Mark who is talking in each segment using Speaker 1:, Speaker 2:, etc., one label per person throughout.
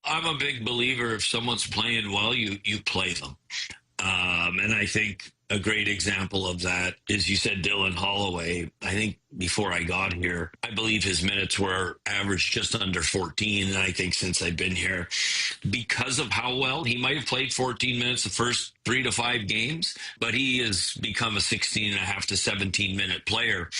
Speaker 1: I'm a big believer if someone's playing well, you play them. And I think a great example of that is you said Dylan Holloway. I think before I got here, I believe his minutes were averaged just under 14. And I think since I've been here, because of how well he might have played 14 minutes the first 3 to 5 games, but he has become a 16 and a half to 17 minute player.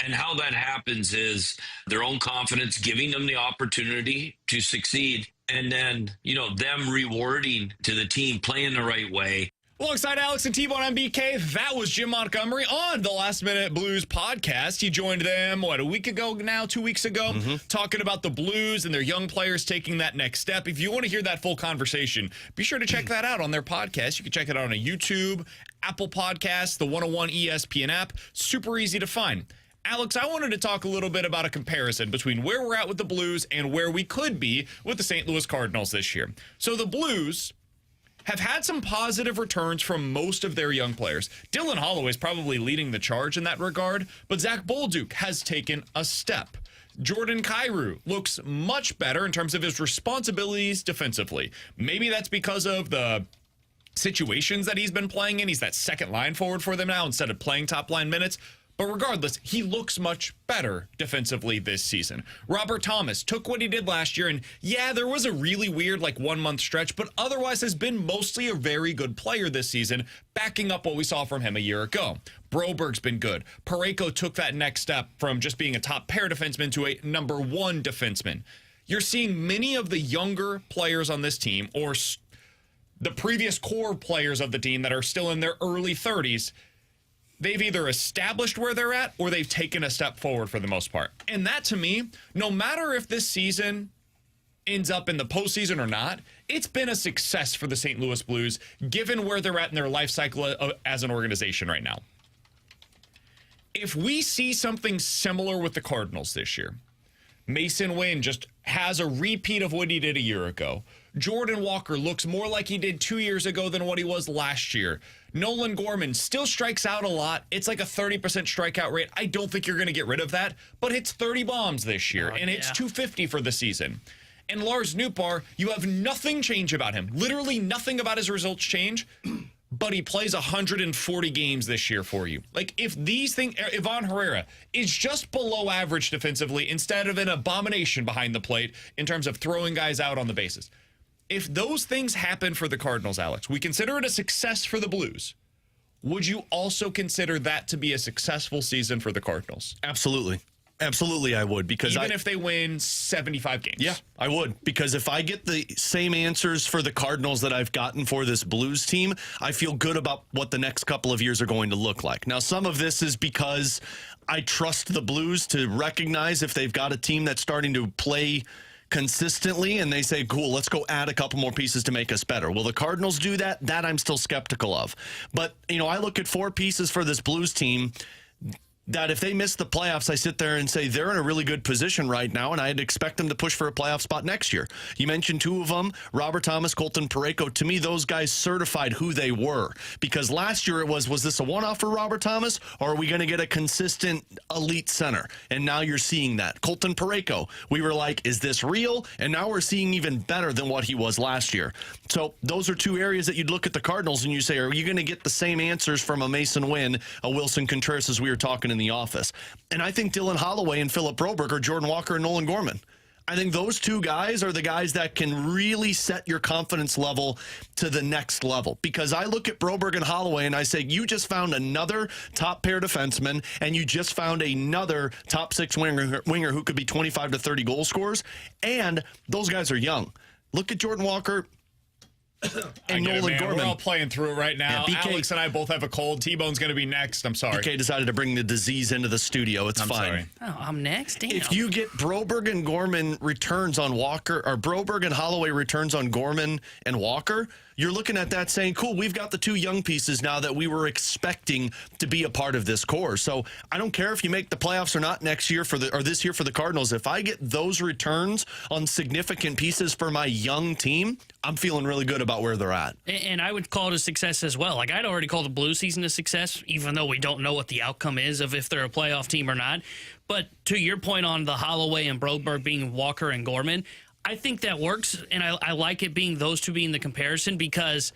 Speaker 1: And how that happens is their own confidence, giving them the opportunity to succeed. And then, them rewarding to the team, playing the right way.
Speaker 2: Alongside Alex and T-Bone on BK, that was Jim Montgomery on the Last Minute Blues podcast. He joined them, a week ago now, 2 weeks ago, talking about the Blues and their young players taking that next step. If you want to hear that full conversation, be sure to check that out on their podcast. You can check it out on YouTube, Apple Podcasts, the 101 ESPN app. Super easy to find. Alex, I wanted to talk a little bit about a comparison between where we're at with the Blues and where we could be with the St. Louis Cardinals this year. So the Blues have had some positive returns from most of their young players. Dylan Holloway is probably leading the charge in that regard, but Zach Bolduc has taken a step. Jordan Kyrou looks much better in terms of his responsibilities defensively. Maybe that's because of the situations that he's been playing in. He's that second line forward for them now instead of playing top line minutes. But regardless, he looks much better defensively this season. Robert Thomas took what he did last year, and yeah, there was a really weird 1 month stretch, but otherwise has been mostly a very good player this season, backing up what we saw from him a year ago. Broberg's been good. Parayko took that next step from just being a top pair defenseman to a number 1 defenseman. You're seeing many of the younger players on this team, or the previous core players of the team that are still in their early 30s, they've either established where they're at or they've taken a step forward for the most part. And that, to me, no matter if this season ends up in the postseason or not, it's been a success for the St. Louis Blues, given where they're at in their life cycle as an organization right now. If we see something similar with the Cardinals this year, Mason Wynn just has a repeat of what he did a year ago. Jordan Walker looks more like he did 2 years ago than what he was last year. Nolan Gorman still strikes out a lot. It's like a 30% strikeout rate. I don't think you're going to get rid of that, but hits 30 bombs this year, and it's .250 for the season. And Lars Nootbaar, you have nothing change about him. Literally nothing about his results change, but he plays 140 games this year for you. If these things, Ivan Herrera is just below average defensively instead of an abomination behind the plate in terms of throwing guys out on the bases. If those things happen for the Cardinals, Alex, we consider it a success for the Blues. Would you also consider that to be a successful season for the Cardinals?
Speaker 3: Absolutely. Absolutely, I would. Because
Speaker 2: even if they win 75 games.
Speaker 3: Yeah, I would. Because if I get the same answers for the Cardinals that I've gotten for this Blues team, I feel good about what the next couple of years are going to look like. Now, some of this is because I trust the Blues to recognize if they've got a team that's starting to play consistently and they say, cool, let's go add a couple more pieces to make us better. Will the Cardinals do that? That I'm still skeptical of. But, I look at 4 pieces for this Blues team that if they miss the playoffs, I sit there and say they're in a really good position right now, and I'd expect them to push for a playoff spot next year. You mentioned 2 of them, Robert Thomas, Colton Parayko. To me, those guys certified who they were, because last year it was this a one-off for Robert Thomas, or are we going to get a consistent elite center? And now you're seeing that. Colton Parayko, we were like, is this real? And now we're seeing even better than what he was last year. So those are 2 areas that you'd look at the Cardinals and you say, are you going to get the same answers from a Mason Wynn, a Wilson Contreras, as we were talking in the office? And I think Dylan Holloway and Philip Broberg or Jordan Walker and Nolan Gorman. I think those 2 guys are the guys that can really set your confidence level to the next level. Because I look at Broberg and Holloway and I say, you just found another top pair defenseman and you just found another top 6 winger who could be 25 to 30 goal scorers. And those guys are young. Look at Jordan Walker and Nolan Gorman.
Speaker 2: We're all playing through it right now.
Speaker 3: Yeah, BK,
Speaker 2: Alex and I both have a cold. T-Bone's going to be next. I'm sorry.
Speaker 3: BK decided to bring the disease into the studio. It's fine.
Speaker 2: Sorry.
Speaker 4: Oh, I'm next. Damn.
Speaker 3: If you get Broberg and Gorman returns on Walker, or Broberg and Holloway returns on Gorman and Walker, you're looking at that saying, cool, we've got the 2 young pieces now that we were expecting to be a part of this core. So I don't care if you make the playoffs or not next year or this year for the Cardinals. If I get those returns on significant pieces for my young team, I'm feeling really good about where they're at.
Speaker 4: And I would call it a success as well. I'd already called the Blues season a success, even though we don't know what the outcome is of if they're a playoff team or not. But to your point on the Holloway and Broberg being Walker and Gorman, I think that works, and I like it being those two being the comparison because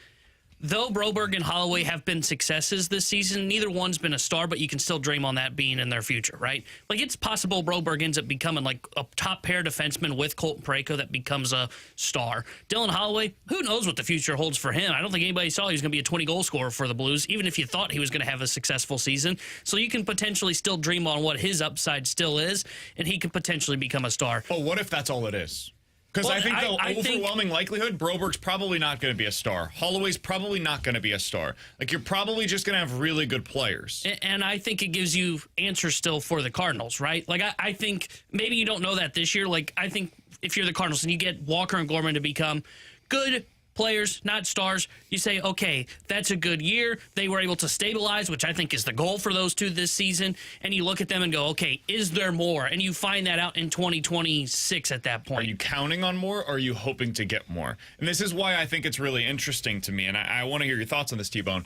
Speaker 4: though Broberg and Holloway have been successes this season, neither one's been a star, but you can still dream on that being in their future, right? Like, it's possible Broberg ends up becoming like a top pair defenseman with Colton Parayko that becomes a star. Dylan Holloway, who knows what the future holds for him? I don't think anybody saw he was going to be a 20-goal scorer for the Blues, even if you thought he was going to have a successful season. So you can potentially still dream on what his upside still is, and he could potentially become a star.
Speaker 2: But what if that's all it is? Because I think the overwhelming likelihood, Broberg's probably not going to be a star. Holloway's probably not going to be a star. Like, you're probably just going to have really good players.
Speaker 4: And I think it gives you answers still for the Cardinals, right? Like, I think maybe you don't know that this year. Like, I think if you're the Cardinals and you get Walker and Gorman to become good players, not stars, you say, okay, that's a good year. They were able to stabilize, which I think is the goal for those two this season. And you look at them and go, okay, is there more? And you find that out in 2026 at that point.
Speaker 2: Are you counting on more, or are you hoping to get more? And this is why I think it's really interesting to me, and I want to hear your thoughts on this, T-Bone.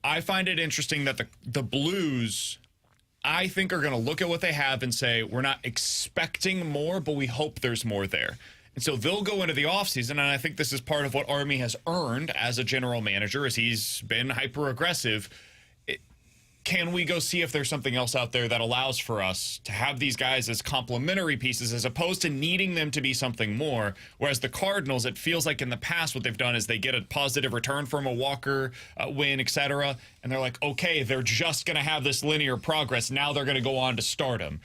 Speaker 2: I find it interesting that the Blues, I think, are going to look at what they have and say, we're not expecting more, but we hope there's more there. And so they'll go into the offseason, and I think this is part of what Army has earned as a general manager, as he's been hyper-aggressive. Can we go see if there's something else out there that allows for us to have these guys as complementary pieces as opposed to needing them to be something more? Whereas the Cardinals, it feels like in the past what they've done is they get a positive return from a Walker win, etc., and they're like, okay, they're just going to have this linear progress. Now they're going to go on to stardom.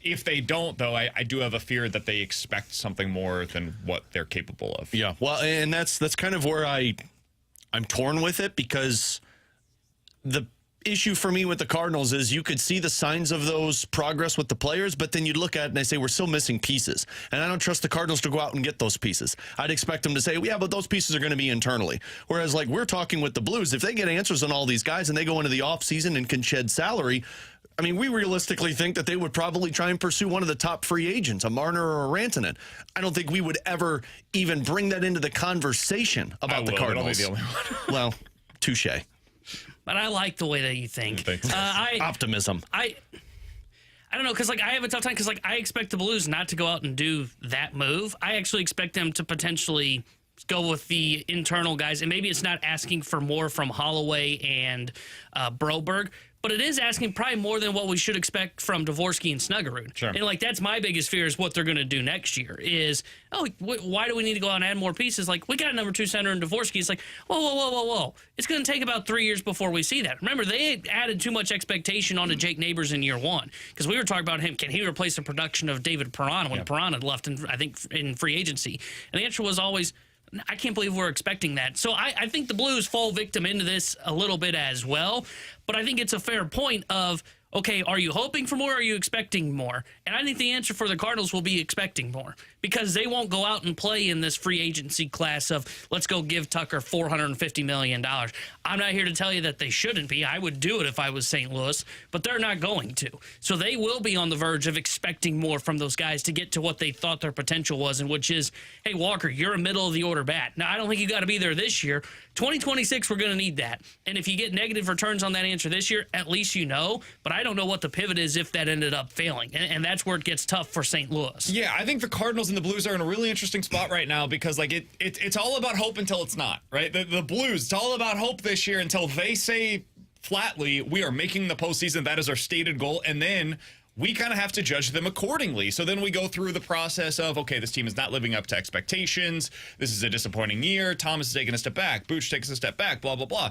Speaker 2: If they don't, though, I do have a fear that they expect something more than what they're capable of.
Speaker 3: Yeah, well, and that's kind of where I'm torn with it, because the issue for me with the Cardinals is you could see the signs of those progress with the players, but then you'd look at it and I say, we're still missing pieces. And I don't trust the Cardinals to go out and get those pieces. I'd expect them to say, yeah, but those pieces are going to be internally. Whereas, like, we're talking with the Blues, if they get answers on all these guys and they go into the offseason and can shed salary, I mean, we realistically think that they would probably try and pursue one of the top free agents, a Marner or a Rantanen. I don't think we would ever even bring that into the conversation about the Cardinals.
Speaker 2: I'll be the only one.
Speaker 3: Well, touche.
Speaker 4: But I like the way that you think.
Speaker 3: Optimism.
Speaker 4: I don't know, because like I have a tough time because like I expect the Blues not to go out and do that move. I actually expect them to potentially go with the internal guys, and maybe it's not asking for more from Holloway and Broberg, but it is asking probably more than what we should expect from Dvorsky and Snuggerud.
Speaker 2: Sure.
Speaker 4: And like that's my biggest fear is what they're going to do next year is, why do we need to go out and add more pieces? Like, we got a number 2 center in Dvorsky. It's like, whoa. It's going to take about 3 years before we see that. Remember, they added too much expectation onto Jake Neighbors in year 1 because we were talking about him. Can he replace the production of David Perron when Perron had left, I think, in free agency? And the answer was always, I can't believe we're expecting that. So I think the Blues fall victim into this a little bit as well. But I think it's a fair point of, okay, are you hoping for more or are you expecting more? And I think the answer for the Cardinals will be expecting more because they won't go out and play in this free agency class of let's go give Tucker $450 million. I'm not here to tell you that they shouldn't be. I would do it if I was St. Louis, but they're not going to. So they will be on the verge of expecting more from those guys to get to what they thought their potential was, and which is, hey, Walker, you're a middle-of-the-order bat. Now, I don't think you got to be there this year. 2026, we're going to need that. And if you get negative returns on that answer this year, at least you know. But I don't know what the pivot is if that ended up failing. And that's where it gets tough for St. Louis.
Speaker 2: Yeah, I think the Cardinals and the Blues are in a really interesting spot right now because like it's all about hope until it's not, right? The Blues, it's all about hope this year until they say flatly, we are making the postseason. That is our stated goal. And then we kind of have to judge them accordingly. So then we go through the process of, okay, this team is not living up to expectations. This is a disappointing year. Thomas is taking a step back. Booch takes a step back, blah, blah, blah.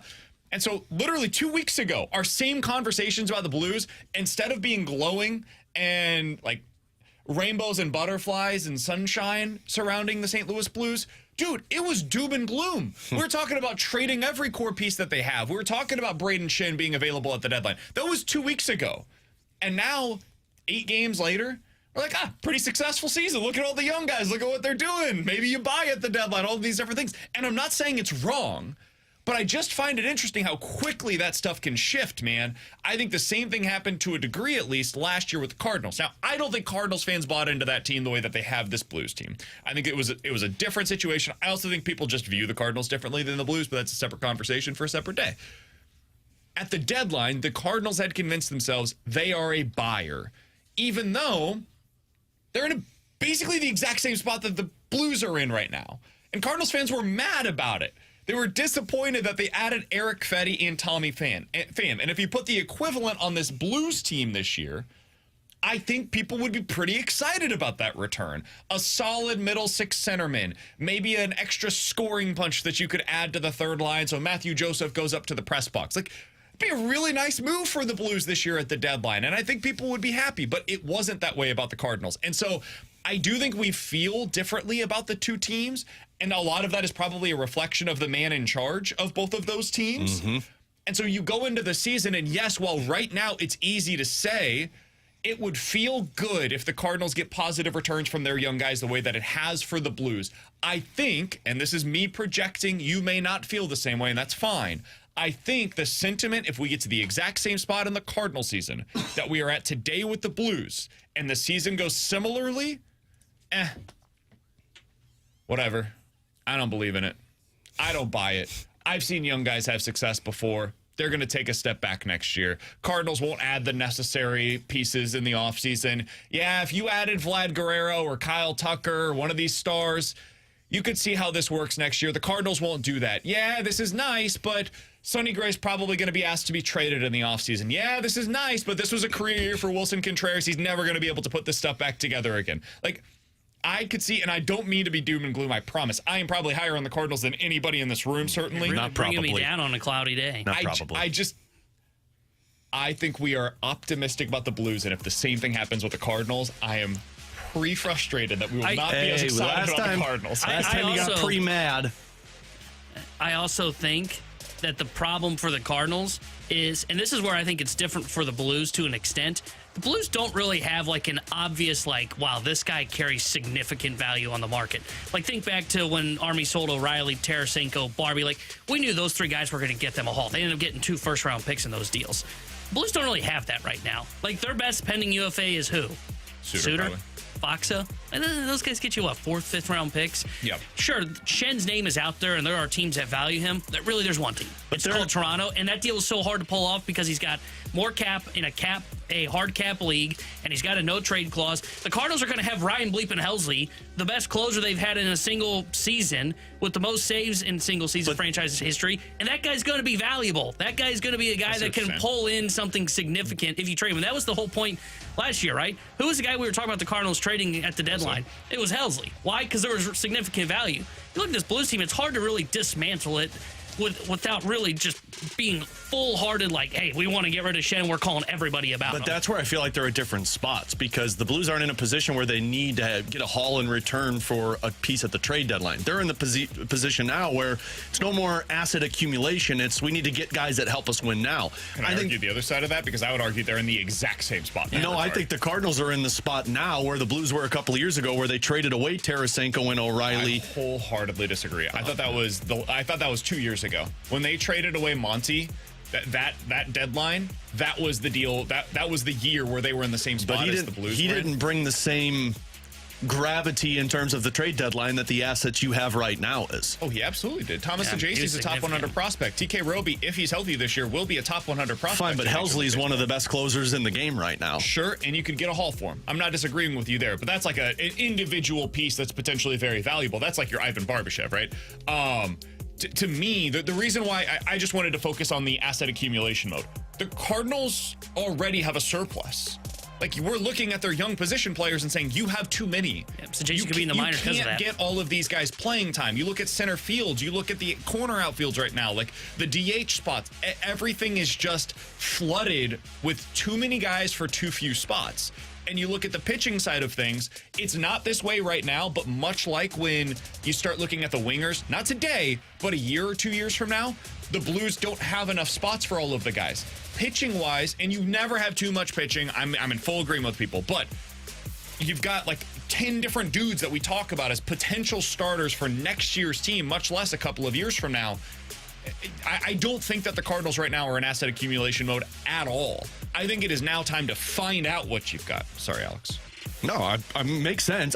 Speaker 2: And so literally 2 weeks ago, our same conversations about the Blues, instead of being glowing and like rainbows and butterflies and sunshine surrounding the St. Louis Blues, dude, it was doom and gloom. We're talking about trading every core piece that they have. We were talking about Braden Shin being available at the deadline. That was 2 weeks ago. And now, 8 games later, we're like, pretty successful season. Look at all the young guys. Look at what they're doing. Maybe you buy at the deadline, all of these different things. And I'm not saying it's wrong, but I just find it interesting how quickly that stuff can shift, man. I think the same thing happened to a degree, at least, last year with the Cardinals. Now, I don't think Cardinals fans bought into that team the way that they have this Blues team. I think it was a different situation. I also think people just view the Cardinals differently than the Blues, but that's a separate conversation for a separate day. At the deadline, the Cardinals had convinced themselves they are a buyer, even though they're in a basically the exact same spot that the Blues are in right now. And Cardinals fans were mad about it. They were disappointed that they added Eric Fetty and Tommy Pham. And if you put the equivalent on this Blues team this year, I think people would be pretty excited about that return. A solid middle six centerman, maybe an extra scoring punch that you could add to the third line so Matthew Joseph goes up to the press box. Like, it'd be a really nice move for the Blues this year at the deadline, and I think people would be happy, but it wasn't that way about the Cardinals. And so I do think we feel differently about the two teams, and a lot of that is probably a reflection of the man in charge of both of those teams. And so you go into the season, and yes, while right now it's easy to say, it would feel good if the Cardinals get positive returns from their young guys the way that it has for the Blues. I think, and this is me projecting, you may not feel the same way, and that's fine. I think the sentiment, if we get to the exact same spot in the Cardinal season that we are at today with the Blues, and the season goes similarly, whatever. I don't believe in it. I don't buy it. I've seen young guys have success before. They're going to take a step back next year. Cardinals won't add the necessary pieces in the offseason. Yeah, if you added Vlad Guerrero or Kyle Tucker or one of these stars, you could see how this works next year. The Cardinals won't do that. Yeah, this is nice, but Sonny Gray's probably going to be asked to be traded in the offseason. Yeah, this is nice, but this was a career year for Wilson Contreras. He's never going to be able to put this stuff back together again. Like, I could see, and I don't mean to be doom and gloom, I promise. I am probably higher on the Cardinals than anybody in this room, certainly.
Speaker 4: Really
Speaker 3: Not
Speaker 4: bringing
Speaker 3: probably.
Speaker 4: me down on a cloudy day.
Speaker 3: Not probably.
Speaker 2: I think we are optimistic about the Blues, and if the same thing happens with the Cardinals, I am pre-frustrated that we will not be as excited about the Cardinals.
Speaker 3: Last time you got pre-mad.
Speaker 4: I also think that the problem for the Cardinals is, and this is where I think it's different for the Blues to an extent, the Blues don't really have like an obvious, like, wow, this guy carries significant value on the market. Like, think back to when Army sold O'Reilly, Tarasenko, Barbie. Like, we knew those three guys were going to get them a haul. They ended up getting 2 first-round picks in those deals. Blues don't really have that right now. Like, their best pending UFA is who? Suter? Foxa? And then those guys get you, what, 4th, 5th-round picks?
Speaker 2: Yep.
Speaker 4: Sure, Schen's name is out there, and there are teams that value him. Really, there's one team. It's called Toronto, and that deal is so hard to pull off because he's got more cap in a hard cap league, and he's got a no-trade clause. The Cardinals are going to have Ryan Bleepin Helsley, the best closer they've had in a single season, with the most saves in single-season franchise history, and that guy's going to be valuable. That guy's going to be a guy that can pull in something significant if you trade him. That was the whole point last year, right? Who was the guy we were talking about the Cardinals trading at the deadline? It was Helsley. Why? Because there was significant value. You look at this Blues team, it's hard to really dismantle it without really just being full-hearted, like, hey, we want to get rid of Schenn, we're calling everybody about him.
Speaker 3: But that's where I feel like they're at different spots because the Blues aren't in a position where they need to get a haul in return for a piece at the trade deadline. They're in the position now where it's no more asset accumulation. It's we need to get guys that help us win now.
Speaker 2: Can I argue the other side of that? Because I would argue they're in the exact same spot.
Speaker 3: No, I think the Cardinals are in the spot now where the Blues were a couple of years ago where they traded away Tarasenko and O'Reilly.
Speaker 2: I wholeheartedly disagree. I thought that was 2 years ago. When they traded away Monty, that deadline, that was the deal. That was the year where they were in the same spot as the Blues.
Speaker 3: He didn't bring the same gravity in terms of the trade deadline that the assets you have right now is.
Speaker 2: Oh, he absolutely did. Thomas DeJayce's a top 100 prospect. TK Roby, if he's healthy this year, will be a top 100 prospect.
Speaker 3: Fine, but Helsley's one of the best closers in the game right now.
Speaker 2: Sure, and you could get a haul for him. I'm not disagreeing with you there, but that's like an individual piece that's potentially very valuable. That's like your Ivan Barbashev, right? To me, the reason why I just wanted to focus on the asset accumulation mode, the Cardinals already have a surplus. Like, we're looking at their young position players and saying, you have too many.
Speaker 4: So Jason could be in the minors because of that.
Speaker 2: You can't get all of these guys playing time. You look at center fields. You look at the corner outfields right now, like the DH spots. Everything is just flooded with too many guys for too few spots. And you look at the pitching side of things, it's not this way right now, but much like when you start looking at the wingers, not today, but a year or 2 years from now, the Blues don't have enough spots for all of the guys. Pitching-wise, and you never have too much pitching, I'm in full agreement with people, but you've got like 10 different dudes that we talk about as potential starters for next year's team, much less a couple of years from now. I don't think that the Cardinals right now are in asset accumulation mode at all. I think it is now time to find out what you've got. Sorry, Alex.
Speaker 3: No, I makes sense.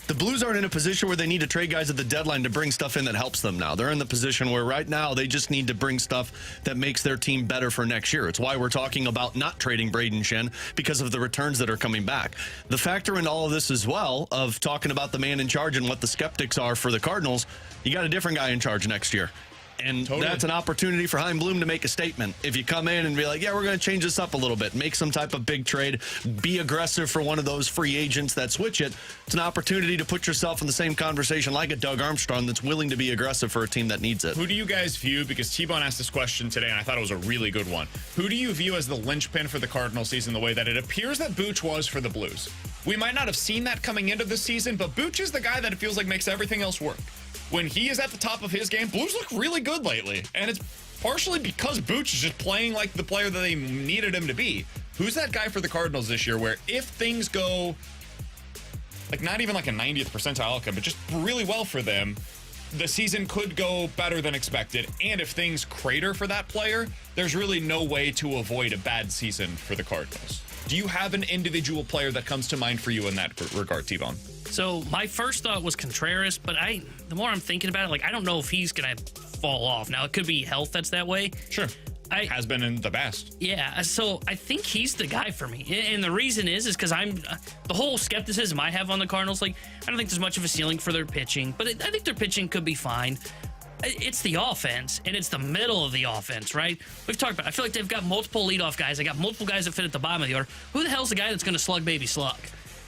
Speaker 3: The Blues aren't in a position where they need to trade guys at the deadline to bring stuff in that helps them now. They're in the position where right now they just need to bring stuff that makes their team better for next year. It's why we're talking about not trading Braden Shen, because of the returns that are coming back. The factor in all of this as well, of talking about the man in charge and what the skeptics are for the Cardinals, you got a different guy in charge next year. And that's an opportunity for Chaim Bloom to make a statement. If you come in and be like, yeah, we're going to change this up a little bit, make some type of big trade, be aggressive for one of those free agents that switch it, it's an opportunity to put yourself in the same conversation like a Doug Armstrong that's willing to be aggressive for a team that needs it.
Speaker 2: Who do you guys view, because T-Bone asked this question today, and I thought it was a really good one. Who do you view as the linchpin for the Cardinal season the way that it appears that Booch was for the Blues? We might not have seen that coming into the season, but Booch is the guy that it feels like makes everything else work. When he is at the top of his game, Blues look really good lately. And it's partially because Booch is just playing like the player that they needed him to be. Who's that guy for the Cardinals this year where if things go, like not even like a 90th percentile outcome, but just really well for them, the season could go better than expected. And if things crater for that player, there's really no way to avoid a bad season for the Cardinals. Do you have an individual player that comes to mind for you in that regard, T-Bone?
Speaker 4: So my first thought was Contreras, but the more I'm thinking about it, like I don't know if he's gonna fall off. Now it could be health that's that way.
Speaker 2: Sure. Has been in the past.
Speaker 4: Yeah, so I think he's the guy for me. And the reason is because I'm the whole skepticism I have on the Cardinals, like I don't think there's much of a ceiling for their pitching, but I think their pitching could be fine. It's the offense, and it's the middle of the offense, right? We've talked about it. I feel like they've got multiple leadoff guys. They got multiple guys that fit at the bottom of the order. Who the hell's the guy that's going to slug baby slug?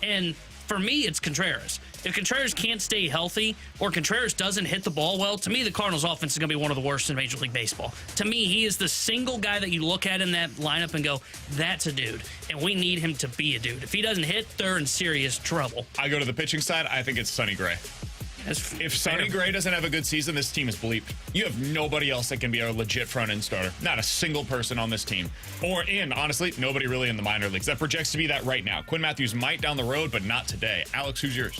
Speaker 4: And for me, it's Contreras. If Contreras can't stay healthy or Contreras doesn't hit the ball well, to me, the Cardinals' offense is going to be one of the worst in Major League Baseball. To me, he is the single guy that you look at in that lineup and go, that's a dude, and we need him to be a dude. If he doesn't hit, they're in serious trouble.
Speaker 2: I go to the pitching side. I think it's Sonny Gray. If Sonny Gray doesn't have a good season, this team is bleeped. You have nobody else that can be a legit front-end starter. Not a single person on this team. Honestly, nobody really in the minor leagues. That projects to be that right now. Quinn Matthews might down the road, but not today. Alex, who's yours?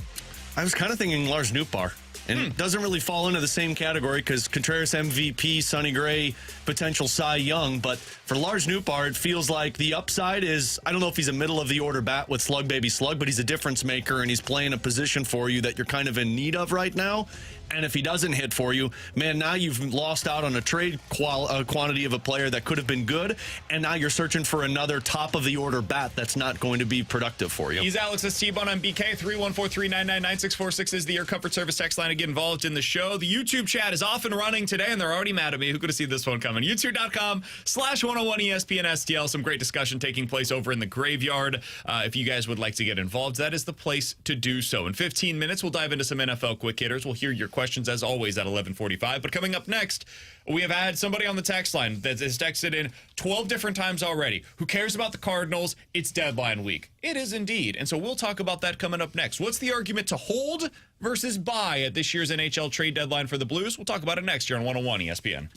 Speaker 3: I was kind of thinking Lars Nootbaar. And it doesn't really fall into the same category because Contreras MVP, Sonny Gray, potential Cy Young. But for Lars Nootbaar, it feels like the upside is, I don't know if he's a middle of the order bat with slug baby slug, but he's a difference maker and he's playing a position for you that you're kind of in need of right now. And if he doesn't hit for you, man, now you've lost out on a trade quantity of a player that could have been good. And now you're searching for another top of the order bat that's not going to be productive for you.
Speaker 2: He's Alex T-Bone on BK. 314-399-9646 is the Air Comfort Service text line to get involved in the show. The YouTube chat is off and running today, and they're already mad at me. Who could have seen this one coming? YouTube.com/101 ESPN STL. Some great discussion taking place over in the graveyard. If you guys would like to get involved, that is the place to do so. In 15 minutes, we'll dive into some NFL quick hitters. We'll hear your questions as always at 11:45. But coming up next, we have had somebody on the text line that has texted in 12 different times already. Who cares about the Cardinals? It's deadline week. It is indeed. And so we'll talk about that coming up next. What's the argument to hold versus buy at this year's NHL trade deadline for the Blues? We'll talk about it next year on 101 ESPN.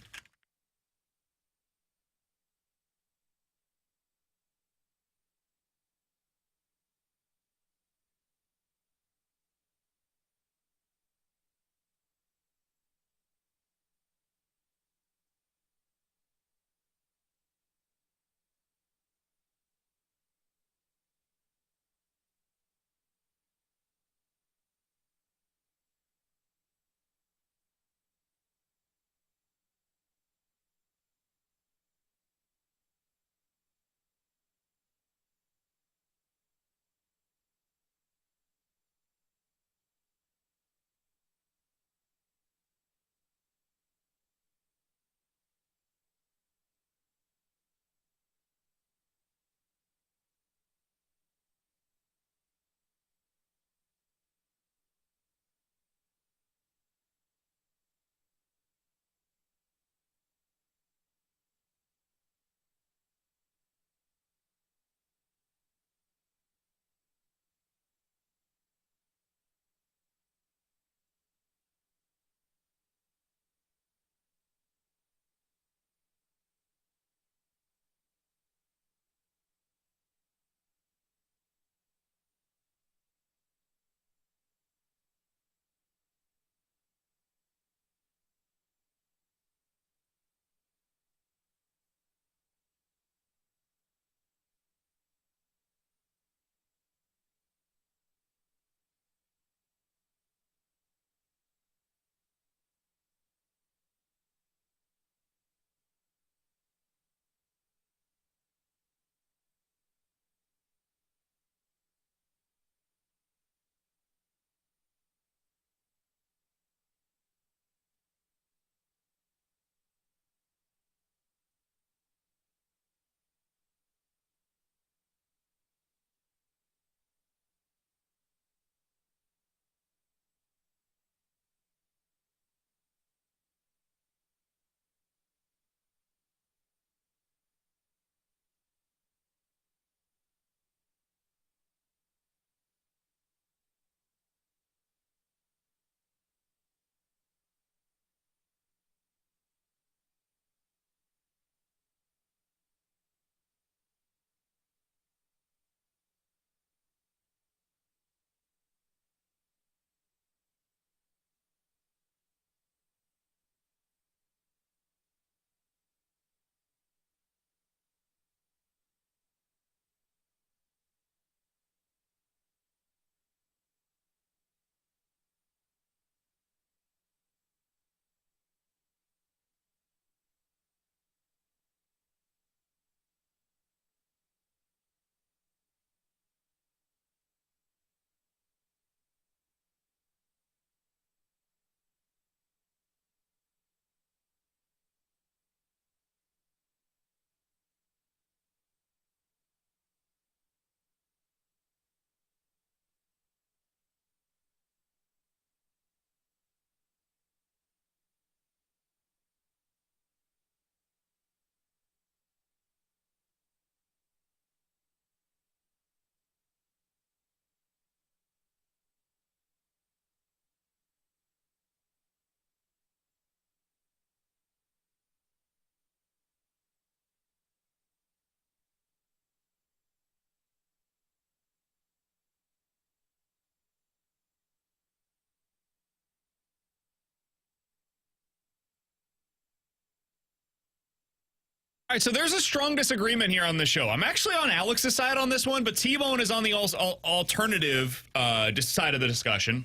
Speaker 2: All right, so there's a strong disagreement here on the show. I'm actually on Alex's side on this one, but T-Bone is on the alternative side of the discussion.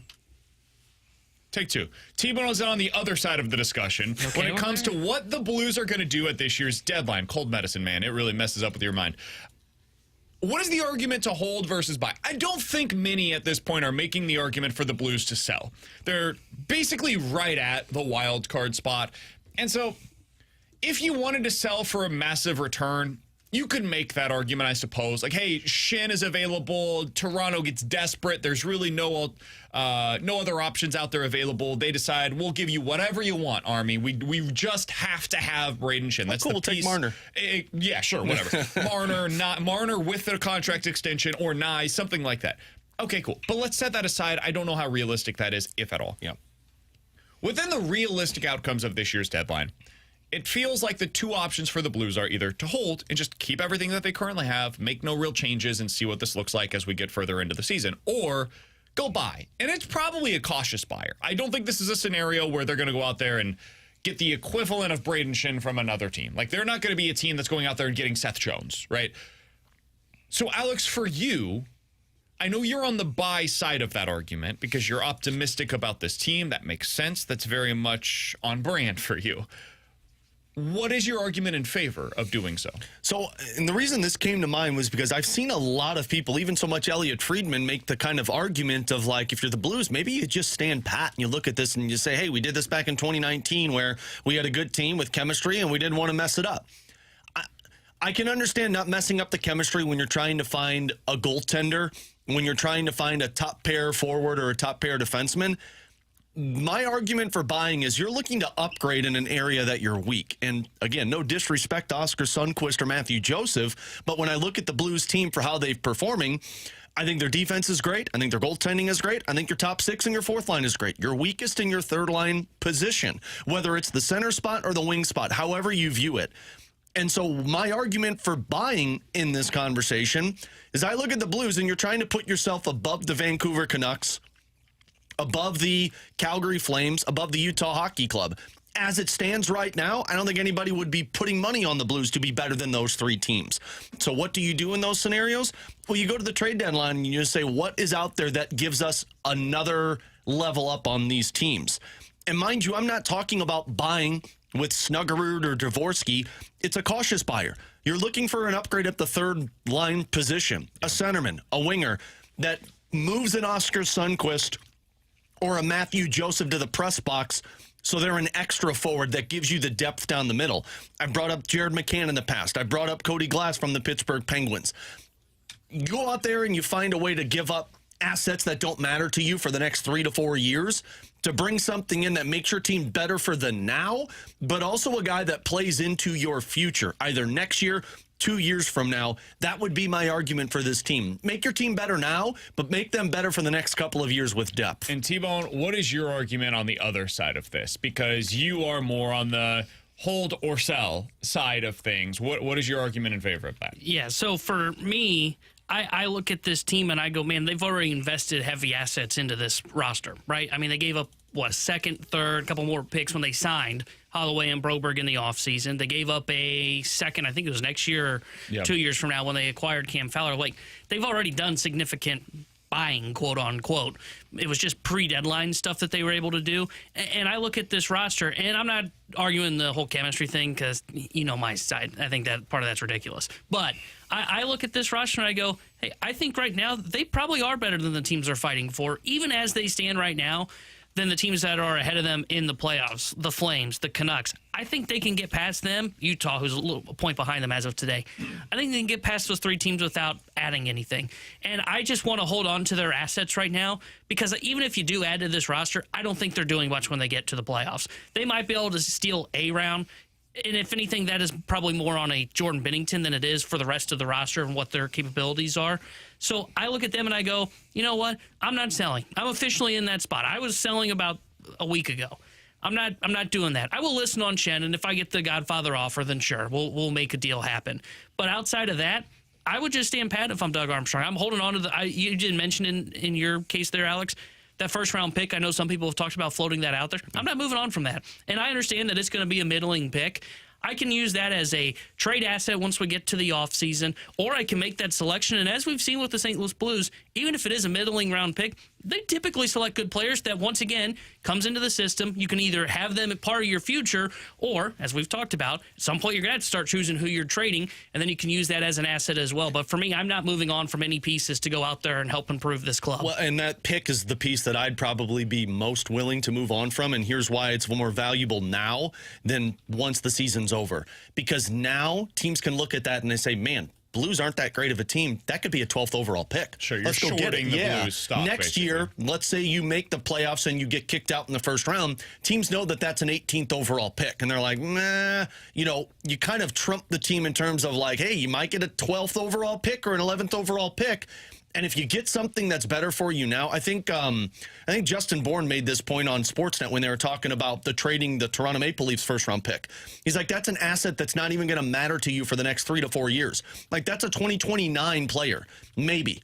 Speaker 2: Take two. T-Bone is on the other side of the discussion when it comes to what the Blues are going to do at this year's deadline. Cold medicine, man. It really messes up with your mind. What is the argument to hold versus buy? I don't think many at this point are making the argument for the Blues to sell. They're basically right at the wild card spot. And so if you wanted to sell for a massive return, you could make that argument, I suppose. Like, hey, Shin is available. Toronto gets desperate. There's really no other options out there available. They decide, we'll give you whatever you want, Army. We just have to have Braden Shin. That's
Speaker 3: cool. We'll take Marner.
Speaker 2: Yeah, sure, whatever. Marner with a contract extension or Nye, something like that. Okay, cool. But let's set that aside. I don't know how realistic that is, if at all.
Speaker 3: Yeah.
Speaker 2: Within the realistic outcomes of this year's deadline, it feels like the two options for the Blues are either to hold and just keep everything that they currently have, make no real changes, and see what this looks like as we get further into the season, or go buy. And it's probably a cautious buyer. I don't think this is a scenario where they're going to go out there and get the equivalent of Braden Shin from another team. Like, they're not going to be a team that's going out there and getting Seth Jones, right? So, Alex, for you, I know you're on the buy side of that argument because you're optimistic about this team. That makes sense. That's very much on brand for you. What is your argument in favor of doing so?
Speaker 3: So, and the reason this came to mind was because I've seen a lot of people, even so much Elliot Friedman, make the kind of argument of like, if you're the Blues, maybe you just stand pat and you look at this and you say, hey, we did this back in 2019 where we had a good team with chemistry and we didn't want to mess it up. I can understand not messing up the chemistry when you're trying to find a goaltender, when you're trying to find a top pair forward or a top pair defenseman. My argument for buying is you're looking to upgrade in an area that you're weak. And again, no disrespect to Oscar Sundqvist or Matthew Joseph, but when I look at the Blues team for how they're performing, I think their defense is great. I think their goaltending is great. I think your top six and your fourth line is great. Your weakest in your third line position, whether it's the center spot or the wing spot, however you view it. And so my argument for buying in this conversation is I look at the Blues and you're trying to put yourself above the Vancouver Canucks, above the Calgary Flames, above the Utah Hockey Club. As it stands right now, I don't think anybody would be putting money on the Blues to be better than those three teams. So what do you do in those scenarios? Well, you go to the trade deadline and you just say, what is out there that gives us another level up on these teams? And mind you, I'm not talking about buying with Snuggerud or Dvorsky. It's a cautious buyer. You're looking for an upgrade at the third line position, a centerman, a winger that moves an Oscar Sundqvist or a Matthew Joseph to the press box, so they're an extra forward that gives you the depth down the middle. I brought up Jared McCann in the past. I brought up Cody Glass from the Pittsburgh Penguins. You go out there and you find a way to give up assets that don't matter to you for the next 3 to 4 years to bring something in that makes your team better for the now, but also a guy that plays into your future, either next year, 2 years from now. That would be my argument for this team. Make your team better now, but make them better for the next couple of years with depth.
Speaker 2: And T-Bone, what is your argument on the other side of this? Because you are more on the hold or sell side of things. What is your argument in favor of that?
Speaker 4: Yeah, so for me, I look at this team and I go, man, they've already invested heavy assets into this roster, right? I mean, they gave up, what, second, third, a couple more picks when they signed Holloway and Broberg in the offseason. They gave up a second, I think it was next year or 2 years from now when they acquired Cam Fowler. Like, they've already done significant buying, quote unquote. It was just pre-deadline stuff that they were able to do. And I look at this roster, and I'm not arguing the whole chemistry thing because you know my side. I think that part of that's ridiculous. But I look at this roster and I go, hey, I think right now they probably are better than the teams they're fighting for, even as they stand right now, than the teams that are ahead of them in the playoffs, the Flames, the Canucks. I think they can get past them. Utah, who's a point behind them as of today. I think they can get past those three teams without adding anything. And I just want to hold on to their assets right now because even if you do add to this roster, I don't think they're doing much when they get to the playoffs. They might be able to steal a round. And if anything, that is probably more on a Jordan Binnington than it is for the rest of the roster and what their capabilities are. So I look at them and I go, you know what? I'm not selling. I'm officially in that spot. I was selling about a week ago. I'm not doing that. I will listen on Shen, and if I get the Godfather offer, then sure, we'll make a deal happen. But outside of that, I would just stand pat if I'm Doug Armstrong. I'm holding on to you didn't mention in your case there, Alex, that first round pick. I know some people have talked about floating that out there. I'm not moving on from that. And I understand that it's going to be a middling pick. I can use that as a trade asset once we get to the offseason, or I can make that selection. And as we've seen with the St. Louis Blues, even if it is a middling round pick, they typically select good players that, once again, comes into the system. You can either have them as part of your future, or, as we've talked about, at some point you're going to have to start choosing who you're trading, and then you can use that as an asset as well. But for me, I'm not moving on from any pieces to go out there and help improve this club.
Speaker 3: Well, and that pick is the piece that I'd probably be most willing to move on from, and here's why it's more valuable now than once the season's over. Because now teams can look at that and they say, man, Blues aren't that great of a team. That could be a 12th overall pick.
Speaker 2: Sure, you're
Speaker 3: Let's go get it.
Speaker 2: shorting the Blues stock,
Speaker 3: Next
Speaker 2: basically.
Speaker 3: year, let's say you make the playoffs and you get kicked out in the first round. Teams know that that's an 18th overall pick, and they're like, nah, you kind of trump the team in terms of like, hey, you might get a 12th overall pick or an 11th overall pick. And if you get something that's better for you now, I think Justin Bourne made this point on Sportsnet when they were talking about trading the Toronto Maple Leafs first round pick. He's like, that's an asset that's not even going to matter to you for the next 3 to 4 years. Like, that's a 2029 player, maybe.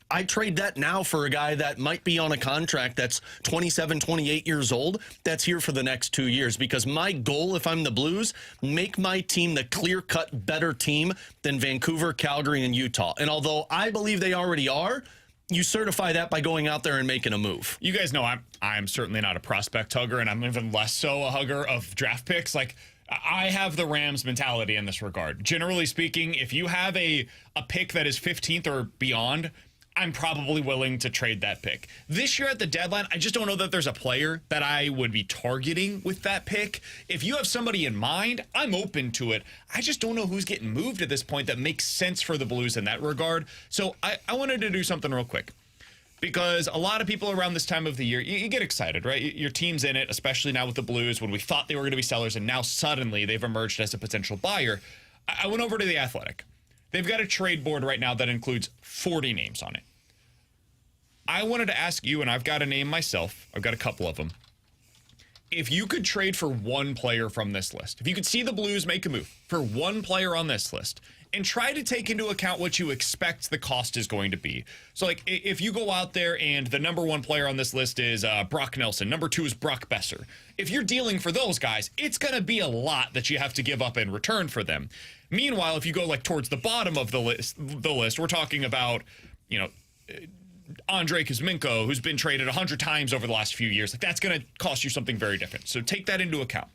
Speaker 3: I trade that now for a guy that might be on a contract that's 27, 28 years old, that's here for the next 2 years. Because my goal, if I'm the Blues, make my team the clear-cut better team than Vancouver, Calgary, and Utah. And although I believe they already are, you certify that by going out there and making a move.
Speaker 2: You guys know I'm certainly not a prospect hugger, and I'm even less so a hugger of draft picks. Like, I have the Rams mentality in this regard. Generally speaking, if you have a pick that is 15th or beyond, I'm probably willing to trade that pick. This year at the deadline, I just don't know that there's a player that I would be targeting with that pick. If you have somebody in mind, I'm open to it. I just don't know who's getting moved at this point that makes sense for the Blues in that regard. So I wanted to do something real quick, because a lot of people around this time of the year, you get excited, right? Your team's in it, especially now with the Blues, when we thought they were going to be sellers, and now suddenly they've emerged as a potential buyer. I went over to The Athletic. They've got a trade board right now that includes 40 names on it. I wanted to ask you, and I've got a name myself. I've got a couple of them. If you could trade for one player from this list, if you could see the Blues make a move for one player on this list, and try to take into account what you expect the cost is going to be. So, like, if you go out there and the number one player on this list is Brock Nelson, number two is Brock Besser. If you're dealing for those guys, it's going to be a lot that you have to give up in return for them. Meanwhile, if you go like towards the bottom of the list, we're talking about, Andrei Kuzmenko, who's been traded 100 times over the last few years. Like, that's going to cost you something very different. So take that into account.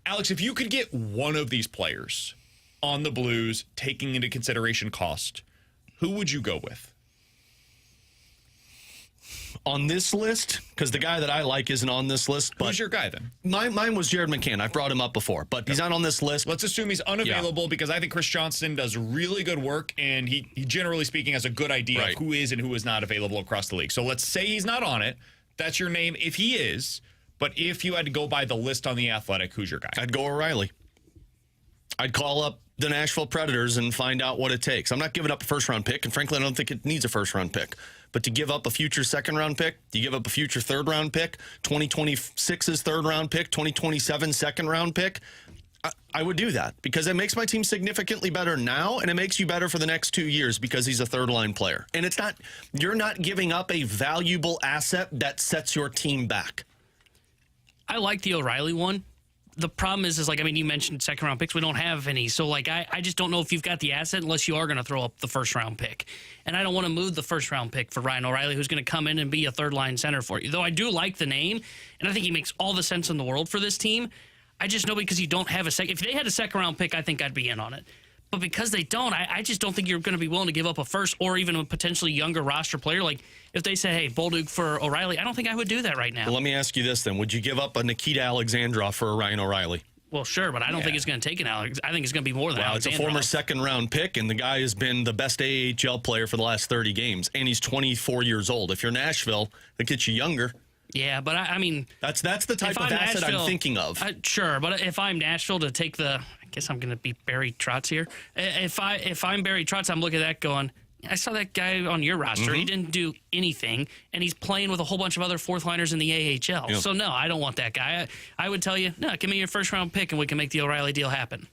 Speaker 2: Alex, if you could get one of these players on the Blues, taking into consideration cost, who would you go with?
Speaker 3: On this list, because the guy that I like isn't on this list. But
Speaker 2: who's your guy then?
Speaker 3: Mine was Jared McCann. I've brought him up before, but he's not on this list.
Speaker 2: Let's assume he's unavailable, because I think Chris Johnston does really good work, and he generally speaking has a good idea of who is and who is not available across the league. So let's say he's not on it. That's your name if he is. But if you had to go by the list on The Athletic, who's your guy?
Speaker 3: I'd go O'Reilly. I'd call up the Nashville Predators and find out what it takes. I'm not giving up a first-round pick, and frankly, I don't think it needs a first-round pick. But to give up a future second-round pick, you give up a future third-round pick, 2026's third-round pick, 2027 second-round pick, I would do that because it makes my team significantly better now, and it makes you better for the next 2 years because he's a third-line player. And you're not giving up a valuable asset that sets your team back.
Speaker 4: I like the O'Reilly one. The problem is you mentioned second round picks. We don't have any. So, I just don't know if you've got the asset unless you are going to throw up the first round pick. And I don't want to move the first round pick for Ryan O'Reilly, who's going to come in and be a third line center for you. Though I do like the name, and I think he makes all the sense in the world for this team. I just know because you don't have a second. If they had a second round pick, I think I'd be in on it. But because they don't, I just don't think you're going to be willing to give up a first or even a potentially younger roster player. Like, if they say, hey, Bolduc for O'Reilly, I don't think I would do that right now.
Speaker 3: Well, let me ask you this then. Would you give up a Nikita Alexandrov for a Ryan O'Reilly?
Speaker 4: Well, sure, but I don't think it's going to take an Alex. I think it's going to be more than Alexandrov.
Speaker 3: It's a former second-round pick, and the guy has been the best AHL player for the last 30 games, and he's 24 years old. If you're Nashville, that gets you younger.
Speaker 4: Yeah, but I mean...
Speaker 3: That's the type of asset I'm thinking of.
Speaker 4: Sure, but if I'm Nashville to take I guess I'm going to be Barry Trotz here. If I'm Barry Trotz, I'm looking at that going, I saw that guy on your roster. Mm-hmm. He didn't do anything, and he's playing with a whole bunch of other fourth-liners in the AHL. Yep. So, no, I don't want that guy. I would tell you, no, give me your first-round pick, and we can make the O'Reilly deal happen.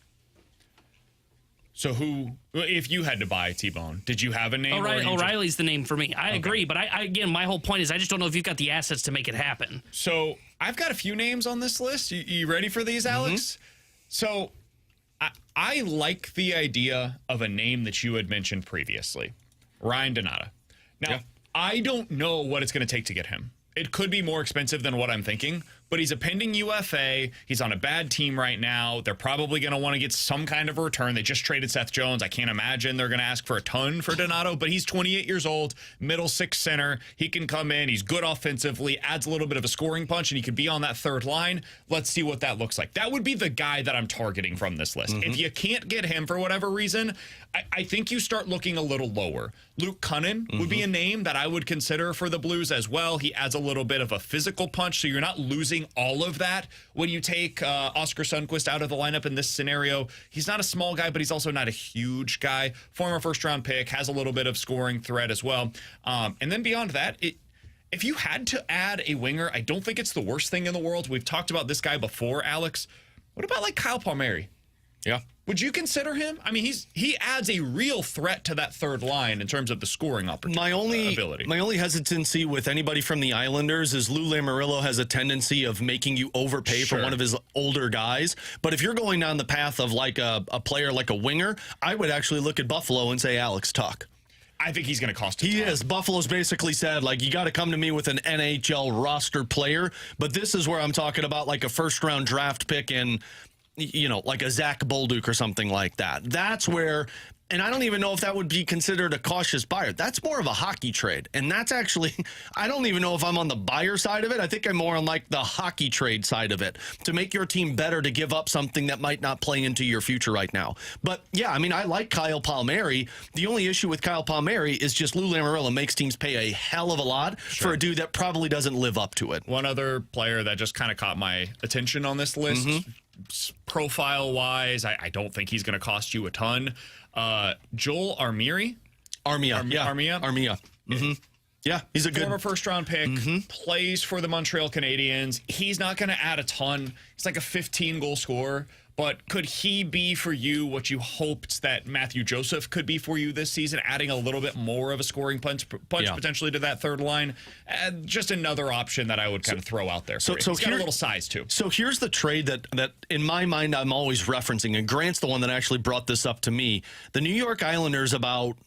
Speaker 2: So if you had to buy T-Bone, did you have a name?
Speaker 4: O'Reilly's the name for me. I agree, but again, my whole point is I just don't know if you've got the assets to make it happen.
Speaker 2: So I've got a few names on this list. You ready for these, Alex? Mm-hmm. So I like the idea of a name that you had mentioned previously, Ryan Donato. Now, I don't know what it's going to take to get him. It could be more expensive than what I'm thinking, but he's a pending UFA. He's on a bad team right now. They're probably going to want to get some kind of a return. They just traded Seth Jones. I can't imagine they're going to ask for a ton for Donato, but he's 28 years old, middle six center. He can come in. He's good offensively, adds a little bit of a scoring punch, and he could be on that third line. Let's see what that looks like. That would be the guy that I'm targeting from this list. If you can't get him for whatever reason, I think you start looking a little lower. Luke Cunnin would be a name that I would consider for the Blues as well. He adds a little bit of a physical punch, so you're not losing all of that when you take Oscar Sundqvist out of the lineup in this scenario. He's not a small guy, but he's also not a huge guy. Former first-round pick, has a little bit of scoring threat as well. And then beyond that, if you had to add a winger, I don't think it's the worst thing in the world. We've talked about this guy before, Alex. What about like Kyle Palmieri?
Speaker 3: Yeah.
Speaker 2: Would you consider him? I mean, he adds a real threat to that third line in terms of the scoring opportunity.
Speaker 3: My only hesitancy with anybody from the Islanders is Lou Lamoriello has a tendency of making you overpay for one of his older guys. But if you're going down the path of like a player like a winger, I would actually look at Buffalo and say Alex Tuch.
Speaker 2: I think he's going to cost a ton.
Speaker 3: He is. Buffalo's basically said, like, you got to come to me with an NHL roster player. But this is where I'm talking about like a first-round draft pick in, you know, like a Zach Bolduc or something like that. That's where, and I don't even know if that would be considered a cautious buyer. That's more of a hockey trade. And that's actually, I don't even know if I'm on the buyer side of it. I think I'm more on like the hockey trade side of it to make your team better, to give up something that might not play into your future right now. But yeah, I mean, I like Kyle Palmieri. The only issue with Kyle Palmieri is just Lou Lamoriello makes teams pay a hell of a lot for a dude that probably doesn't live up to it.
Speaker 2: One other player that just kind of caught my attention on this list, profile-wise, I don't think he's going to cost you a ton. Joel Armia.
Speaker 3: Yeah, he's a good
Speaker 2: former first-round pick, plays for the Montreal Canadiens. He's not going to add a ton. He's like a 15-goal scorer. But could he be for you what you hoped that Matthew Joseph could be for you this season, adding a little bit more of a scoring punch potentially to that third line? Just another option that I would kind of throw out there. So he's got a little size too.
Speaker 3: So here's the trade that in my mind I'm always referencing, and Grant's the one that actually brought this up to me. The New York Islanders about,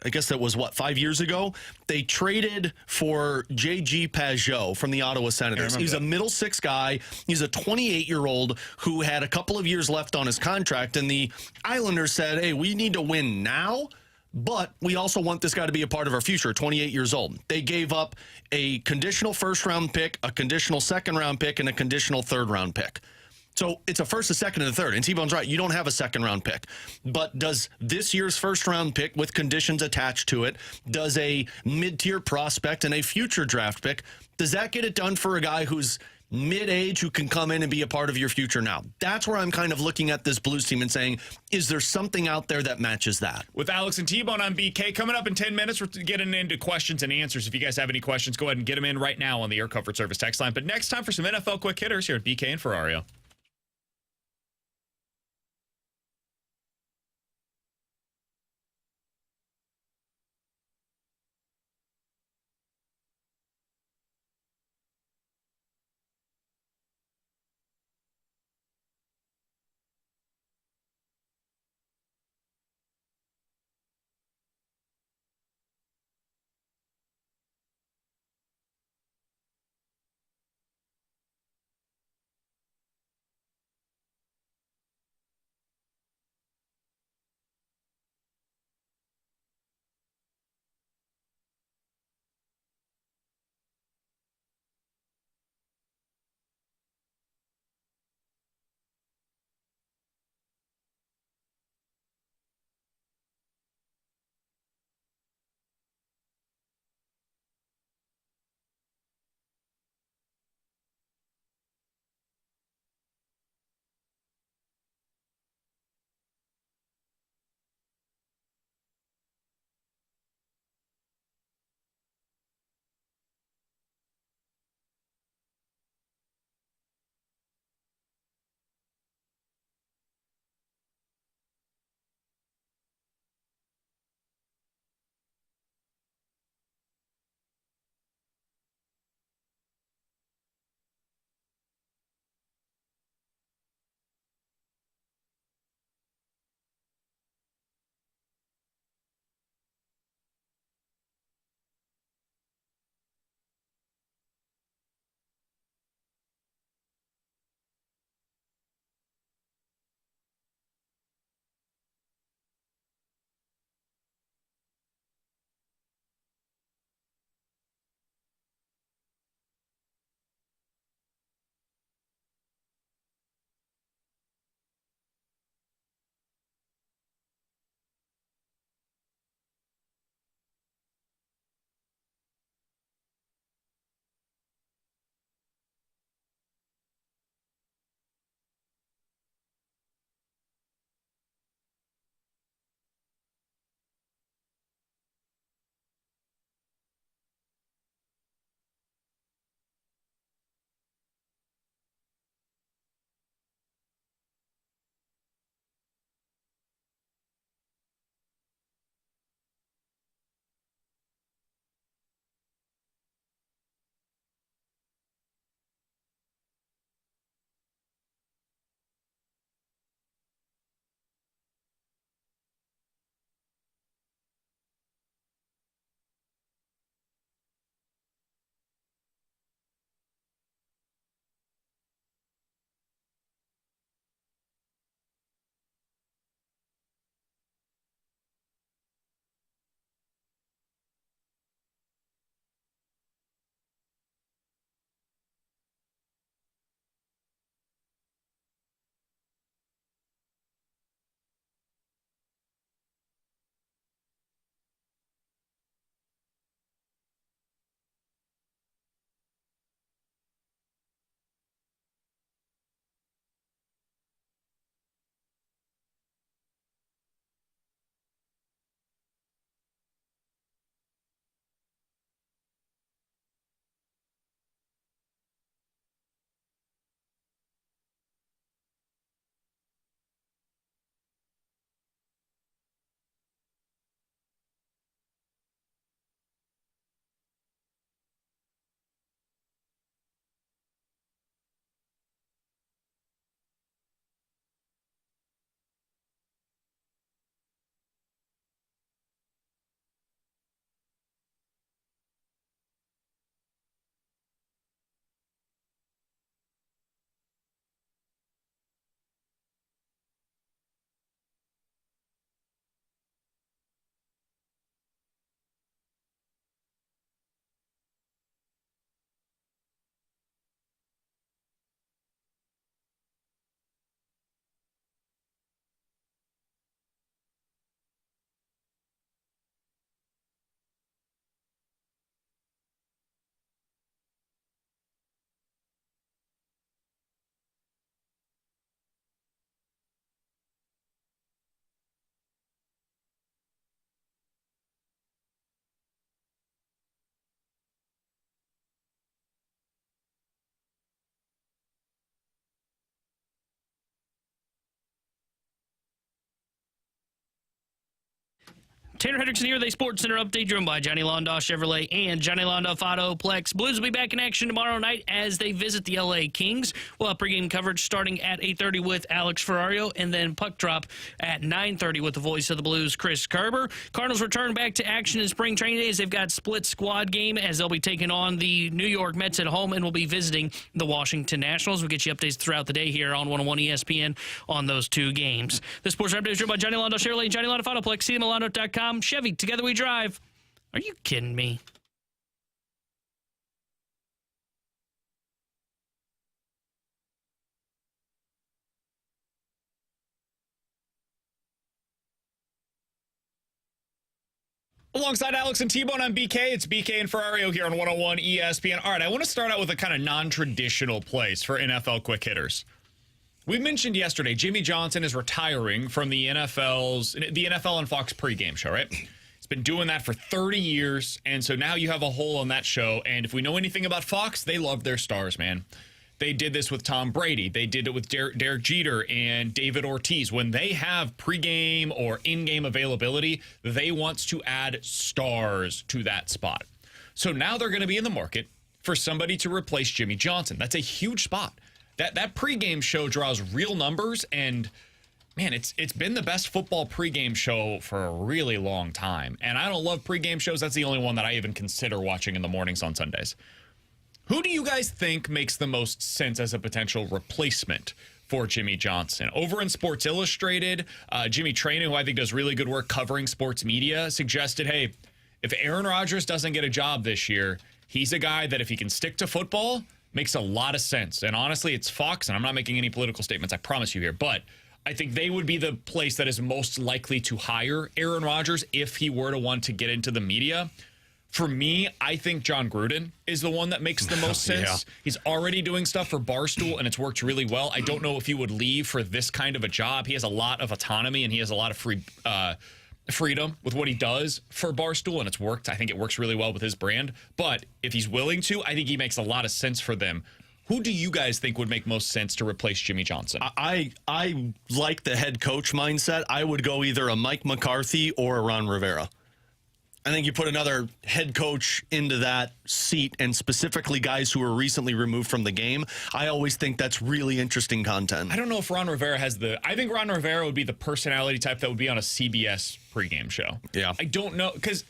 Speaker 3: I guess that was 5 years ago, they traded for J.G. Pajot from the Ottawa Senators. He's a middle six guy. He's a 28-year-old who had a couple of years left on his contract, and the Islanders said, hey, we need to win now, but we also want this guy to be a part of our future, 28 years old. They gave up a conditional first-round pick, a conditional second-round pick, and a conditional third-round pick. So it's a first, a second, and a third. And T-Bone's right. You don't have a second-round pick. But does this year's first-round pick with conditions attached to it, does a mid-tier prospect and a future draft pick, does that get it done for a guy who's mid-age who can come in and be a part of your future now? That's where I'm kind of looking at this Blues team and saying, is there something out there that matches that?
Speaker 2: With Alex and T-Bone on BK, coming up in 10 minutes, we're getting into questions and answers. If you guys have any questions, go ahead and get them in right now on the Air Comfort Service text line. But next time for some NFL quick hitters here at BK and Ferrario.
Speaker 4: Tanner Hendrickson here, the Sports Center update driven by Johnny Londoff Chevrolet and Johnny Londoff Autoplex. Blues will be back in action tomorrow night as they visit the LA Kings. We'll have pregame coverage starting at 8:30 with Alex Ferrario, and then puck drop at 9:30 with the voice of the Blues, Chris Kerber. Cardinals return back to action in spring training days. They've got split squad game as they'll be taking on the New York Mets at home and will be visiting the Washington Nationals. We'll get you updates throughout the day here on 101 ESPN on those two games. The Sports Center update is driven by Johnny Londoff Chevrolet and Johnny Londoff Autoplex. See them at Londoff.com. Chevy, together we drive. Are you kidding me?
Speaker 2: Alongside Alex and T-Bone, I'm BK. It's BK and Ferrario here on 101 ESPN. All right, I want to start out with a kind of non-traditional place for NFL quick hitters. We mentioned yesterday Jimmy Johnson is retiring from the NFL and Fox pregame show, right? He's been doing that for 30 years, and so now you have a hole on that show. And if we know anything about Fox, they love their stars, man. They did this with Tom Brady. They did it with Derek Jeter and David Ortiz. When they have pregame or in-game availability, they want to add stars to that spot. So now they're going to be in the market for somebody to replace Jimmy Johnson. That's a huge spot. That pregame show draws real numbers, and man, it's been the best football pregame show for a really long time. And I don't love pregame shows. That's the only one that I even consider watching in the mornings on Sundays. Who do you guys think makes the most sense as a potential replacement for Jimmy Johnson? Over in Sports Illustrated, Jimmy Traina, who I think does really good work covering sports media, suggested, hey, if Aaron Rodgers doesn't get a job this year, he's a guy that if he can stick to football, makes a lot of sense. And honestly, it's Fox, and I'm not making any political statements, I promise you here, but I think they would be the place that is most likely to hire Aaron Rodgers if he were to want to get into the media. For me, I think John Gruden is the one that makes the most sense. Yeah. He's already doing stuff for Barstool, and it's worked really well. I don't know if he would leave for this kind of a job. He has a lot of autonomy, and he has a lot of freedom with what he does for Barstool, and it's worked. I think it works really well with his brand. But if he's willing to, I think he makes a lot of sense for them. Who do you guys think would make most sense to replace Jimmy Johnson?
Speaker 3: I like the head coach mindset. I would go either a Mike McCarthy or a Ron Rivera. I think you put another head coach into that seat, and specifically guys who were recently removed from the game. I always think that's really interesting content.
Speaker 2: I don't know if Ron Rivera has I think Ron Rivera would be the personality type that would be on a CBS pregame show.
Speaker 3: Yeah.
Speaker 2: I don't know, because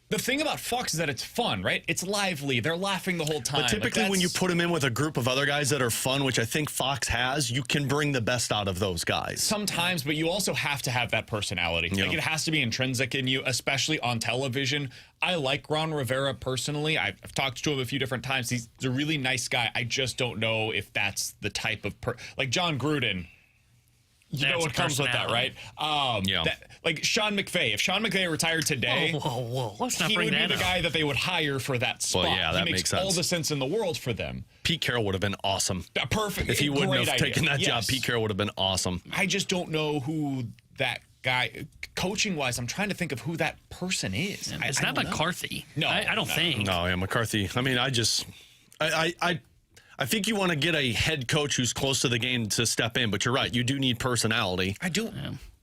Speaker 2: the thing about Fox is that it's fun, right? It's lively. They're laughing the whole time.
Speaker 3: But typically when you put them in with a group of other guys that are fun, which I think Fox has, you can bring the best out of those guys.
Speaker 2: Sometimes, but you also have to have that personality.
Speaker 3: Yeah.
Speaker 2: Like, it has to be intrinsic in you, especially on television. I like Ron Rivera personally. I've talked to him a few different times. He's a really nice guy. I just don't know if that's the type of like John Gruden. You know what comes with that, right?
Speaker 3: Yeah.
Speaker 2: Like Sean McVay. If Sean McVay retired today,
Speaker 4: Whoa. Let's not
Speaker 2: he
Speaker 4: bring
Speaker 2: would be
Speaker 4: that
Speaker 2: the
Speaker 4: up.
Speaker 2: guy that they would hire for that spot.
Speaker 3: Well, yeah, that
Speaker 2: he
Speaker 3: makes
Speaker 2: all
Speaker 3: sense.
Speaker 2: the sense in the world for them.
Speaker 3: Pete Carroll would have been awesome.
Speaker 2: Perfect.
Speaker 3: If he wouldn't
Speaker 2: Great
Speaker 3: have
Speaker 2: idea.
Speaker 3: taken that job,
Speaker 2: Yes.
Speaker 3: Pete Carroll would have been awesome.
Speaker 2: I just don't know who that guy, coaching-wise, I'm trying to think of who that person is.
Speaker 4: It's not McCarthy.
Speaker 2: No,
Speaker 4: I don't think.
Speaker 3: No, yeah, McCarthy. I mean, I think you want to get a head coach who's close to the game to step in, but you're right. You do need personality.
Speaker 2: I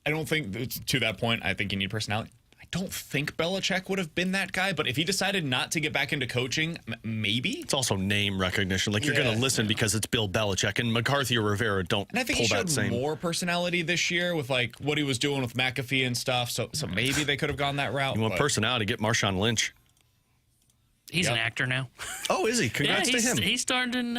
Speaker 2: don't think, to that point, I think you need personality. I don't think Belichick would have been that guy, but if he decided not to get back into coaching, maybe.
Speaker 3: It's also name recognition. Like, you're going to listen because it's Bill Belichick, and McCarthy or Rivera don't
Speaker 2: And I think
Speaker 3: pull
Speaker 2: he
Speaker 3: that
Speaker 2: showed
Speaker 3: same.
Speaker 2: more personality this year with like what he was doing with McAfee and stuff. So maybe they could have gone that route.
Speaker 3: You want personality, get Marshawn Lynch.
Speaker 4: He's an actor now.
Speaker 3: Oh, is he? Congrats to him.
Speaker 4: He starred in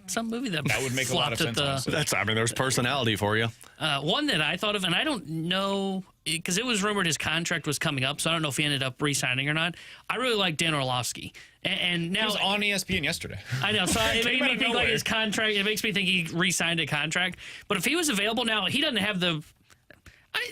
Speaker 4: some movie that
Speaker 2: would make a lot of sense. Honestly.
Speaker 3: There's personality for you.
Speaker 4: One that I thought of, and I don't know, because it was rumored his contract was coming up, so I don't know if he ended up re-signing or not. I really like Dan Orlovsky. And now
Speaker 2: He was on ESPN yesterday.
Speaker 4: I know, so it made
Speaker 2: out
Speaker 4: me
Speaker 2: of
Speaker 4: think like
Speaker 2: nowhere.
Speaker 4: his contract, it makes me think he re-signed a contract. But if he was available now, he doesn't have the...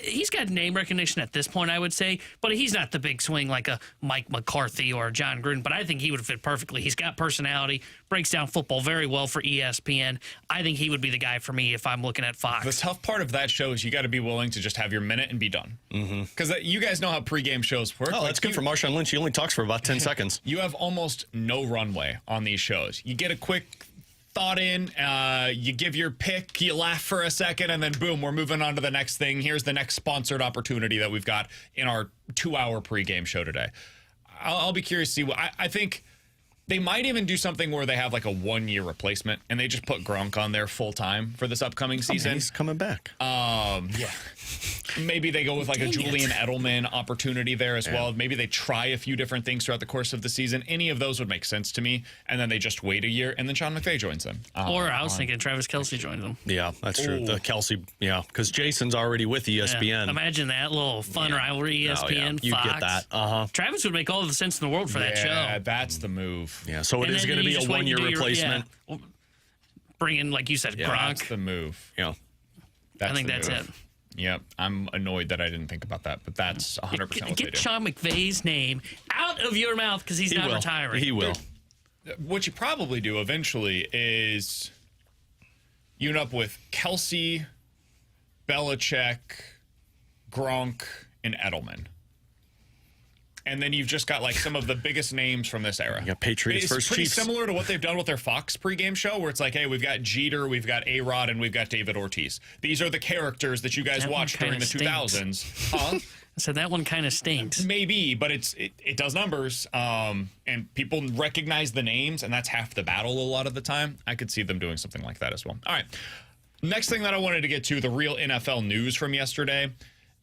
Speaker 4: he's got name recognition at this point, I would say, but he's not the big swing like a Mike McCarthy or a John Gruden, but I think he would fit perfectly. He's got personality, breaks down football very well for ESPN. I think he would be the guy for me if I'm looking at Fox.
Speaker 2: The tough part of that show is you got to be willing to just have your minute and be done. Because you guys know how pregame shows work.
Speaker 3: Oh,
Speaker 2: Like,
Speaker 3: that's good for Marshawn Lynch. He only talks for about 10 seconds.
Speaker 2: You have almost no runway on these shows. You get a quick thought in. You give your pick, you laugh for a second, and then boom, we're moving on to the next thing. Here's the next sponsored opportunity that we've got in our 2-hour pregame show today. I'll be curious to see what I think. They might even do something where they have like a 1-year replacement and they just put Gronk on there full time for this upcoming season.
Speaker 3: He's coming back.
Speaker 2: Yeah. Maybe they go with like a Julian Edelman opportunity there as well. Maybe they try a few different things throughout the course of the season. Any of those would make sense to me. And then they just wait a year and then Sean McVay joins them.
Speaker 4: Or I was thinking Travis Kelce joins them.
Speaker 3: Yeah, that's true. The Kelce, because Jason's already with ESPN.
Speaker 4: Yeah. Imagine that little fun rivalry, ESPN,
Speaker 3: You
Speaker 4: Fox.
Speaker 3: get that.
Speaker 4: Travis would make all of the sense in the world for that show.
Speaker 2: Yeah, that's the move.
Speaker 3: Yeah, so it is going to be a 1-year replacement.
Speaker 4: Yeah. Bring in, like you said, Gronk.
Speaker 2: That's the move.
Speaker 3: Yeah.
Speaker 2: That's
Speaker 4: I think that's it.
Speaker 2: Yep. I'm annoyed that I didn't think about that, but that's 100% what they
Speaker 4: Get
Speaker 2: do.
Speaker 4: Sean McVay's name out of your mouth because he's not retiring.
Speaker 3: He will.
Speaker 2: What you probably do eventually is you end up with Kelce, Belichick, Gronk, and Edelman. And then you've just got like some of the biggest names from this era.
Speaker 3: Yeah, Patriots versus
Speaker 2: It's pretty
Speaker 3: Chiefs.
Speaker 2: similar to what they've done with their Fox pregame show, where it's like, hey, we've got Jeter, we've got A-Rod, and we've got David Ortiz. These are the characters that you guys
Speaker 4: That one
Speaker 2: watched during the
Speaker 4: kinda
Speaker 2: 2000s. Huh?
Speaker 4: So that one kind of stinks.
Speaker 2: Maybe, but it does numbers, and people recognize the names, and that's half the battle a lot of the time. I could see them doing something like that as well. All right. Next thing that I wanted to get to, the real NFL news from yesterday.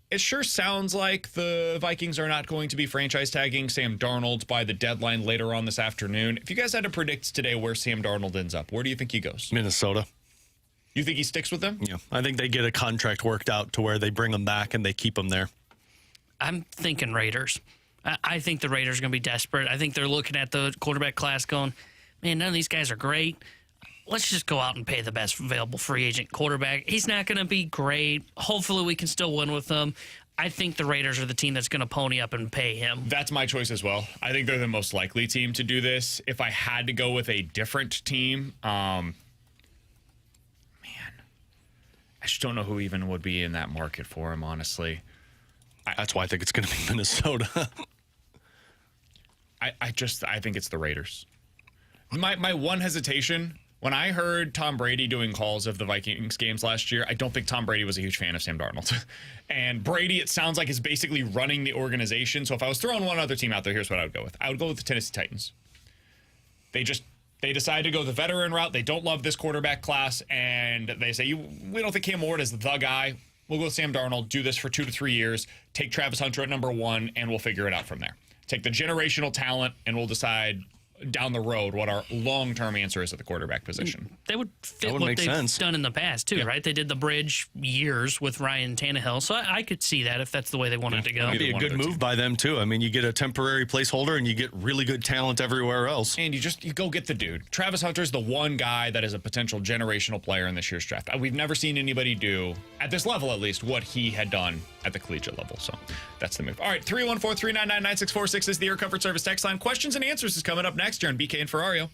Speaker 2: It sure sounds like the Vikings are not going to be franchise tagging Sam Darnold by the deadline later on this afternoon. If you guys had to predict today where Sam Darnold ends up, where do you think he goes?
Speaker 3: Minnesota.
Speaker 2: You think he sticks with them?
Speaker 3: Yeah, I think they get a contract worked out to where they bring him back and they keep him there.
Speaker 4: I'm thinking Raiders. I think the Raiders are going to be desperate. I think they're looking at the quarterback class going, man, none of these guys are great. Let's just go out and pay the best available free agent quarterback. He's not going to be great. Hopefully we can still win with him. I think the Raiders are the team that's going to pony up and pay him.
Speaker 2: That's my choice as well. I think they're the most likely team to do this. If I had to go with a different team, man, I just don't know who even would be in that market for him, honestly.
Speaker 3: That's why I think it's going to be Minnesota.
Speaker 2: I think it's the Raiders. My one hesitation, when I heard Tom Brady doing calls of the Vikings games last year, I don't think Tom Brady was a huge fan of Sam Darnold. And Brady, it sounds like, is basically running the organization. So if I was throwing one other team out there, here's what I would go with. I would go with the Tennessee Titans. They decide to go the veteran route. They don't love this quarterback class, and they say, we don't think Cam Ward is the guy. We'll go with Sam Darnold, do this for 2 to 3 years, take Travis Hunter at number 1, and we'll figure it out from there. Take the generational talent, and we'll decide down the road what our long-term answer is at the quarterback position.
Speaker 4: They would fit what they've done in the past, too,
Speaker 2: Yeah.
Speaker 4: right? They did the bridge years with Ryan Tannehill, so I could see that if that's the way they wanted to go.
Speaker 3: It'd be a good move by them, too. I mean, you get a temporary placeholder and you get really good talent everywhere else.
Speaker 2: And you go get the dude. Travis Hunter's the one guy that is a potential generational player in this year's draft. We've never seen anybody do, at this level at least, what he had done at the collegiate level. So that's the move. All right, 314-399-9646 is the Air Comfort Service text line. Questions and answers is coming up next here on BK and Ferrario.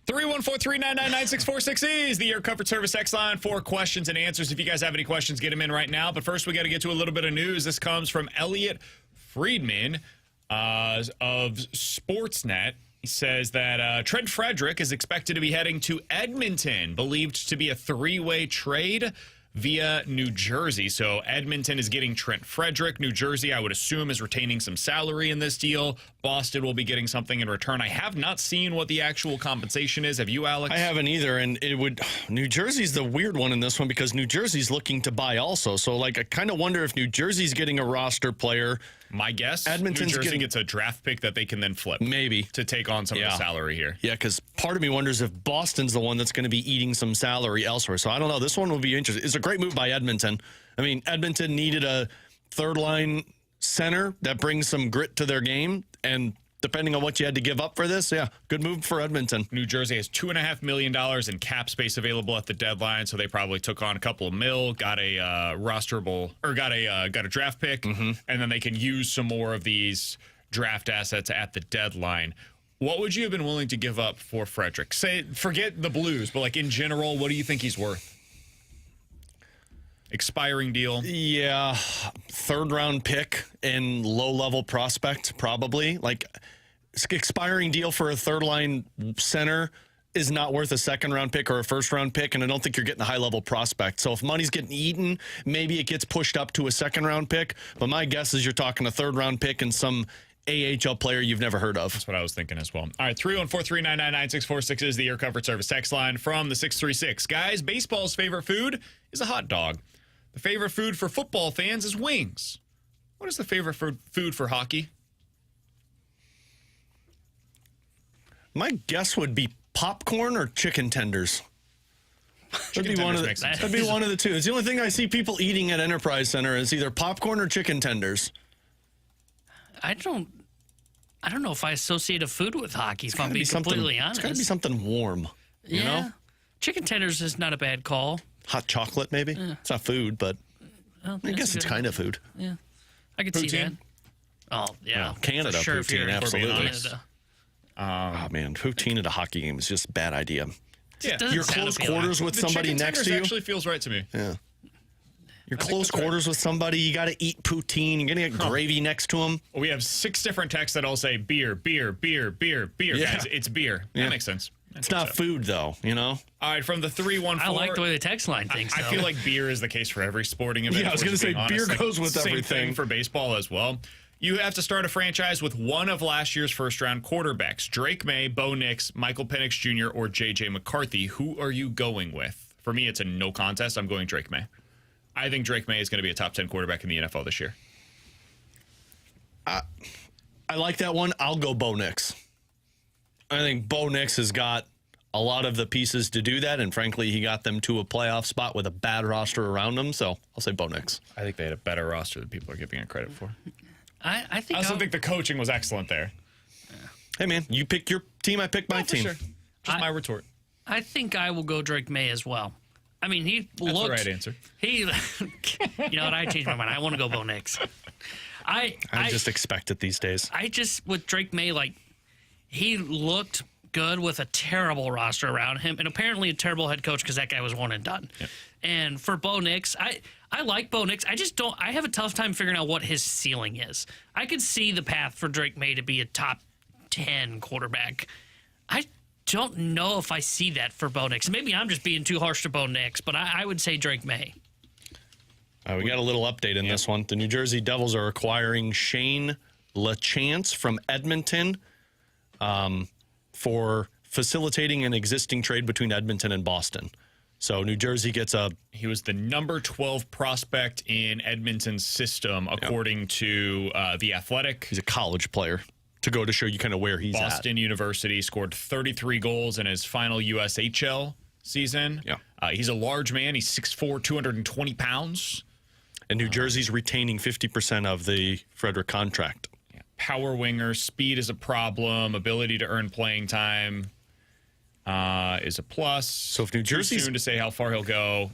Speaker 2: 314-399-9646 is the Air Comfort Service X line for questions and answers. If you guys have any questions, get them in right now. But first, we got to get to a little bit of news. This comes from Elliot Friedman of Sportsnet. He says that Trent Frederick is expected to be heading to Edmonton, believed to be a three-way trade via New Jersey. So Edmonton is getting Trent Frederick. New Jersey, I would assume, is retaining some salary in this deal. Boston will be getting something in return. I have not seen what the actual compensation is. Have you, Alex?
Speaker 3: I haven't either, and New Jersey's the weird one in this one because New Jersey's looking to buy also. So, like, I kind of wonder if New Jersey's getting a roster player.
Speaker 2: My guess,
Speaker 3: Edmonton's
Speaker 2: New Jersey gets a draft pick that they can then flip.
Speaker 3: Maybe.
Speaker 2: To take on some of the salary here.
Speaker 3: Yeah, because part of me wonders if Boston's the one that's going to be eating some salary elsewhere. So I don't know. This one will be interesting. It's a great move by Edmonton. I mean, Edmonton needed a third-line center that brings some grit to their game, and depending on what you had to give up for this, good move for Edmonton.
Speaker 2: New Jersey has $2.5 million in cap space available at the deadline, so they probably took on a couple of mil, got a got a draft pick, and then they can use some more of these draft assets at the deadline. What would you have been willing to give up for Frederick? Forget the Blues, but like in general, what do you think he's worth? Expiring deal.
Speaker 3: Yeah, third-round pick and low-level prospect, probably. Like, expiring deal for a third-line center is not worth a second-round pick or a first-round pick, and I don't think you're getting a high-level prospect. So if money's getting eaten, maybe it gets pushed up to a second-round pick, but my guess is you're talking a third-round pick and some AHL player you've never heard of.
Speaker 2: That's what I was thinking as well. All right, 314-399-9646 is the Air Comfort Service text line from the 636. Guys, baseball's favorite food is a hot dog. The favorite food for football fans is wings. What is the favorite food for hockey?
Speaker 3: My guess would be popcorn or chicken tenders. That'd be one of the two. It's the only thing I see people eating at Enterprise Center is either popcorn or chicken tenders.
Speaker 4: I don't know if I associate a food with hockey, if I'm being completely honest.
Speaker 3: It's got to be something warm, you know?
Speaker 4: Chicken tenders is not a bad call.
Speaker 3: Hot chocolate, maybe? It's not food, but I guess it's kind of food.
Speaker 4: Yeah. I could see that. Oh, yeah.
Speaker 3: Canada,
Speaker 4: for sure,
Speaker 3: poutine, absolutely.
Speaker 4: Canada.
Speaker 3: Oh, man. Poutine at a hockey game is just a bad idea.
Speaker 2: Yeah.
Speaker 3: You're close quarters with somebody next to you.
Speaker 2: Actually feels right to me.
Speaker 3: Yeah. You're close quarters with somebody. You got to eat poutine. You're going to get gravy next to them.
Speaker 2: Well, we have 6 different texts that all say beer, beer, beer, beer, beer.
Speaker 3: Yeah.
Speaker 2: Guys, it's beer. That makes sense.
Speaker 3: It's not food, though, you know?
Speaker 2: All right, from the 314.
Speaker 4: I like the way the text line thinks.
Speaker 2: I feel like beer is the case for every sporting event.
Speaker 3: Yeah, I was going to say beer goes with
Speaker 2: same
Speaker 3: everything.
Speaker 2: Thing for baseball as well. You have to start a franchise with one of last year's first-round quarterbacks: Drake May, Bo Nix, Michael Penix Jr., or J.J. McCarthy. Who are you going with? For me, it's a no contest. I'm going Drake May. I think Drake May is going to be a top 10 quarterback in the NFL this year.
Speaker 3: I like that one. I'll go Bo Nix. I think Bo Nix has got a lot of the pieces to do that, and frankly, he got them to a playoff spot with a bad roster around them, so I'll say Bo Nix.
Speaker 2: I think they had a better roster than people are giving it credit for.
Speaker 4: I
Speaker 2: also think the coaching was excellent there.
Speaker 3: Hey, man, you pick your team, I pick my team.
Speaker 2: Sure. Just my retort.
Speaker 4: I think I will go Drake May as well. I mean,
Speaker 2: That's the right answer.
Speaker 4: You know what? I changed my mind. I want to go Bo Nix. I
Speaker 3: just expect it these days.
Speaker 4: With Drake May, like, he looked good with a terrible roster around him, and apparently a terrible head coach because that guy was one and done. Yep. And for Bo Nix, I like Bo Nix. I have a tough time figuring out what his ceiling is. I could see the path for Drake May to be a top 10 quarterback. I don't know if I see that for Bo Nix. Maybe I'm just being too harsh to Bo Nix, but I would say Drake May.
Speaker 3: We got a little update in this one. The New Jersey Devils are acquiring Shane LaChance from Edmonton for facilitating an existing trade between Edmonton and Boston. So New Jersey gets
Speaker 2: He was the number 12 prospect in Edmonton's system, according to The Athletic.
Speaker 3: He's a college player, to go to show you kind of where he's
Speaker 2: Boston University, scored 33 goals in his final USHL season.
Speaker 3: Yeah.
Speaker 2: He's a large man. He's 6'4", 220 pounds.
Speaker 3: And New Jersey's retaining 50% of the Frederick contract.
Speaker 2: Yeah. Power winger, speed is a problem, ability to earn playing time is a plus.
Speaker 3: So if New Jersey's
Speaker 2: too soon to say how far he'll go,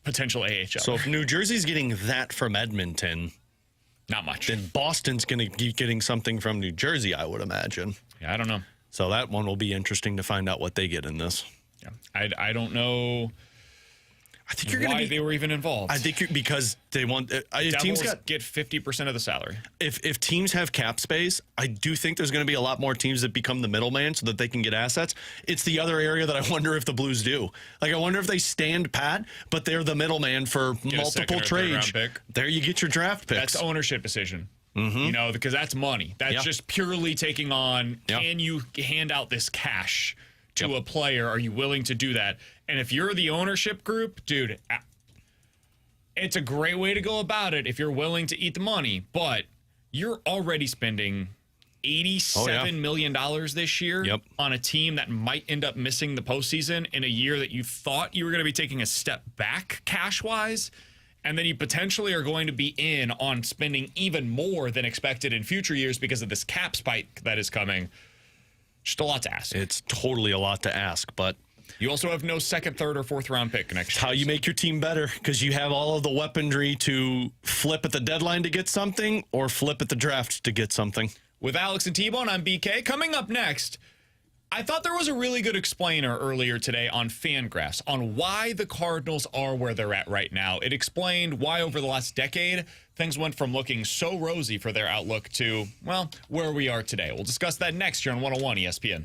Speaker 2: potential AHL.
Speaker 3: So if New Jersey's getting that from Edmonton,
Speaker 2: not much.
Speaker 3: Then Boston's going to be getting something from New Jersey, I would imagine.
Speaker 2: Yeah, I don't know.
Speaker 3: So that one will be interesting to find out what they get in this.
Speaker 2: Yeah. I don't know.
Speaker 3: I think you're going to be.
Speaker 2: They were even involved.
Speaker 3: I think because they want. If teams
Speaker 2: get 50% of the salary.
Speaker 3: If teams have cap space, I do think there's going to be a lot more teams that become the middleman so that they can get assets. It's the other area that I wonder if the Blues do. Like, I wonder if they stand pat, but they're the middleman for multiple trades. There you get your draft picks.
Speaker 2: That's ownership decision. You know, because that's money. That's just purely taking on, can you hand out this cash to a player? Are you willing to do that? And if you're the ownership group, dude, it's a great way to go about it if you're willing to eat the money. But you're already spending $87 million this year on a team that might end up missing the postseason in a year that you thought you were going to be taking a step back cash-wise. And then you potentially are going to be in on spending even more than expected in future years because of this cap spike that is coming. Just a lot to ask.
Speaker 3: It's totally a lot to ask, but
Speaker 2: you also have no second, third, or fourth round pick next year.
Speaker 3: How you make your team better, because you have all of the weaponry to flip at the deadline to get something or flip at the draft to get something.
Speaker 2: With Alex and T-Bone, I'm BK. Coming up next, I thought there was a really good explainer earlier today on FanGraphs on why the Cardinals are where they're at right now. It explained why over the last decade, things went from looking so rosy for their outlook to, well, where we are today. We'll discuss that next here on 101 ESPN.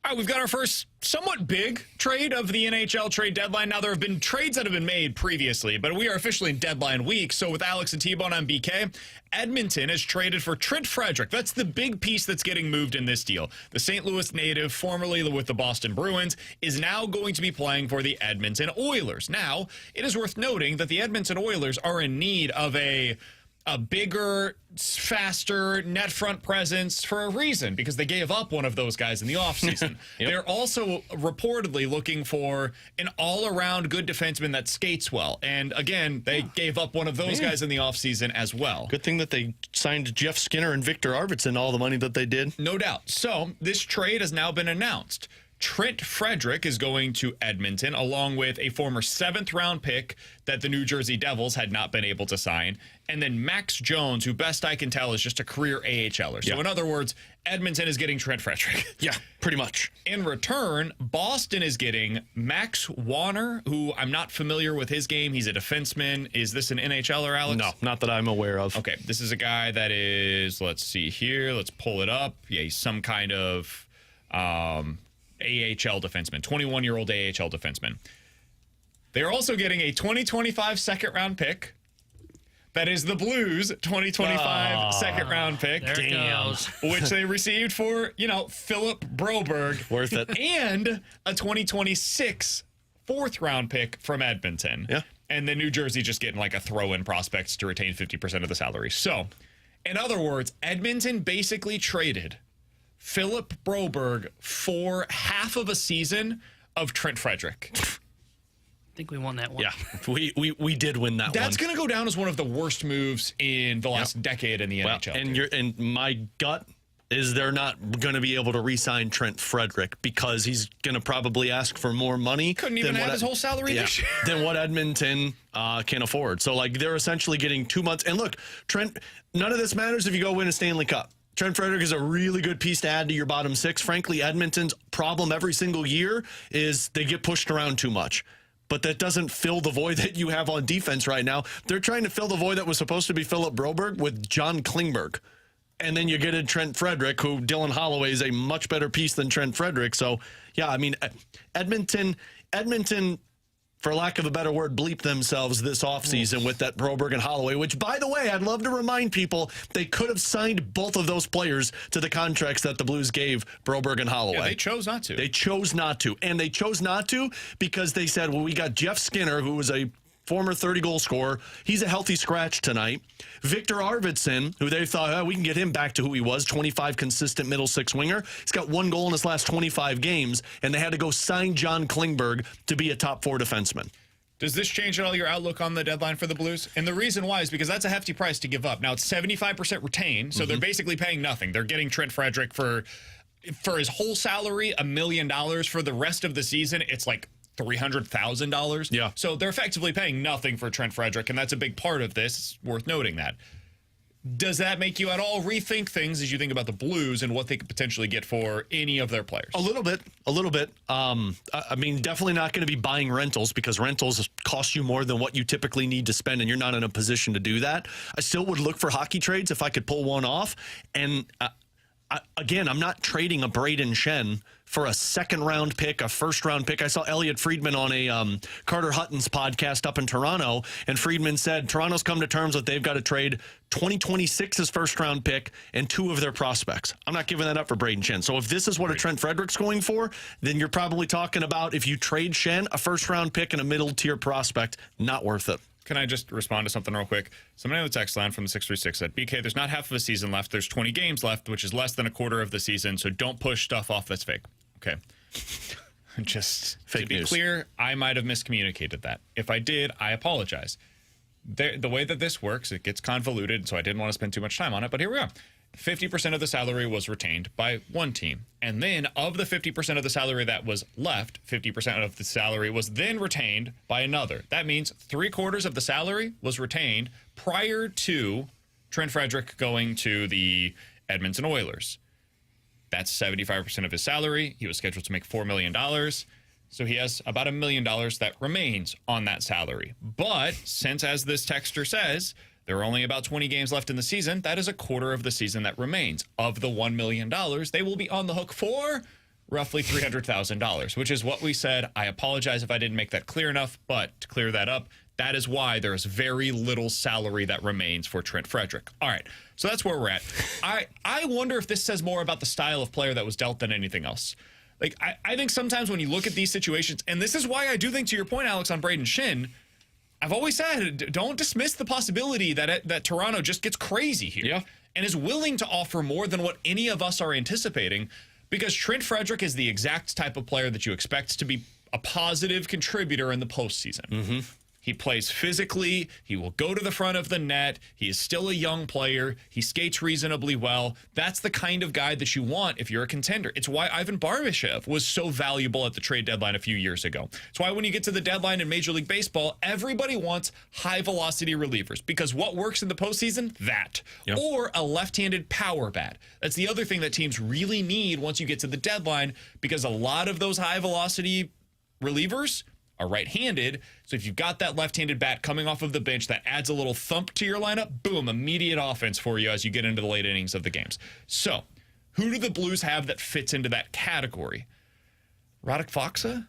Speaker 2: All right, we've got our first somewhat big trade of the NHL trade deadline. Now, there have been trades that have been made previously, but we are officially in deadline week. So with Alex and T-Bone on BK, Edmonton has traded for Trent Frederic. That's the big piece that's getting moved in this deal. The St. Louis native, formerly with the Boston Bruins, is now going to be playing for the Edmonton Oilers. Now, it is worth noting that the Edmonton Oilers are in need of a bigger, faster net front presence for a reason, because they gave up one of those guys in the offseason. Yep. They're also reportedly looking for an all-around good defenseman that skates well. And again, they gave up one of those guys in the offseason as well.
Speaker 3: Good thing that they signed Jeff Skinner and Victor Arvidsson all the money that they did.
Speaker 2: No doubt. So this trade has now been announced. Trent Frederic is going to Edmonton, along with a former 7th-round pick that the New Jersey Devils had not been able to sign. And then Max Jones, who best I can tell is just a career AHLer. So in other words, Edmonton is getting Trent Frederic.
Speaker 3: Yeah, pretty much.
Speaker 2: In return, Boston is getting Max Warner, who I'm not familiar with his game. He's a defenseman. Is this an NHLer, Alex?
Speaker 3: No, not that I'm aware of.
Speaker 2: Okay, this is a guy that is, let's see here. Let's pull it up. Yeah, he's some kind of AHL defenseman, 21-year-old AHL defenseman. They're also getting a 2025 second-round pick. That is the Blues 2025 second-round pick.
Speaker 4: There it goes.
Speaker 2: Which they received for, Philip Broberg.
Speaker 3: Worth it.
Speaker 2: And a 2026 4th-round pick from Edmonton.
Speaker 3: Yeah.
Speaker 2: And then New Jersey just getting like a throw-in prospects to retain 50% of the salary. So, in other words, Edmonton basically traded Philip Broberg for half of a season of Trent Frederic.
Speaker 4: I think we won that one.
Speaker 3: Yeah, we did win that one.
Speaker 2: That's going to go down as one of the worst moves in the last decade in the NHL.
Speaker 3: And my gut is they're not going to be able to re-sign Trent Frederic because he's going to probably ask for more money.
Speaker 2: Couldn't even have his whole salary this year.
Speaker 3: Than what Edmonton can afford. So, they're essentially getting 2 months. And look, Trent, none of this matters if you go win a Stanley Cup. Trent Frederic is a really good piece to add to your bottom six. Frankly, Edmonton's problem every single year is they get pushed around too much. But that doesn't fill the void that you have on defense right now. They're trying to fill the void that was supposed to be Philip Broberg with John Klingberg. And then you get in Trent Frederic, who Dylan Holloway is a much better piece than Trent Frederic. So, yeah, I mean, Edmonton, for lack of a better word, bleep themselves this offseason with that Broberg and Holloway, which, by the way, I'd love to remind people, they could have signed both of those players to the contracts that the Blues gave Broberg and Holloway.
Speaker 2: Yeah, they chose not to.
Speaker 3: They chose not to. And they chose not to because they said, well, we got Jeff Skinner, who was a former 30-goal scorer. He's a healthy scratch tonight. Victor Arvidsson, who they thought, we can get him back to who he was, 25 consistent middle six winger. He's got 1 goal in his last 25 games, and they had to go sign John Klingberg to be a top 4 defenseman.
Speaker 2: Does this change at all your outlook on the deadline for the Blues? And the reason why is because that's a hefty price to give up. Now, it's 75% retained, so they're basically paying nothing. They're getting Trent Frederic for his whole salary, $1 million. For the rest of the season, it's like $300,000.
Speaker 3: Yeah.
Speaker 2: So they're effectively paying nothing for Trent Frederic, and that's a big part of this. It's worth noting that. Does that make you at all rethink things as you think about the Blues and what they could potentially get for any of their players?
Speaker 3: A little bit. I mean, definitely not going to be buying rentals because rentals cost you more than what you typically need to spend, and you're not in a position to do that. I still would look for hockey trades if I could pull one off. And again, I'm not trading a Braden Shen for a second-round pick, a first-round pick. I saw Elliot Friedman on a Carter Hutton's podcast up in Toronto, and Friedman said Toronto's come to terms with they've got to trade 2026's first-round pick and 2 of their prospects. I'm not giving that up for Braden Shen. So if this is what a Trent Frederic's going for, then you're probably talking about, if you trade Shen, a first-round pick and a middle-tier prospect, not worth it.
Speaker 2: Can I just respond to something real quick? Somebody on the text line from the 636 said, BK, there's not half of a season left. There's 20 games left, which is less than a quarter of the season, so don't push stuff off that's fake. Okay. Just
Speaker 3: fake
Speaker 2: to be
Speaker 3: news.
Speaker 2: clear, I might have miscommunicated that. If I did, I apologize. The way that this works, it gets convoluted, so I didn't want to spend too much time on it, but here we are. 50% of the salary was retained by one team. And then of the 50% of the salary that was left, 50% of the salary was then retained by another. That means 3/4 of the salary was retained prior to Trent Frederic going to the Edmonton Oilers. That's 75% of his salary. He was scheduled to make $4 million. So he has about $1 million that remains on that salary. But since, as this texter says, there are only about 20 games left in the season, that is a quarter of the season that remains. Of the $1 million, they will be on the hook for roughly $300,000, which is what we said. I apologize if I didn't make that clear enough, but to clear that up, that is why there's very little salary that remains for Trent Frederick. All right, so that's where we're at. I wonder if this says more about the style of player that was dealt than anything else. Like, I think sometimes when you look at these situations, and this is why I do think, to your point, Alex, on Braden Shin, I've always said, don't dismiss the possibility that Toronto just gets crazy here and is willing to offer more than what any of us are anticipating, because Trent Frederick is the exact type of player that you expect to be a positive contributor in the postseason. Mm-hmm. He plays physically. He will go to the front of the net. He is still a young player. He skates reasonably well. That's the kind of guy that you want if you're a contender. It's why Ivan Barbashev was so valuable at the trade deadline a few years ago. It's why when you get to the deadline in Major League Baseball, everybody wants high-velocity relievers, because what works in the postseason? That. Yep. Or a left-handed power bat. That's the other thing that teams really need once you get to the deadline, because a lot of those high-velocity relievers are right-handed. So if you've got that left-handed bat coming off of the bench, that adds a little thump to your lineup. Boom, immediate offense for you as you get into the late innings of the games. So who do the Blues have that fits into that category? Radek Faksa,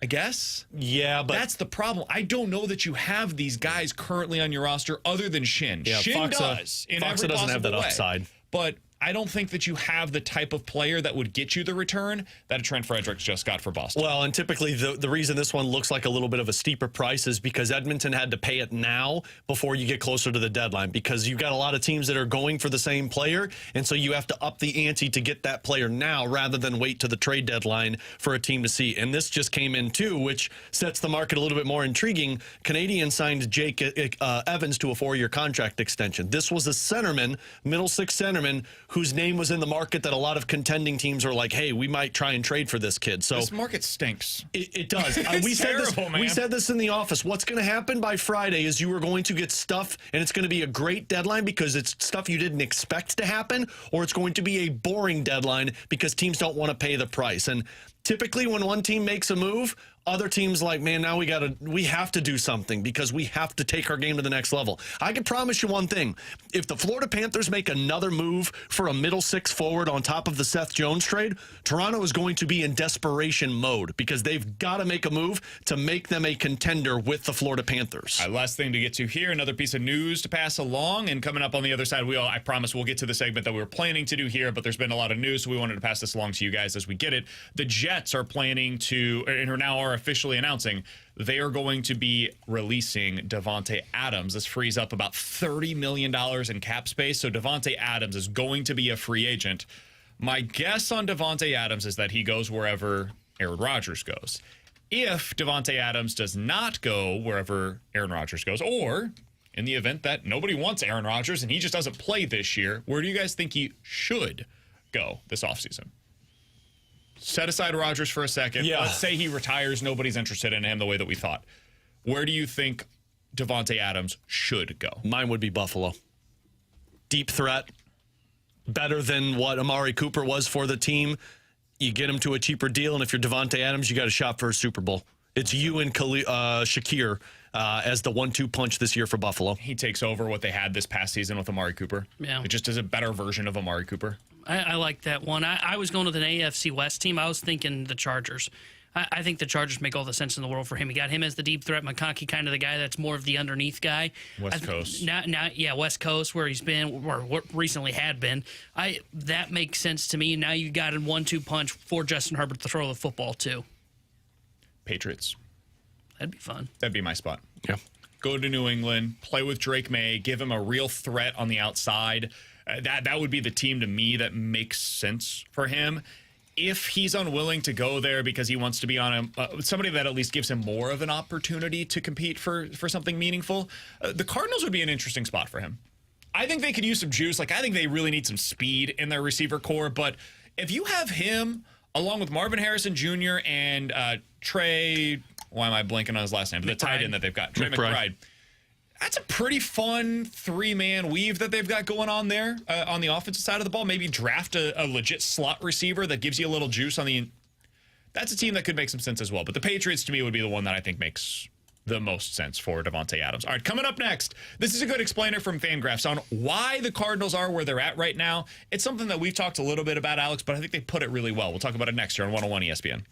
Speaker 2: I guess?
Speaker 3: Yeah, but
Speaker 2: that's the problem. I don't know that you have these guys currently on your roster other than Shin.
Speaker 3: Yeah,
Speaker 2: Shin does in every
Speaker 3: doesn't have that
Speaker 2: way,
Speaker 3: upside.
Speaker 2: But I don't think that you have the type of player that would get you the return that Trent Fredericks just got for Boston.
Speaker 3: Well, and typically the reason this one looks like a little bit of a steeper price is because Edmonton had to pay it now before you get closer to the deadline, because you've got a lot of teams that are going for the same player, and so you have to up the ante to get that player now rather than wait to the trade deadline for a team to see. And this just came in too, which sets the market a little bit more intriguing. Canadians signed Jake Evans to a 4-year contract extension. This was a centerman, middle six centerman, whose name was in the market that a lot of contending teams are like, hey, we might try and trade for this kid. So
Speaker 2: this market stinks.
Speaker 3: It does.
Speaker 2: We
Speaker 3: said this in the office. What's going to happen by Friday is you are going to get stuff, and it's going to be a great deadline because it's stuff you didn't expect to happen, or it's going to be a boring deadline because teams don't want to pay the price. And typically when one team makes a move, other teams like, man, now we have to do something because we have to take our game to the next level. I can promise you one thing. If the Florida Panthers make another move for a middle six forward on top of the Seth Jones trade, Toronto is going to be in desperation mode because they've got to make a move to make them a contender with the Florida Panthers.
Speaker 2: Last thing to get to here, another piece of news to pass along, and coming up on the other side, I promise we'll get to the segment that we were planning to do here, but there's been a lot of news, so we wanted to pass this along to you guys as we get it. The Jets are planning to, and are officially announcing they are going to be releasing Davante Adams. This frees up about $30 million in cap space, so Davante Adams is going to be a free agent. My guess on Davante Adams is that he goes wherever Aaron Rodgers goes. If Davante Adams does not go wherever Aaron Rodgers goes, or in the event that nobody wants Aaron Rodgers and he just doesn't play this year, where do you guys think he should go this offseason? Set aside Rodgers for a second.
Speaker 3: Yeah.
Speaker 2: Let's say he retires. Nobody's interested in him the way that we thought. Where do you think Davante Adams should go?
Speaker 3: Mine would be Buffalo. Deep threat. Better than what Amari Cooper was for the team. You get him to a cheaper deal, and if you're Davante Adams, you got a shot for a Super Bowl. It's you and Shakir as the 1-2 punch this year for Buffalo.
Speaker 2: He takes over what they had this past season with Amari Cooper.
Speaker 4: Yeah.
Speaker 2: It just is a better version of Amari Cooper.
Speaker 4: I like that one. I was going with an AFC West team. I was thinking the Chargers. I think the Chargers make all the sense in the world for him. You got him as the deep threat. McConkey kind of the guy that's more of the underneath guy.
Speaker 2: West Coast.
Speaker 4: West Coast, where he's been, or what recently had been. That makes sense to me. Now you got a 1-2 punch for Justin Herbert to throw the football to.
Speaker 2: Patriots.
Speaker 4: That'd be fun.
Speaker 2: That'd be my spot.
Speaker 3: Yeah.
Speaker 2: Go to New England, play with Drake May, give him a real threat on the outside. That would be the team to me that makes sense for him. If he's unwilling to go there because he wants to be on somebody that at least gives him more of an opportunity to compete for something meaningful, the Cardinals would be an interesting spot for him. I think they could use some juice. I think they really need some speed in their receiver core. But if you have him along with Marvin Harrison Jr. and Trey, why am I blanking on his last name? The tight end that they've got, Trey McBride. That's a pretty fun 3-man weave that they've got going on there on the offensive side of the ball. Maybe draft a legit slot receiver that gives you a little juice on the. That's a team that could make some sense as well. But the Patriots, to me, would be the one that I think makes the most sense for Davante Adams. All right, coming up next, this is a good explainer from FanGraphs on why the Cardinals are where they're at right now. It's something that we've talked a little bit about, Alex, but I think they put it really well. We'll talk about it next year on 101 ESPN.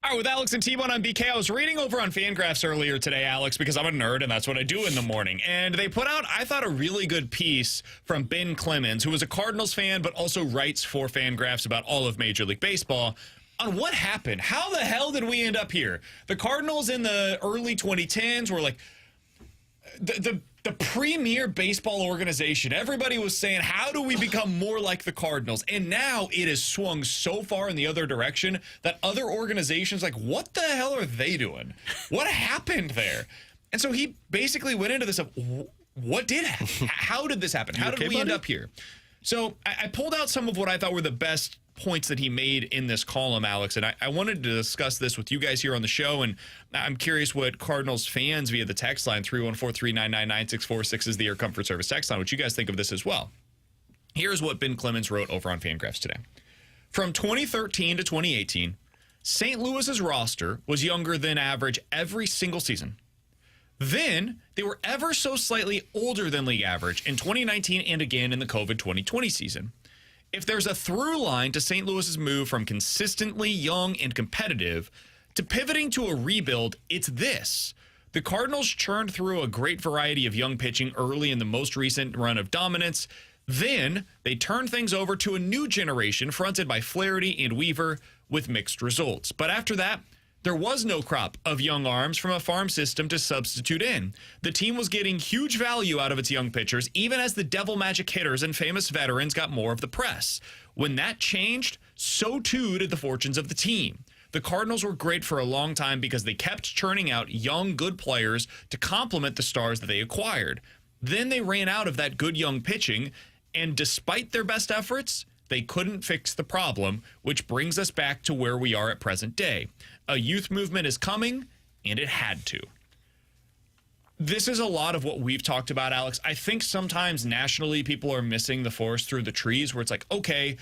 Speaker 2: All right, with Alex and T-Bone on BK, I was reading over on FanGraphs earlier today, Alex, because I'm a nerd and that's what I do in the morning. And they put out, I thought, a really good piece from Ben Clemens, who was a Cardinals fan, but also writes for FanGraphs about all of Major League Baseball, on what happened. How the hell did we end up here? The Cardinals in the early 2010s were like the premier baseball organization. Everybody was saying, how do we become more like the Cardinals? And now it has swung so far in the other direction that other organizations like, what the hell are they doing? What happened there? And so he basically went into this of, what did happen? How did this happen? How did we end up here? So I pulled out some of what I thought were the best points that he made in this column, Alex, and I wanted to discuss this with you guys here on the show, and I'm curious what Cardinals fans via the text line 314-399-9646 is the Air Comfort Service text line, what you guys think of this as well. Here's what Ben Clemens wrote over on FanGraphs today. From 2013 to 2018, St. Louis's roster was younger than average every single season. Then they were ever so slightly older than league average in 2019 and again in the COVID 2020 season. If there's a through line to St. Louis's move from consistently young and competitive to pivoting to a rebuild, it's this. The Cardinals churned through a great variety of young pitching early in the most recent run of dominance. Then they turned things over to a new generation fronted by Flaherty and Weaver with mixed results. But after that, there was no crop of young arms from a farm system to substitute in. The team was getting huge value out of its young pitchers, even as the devil magic hitters and famous veterans got more of the press. When that changed, so too did the fortunes of the team. The Cardinals were great for a long time because they kept churning out young, good players to complement the stars that they acquired. Then they ran out of that good young pitching, and despite their best efforts, they couldn't fix the problem, which brings us back to where we are at present day. A youth movement is coming, and it had to. This is a lot of what we've talked about, Alex. I think sometimes nationally people are missing the forest through the trees where it's like, okay,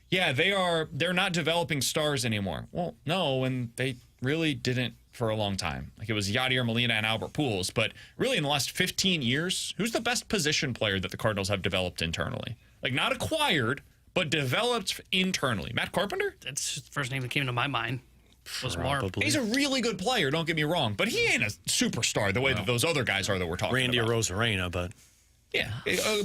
Speaker 2: yeah, they're not developing stars anymore. Well, no, and they really didn't for a long time. Like it was Yadier Molina and Albert Pujols, but really in the last 15 years, who's the best position player that the Cardinals have developed internally? Like not acquired, but developed internally. Matt Carpenter?
Speaker 4: That's the first name that came to my mind. Was Marv.
Speaker 2: He's a really good player, don't get me wrong, but he ain't a superstar the way that those other guys are that we're talking
Speaker 3: Randy
Speaker 2: about.
Speaker 3: Rosarena, but...
Speaker 2: Yeah,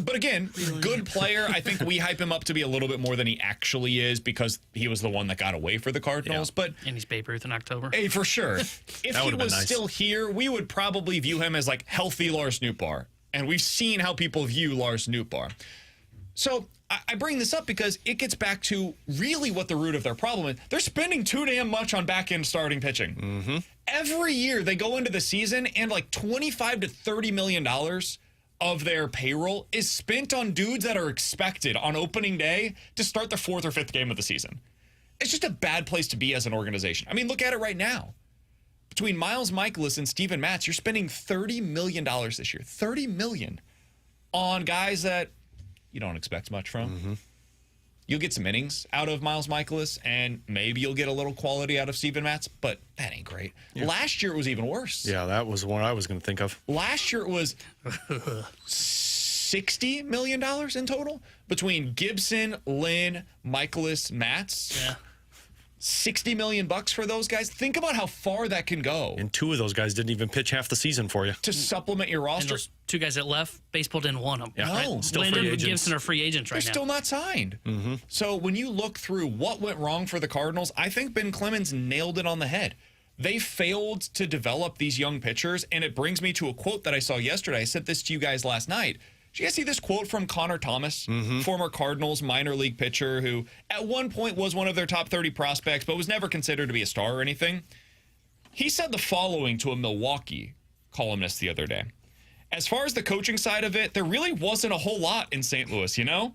Speaker 2: but again, good player. I think we hype him up to be a little bit more than he actually is because he was the one that got away for the Cardinals.
Speaker 3: Yeah.
Speaker 2: But
Speaker 4: and he's Babe Ruth in October.
Speaker 2: Hey, for sure. If he was
Speaker 3: nice.
Speaker 2: still here, we would probably view him as like healthy Lars Nootbaar. And we've seen how people view Lars Nootbaar. So I bring this up because it gets back to really what the root of their problem is. They're spending too damn much on back-end starting pitching. Mm-hmm. Every year they go into the season and like $25 to $30 million of their payroll is spent on dudes that are expected on opening day to start the fourth or fifth game of the season. It's just a bad place to be as an organization. I mean, look at it right now. Between Miles Mikolas and Steven Matz, you're spending $30 million this year. $30 million on guys that you don't expect much from. Mm-hmm. You'll get some innings out of Miles Mikolas, and maybe you'll get a little quality out of Steven Matz, but that ain't great. Yeah. Last year, it was even worse.
Speaker 3: Yeah, that was one I was going to think of.
Speaker 2: Last year, it was $60 million in total between Gibson, Lynn, Mikolas, Matz.
Speaker 4: Yeah.
Speaker 2: $60 million for those guys. Think about how far that can go.
Speaker 3: And two of those guys didn't even pitch half the season for you.
Speaker 2: To supplement your roster.
Speaker 4: And those two guys that left, baseball didn't want them.
Speaker 2: Yeah. No.
Speaker 3: Still
Speaker 4: Landon
Speaker 3: free
Speaker 4: and
Speaker 3: agents.
Speaker 4: Gibson are free agents right
Speaker 2: They're
Speaker 4: now.
Speaker 2: still not signed. Mm-hmm. So when you look through what went wrong for the Cardinals, I think Ben Clemens nailed it on the head. They failed to develop these young pitchers, and it brings me to a quote that I saw yesterday. I sent this to you guys last night. Did you guys see this quote from Connor Thomas, former Cardinals minor league pitcher who at one point was one of their top 30 prospects, but was never considered to be a star or anything? He said the following to a Milwaukee columnist the other day. As far as the coaching side of it, there really wasn't a whole lot in St. Louis, you know?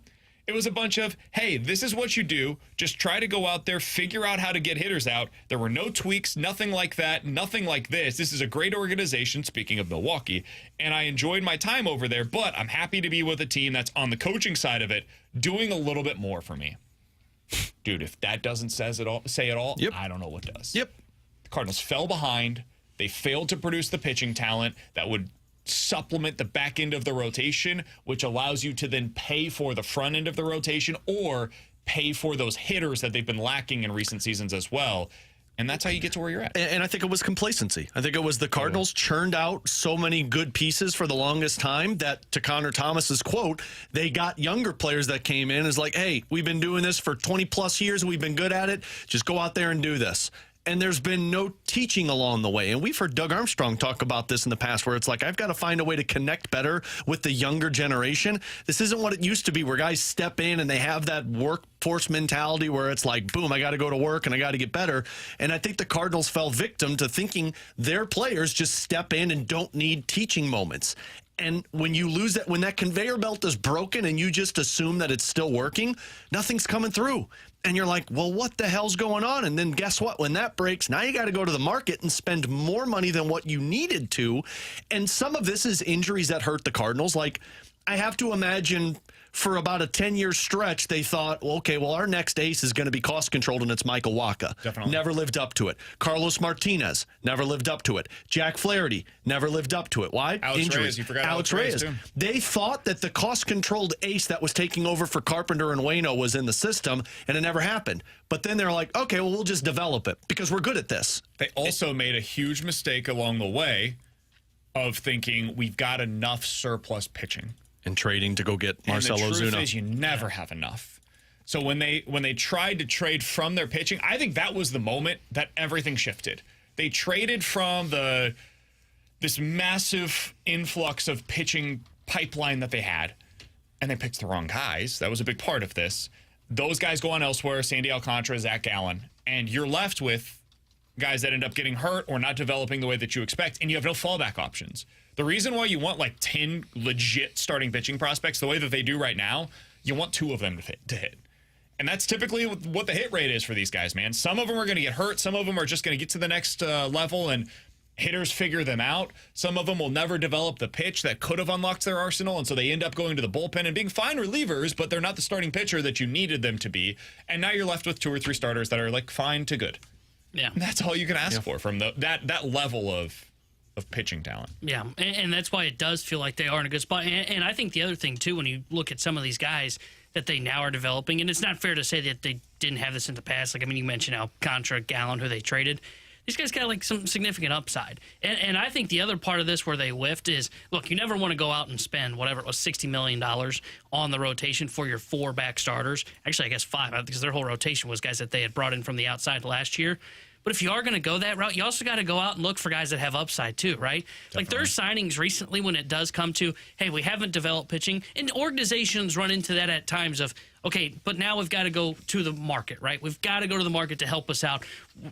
Speaker 2: It was a bunch of, hey, this is what you do. Just try to go out there, figure out how to get hitters out. There were no tweaks, nothing like that, nothing like this. This is a great organization, speaking of Milwaukee, and I enjoyed my time over there, but I'm happy to be with a team that's on the coaching side of it, doing a little bit more for me. Dude, if that doesn't say it all,
Speaker 3: yep.
Speaker 2: I don't know what does.
Speaker 3: Yep.
Speaker 2: The Cardinals fell behind. They failed to produce the pitching talent that would supplement the back end of the rotation, which allows you to then pay for the front end of the rotation or pay for those hitters that they've been lacking in recent seasons as well. And that's how you get to where you're at.
Speaker 3: And I think it was complacency. I think it was the Cardinals churned out so many good pieces for the longest time that, to Connor Thomas's quote, they got younger players that came in as like, hey, we've been doing this for 20 plus years. We've been good at it. Just go out there and do this. And there's been no teaching along the way. And we've heard Doug Armstrong talk about this in the past, where it's like, I've got to find a way to connect better with the younger generation. This isn't what it used to be, where guys step in and they have that workforce mentality where it's like, boom, I got to go to work and I got to get better. And I think the Cardinals fell victim to thinking their players just step in and don't need teaching moments. And when you lose that, when that conveyor belt is broken and you just assume that it's still working, nothing's coming through. And you're like, well, what the hell's going on? And then guess what? When that breaks, now you got to go to the market and spend more money than what you needed to. And some of this is injuries that hurt the Cardinals. Like, I have to imagine for about a 10-year stretch, they thought, well, okay, well, our next ace is going to be cost-controlled, and it's Michael Wacha.
Speaker 2: Definitely.
Speaker 3: Never lived up to it. Carlos Martinez, never lived up to it. Jack Flaherty, never lived up to it. Why?
Speaker 2: Alex
Speaker 3: Injuries.
Speaker 2: Reyes, you forgot Alex Reyes, too.
Speaker 3: They thought that the cost-controlled ace that was taking over for Carpenter and Waino was in the system, and it never happened. But then they're like, okay, well, we'll just develop it because we're good at this.
Speaker 2: They also made a huge mistake along the way of thinking we've got enough surplus pitching.
Speaker 3: And trading to go get Marcell
Speaker 2: And the truth
Speaker 3: Ozuna.
Speaker 2: is you never have enough. So when they tried to trade from their pitching, I think that was the moment that everything shifted. They traded from this massive influx of pitching pipeline that they had, and they picked the wrong guys. That was a big part of this. Those guys go on elsewhere, Sandy Alcantara, Zach Gallen, and you're left with guys that end up getting hurt or not developing the way that you expect, and you have no fallback options. The reason why you want like 10 legit starting pitching prospects the way that they do right now, you want 2 of them to hit. And that's typically what the hit rate is for these guys, man. Some of them are going to get hurt. Some of them are just going to get to the next level and hitters figure them out. Some of them will never develop the pitch that could have unlocked their arsenal, and so they end up going to the bullpen and being fine relievers, but they're not the starting pitcher that you needed them to be. And now you're left with 2 or 3 starters that are like fine to good.
Speaker 4: Yeah.
Speaker 2: And that's all you can ask for from that level of pitching talent.
Speaker 4: Yeah, and that's why it does feel like they are in a good spot. And I think the other thing, too, when you look at some of these guys that they now are developing, and it's not fair to say that they didn't have this in the past. Like, I mean, you mentioned Alcantara, Gallen, who they traded. These guys got, like, some significant upside. And I think the other part of this where they whiffed is, look, you never want to go out and spend whatever it was, $60 million on the rotation for your 4 back starters. Actually, I guess 5, because their whole rotation was guys that they had brought in from the outside last year. But if you are going to go that route, you also got to go out and look for guys that have upside too, right? Definitely. Like there's signings recently when it does come to, hey, we haven't developed pitching, and organizations run into that at times of, okay, but now we've got to go to the market, right? We've got to go to the market to help us out.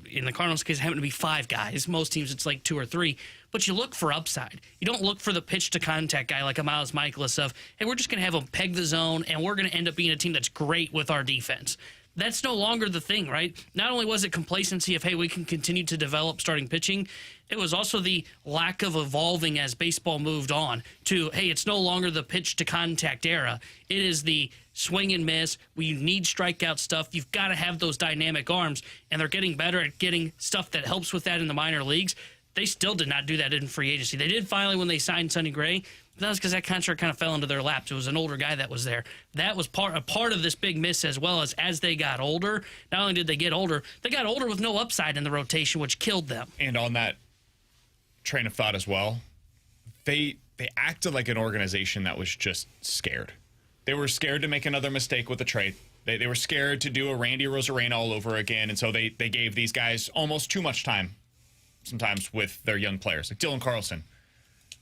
Speaker 4: In the Cardinals' case, it happened to be 5 guys. Most teams, it's like 2 or 3. But you look for upside. You don't look for the pitch-to-contact guy like a Miles Michaelis of, hey, we're just going to have them peg the zone, and we're going to end up being a team that's great with our defense. That's no longer the thing, right? Not only was it complacency of, hey, we can continue to develop starting pitching, it was also the lack of evolving as baseball moved on to, hey, it's no longer the pitch-to-contact era. It is the swing and miss. We need strikeout stuff. You've got to have those dynamic arms, and they're getting better at getting stuff that helps with that in the minor leagues. They still did not do that in free agency. They did finally when they signed Sonny Gray. That was because that contract kind of fell into their laps. It was an older guy that was there. That was a part of this big miss as well as they got older. Not only did they get older, they got older with no upside in the rotation, which killed them.
Speaker 2: And on that train of thought as well, they acted like an organization that was just scared. They were scared to make another mistake with the trade. They were scared to do a Randy Arozarena all over again, and so they gave these guys almost too much time sometimes with their young players. Like Dylan Carlson.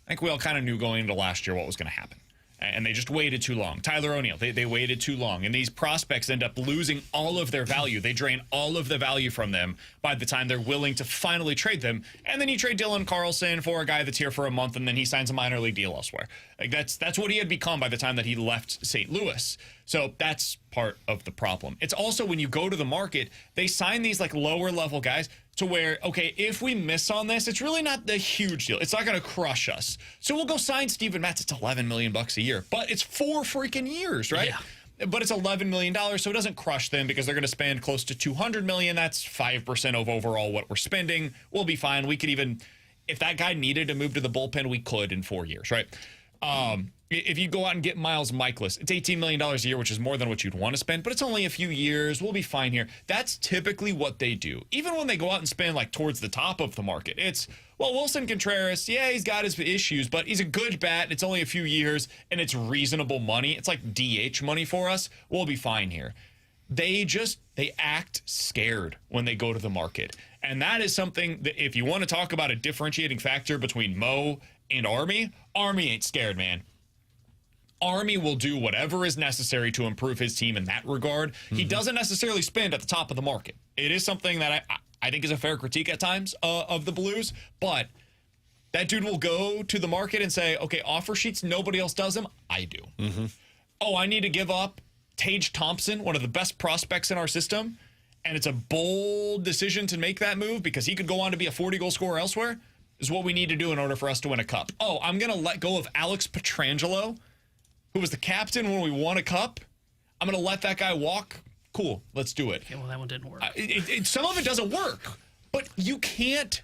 Speaker 2: I think we all kind of knew going into last year what was going to happen. And they just waited too long. Tyler O'Neill, they waited too long. And these prospects end up losing all of their value. They drain all of the value from them by the time they're willing to finally trade them. And then you trade Dylan Carlson for a guy that's here for a month, and then he signs a minor league deal elsewhere. Like that's what he had become by the time that he left St. Louis. So that's part of the problem. It's also when you go to the market, they sign these like lower level guys to where, okay, if we miss on this, it's really not the huge deal. It's not going to crush us. So we'll go sign Steven Matz. It's $11 million a year, but it's 4 freaking years, right? Yeah. But it's $11 million, so it doesn't crush them because they're going to spend close to $200 million. That's 5% of overall what we're spending. We'll be fine. We could even, if that guy needed to move to the bullpen, we could in 4 years, right? If you go out and get Miles Michaelis, it's $18 million a year, which is more than what you'd want to spend, but it's only a few years. We'll be fine here. That's typically what they do. Even when they go out and spend like towards the top of the market, it's, well, Wilson Contreras, yeah, he's got his issues, but he's a good bat. It's only a few years and it's reasonable money. It's like DH money for us. We'll be fine here. They act scared when they go to the market. And that is something that if you want to talk about a differentiating factor between Mo and Army ain't scared, man. Army will do whatever is necessary to improve his team in that regard. He doesn't necessarily spend at the top of the market. It is something that I think is a fair critique at times of the Blues, but that dude will go to the market and say, okay, offer sheets, nobody else does them. I do. Oh, I need to give up Tage Thompson, one of the best prospects in our system, and it's a bold decision to make that move because he could go on to be a 40-goal scorer elsewhere, is what we need to do in order for us to win a cup. Oh, I'm going to let go of Alex Pietrangelo, who was the captain when we won a cup. I'm going to let that guy walk. Cool, let's do it.
Speaker 4: Okay, well, that one didn't work.
Speaker 2: Some of it doesn't work, but you can't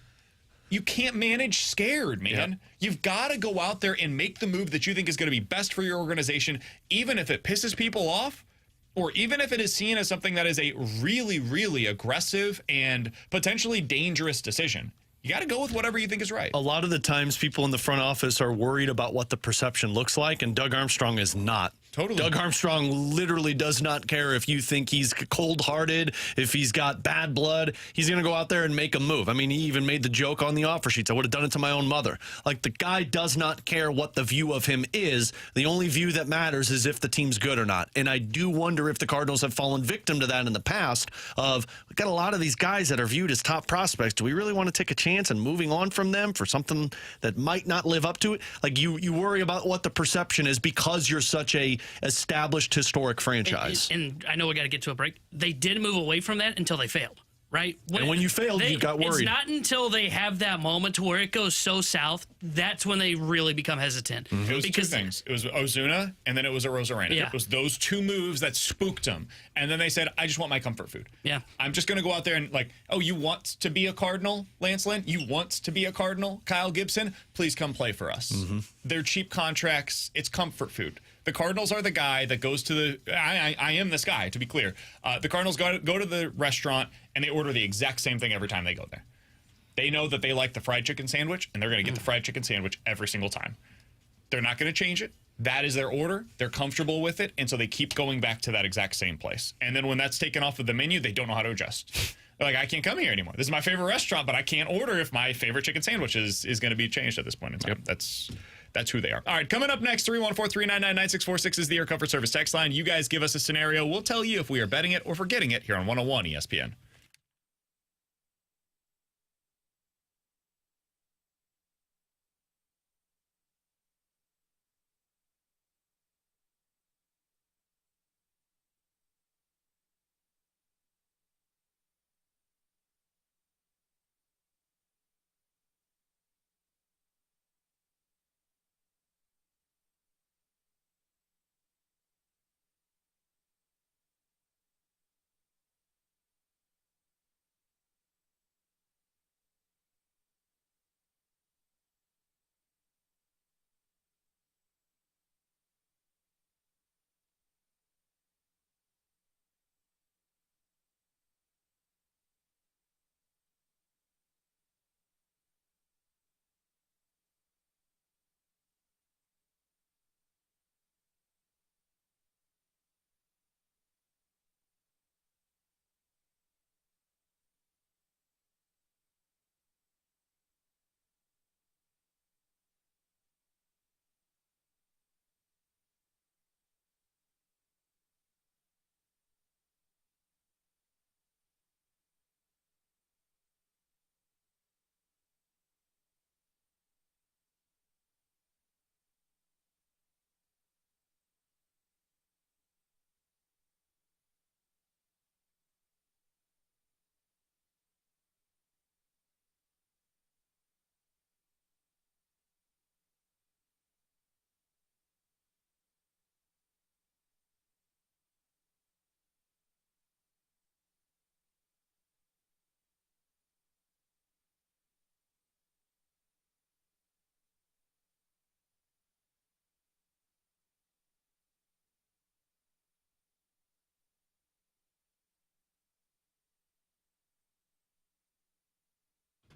Speaker 2: manage scared, man. Yeah. You've got to go out there and make the move that you think is going to be best for your organization, even if it pisses people off, or even if it is seen as something that is a really, really aggressive and potentially dangerous decision. You got to go with whatever you think is right.
Speaker 3: A lot of the times people in the front office are worried about what the perception looks like, and Doug Armstrong is not.
Speaker 2: Totally.
Speaker 3: Doug Armstrong literally does not care if you think he's cold-hearted, if he's got bad blood. He's going to go out there and make a move. I mean, he even made the joke on the offer sheets. I would have done it to my own mother. Like, the guy does not care what the view of him is. The only view that matters is if the team's good or not. And I do wonder if the Cardinals have fallen victim to that in the past of, we've got a lot of these guys that are viewed as top prospects. Do we really want to take a chance and moving on from them for something that might not live up to it? Like, you worry about what the perception is because you're such a established historic franchise.
Speaker 4: And I know we got to get to a break. They did move away from that until they failed, right?
Speaker 3: And when you failed, you got worried.
Speaker 4: It's not until they have that moment to where it goes so south, that's when they really become hesitant.
Speaker 2: It was two things. It was Ozuna, and then it was a Rosarena.
Speaker 4: Yeah.
Speaker 2: It was those two moves that spooked them. And then they said, I just want my comfort food.
Speaker 4: Yeah.
Speaker 2: I'm just going to go out there and like, oh, you want to be a Cardinal, Lance Lynn? You want to be a Cardinal, Kyle Gibson? Please come play for us. They're cheap contracts. It's comfort food. The Cardinals are the guy that goes to the I am this guy, to be clear. The Cardinals go to the restaurant, and they order the exact same thing every time they go there. They know that they like the fried chicken sandwich, and they're going to get the fried chicken sandwich every single time. They're not going to change it. That is their order. They're comfortable with it, and so they keep going back to that exact same place. And then when that's taken off of the menu, they don't know how to adjust. They're like, I can't come here anymore. This is my favorite restaurant, but I can't order if my favorite chicken sandwich is going to be changed at this point in time. Yep. That's who they are. All right, coming up next, 314-399-9646 is the Air Comfort Service text line. You guys give us a scenario. We'll tell you if we are betting it or forgetting it here on 101 ESPN.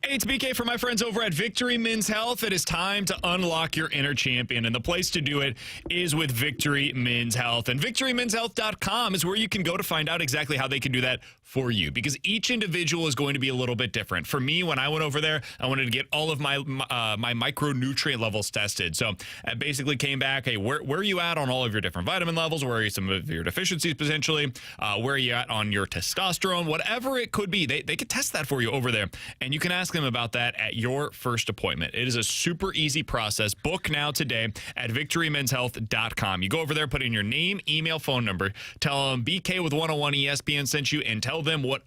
Speaker 2: Hey, it's BK for my friends over at Victory Men's Health. It is time to unlock your inner champion, and the place to do it is with Victory Men's Health. And VictoryMen'sHealth.com is where you can go to find out exactly how they can do that for you, because each individual is going to be a little bit different. For me, when I went over there, I wanted to get all of my micronutrient levels tested. So I basically came back, hey, where are you at on all of your different vitamin levels? Where are some of your deficiencies potentially? Where are you at on your testosterone? Whatever it could be, they could test that for you over there, and you can ask them about that at your first appointment. It is a super easy process. Book now today at VictoryMen'sHealth.com. You go over there, put in your name, email, phone number, tell them BK with 101 ESPN sent you, and tell them what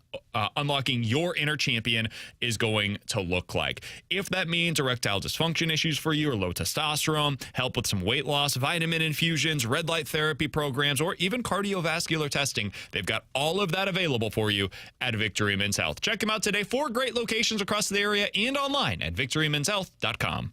Speaker 2: unlocking your inner champion is going to look like. If that means erectile dysfunction issues for you, or low testosterone, help with some weight loss, vitamin infusions, red light therapy programs, or even cardiovascular testing, they've got all of that available for you at Victory Men's Health. Check them out today. 4 great locations across the area and online at VictoryMen'sHealth.com.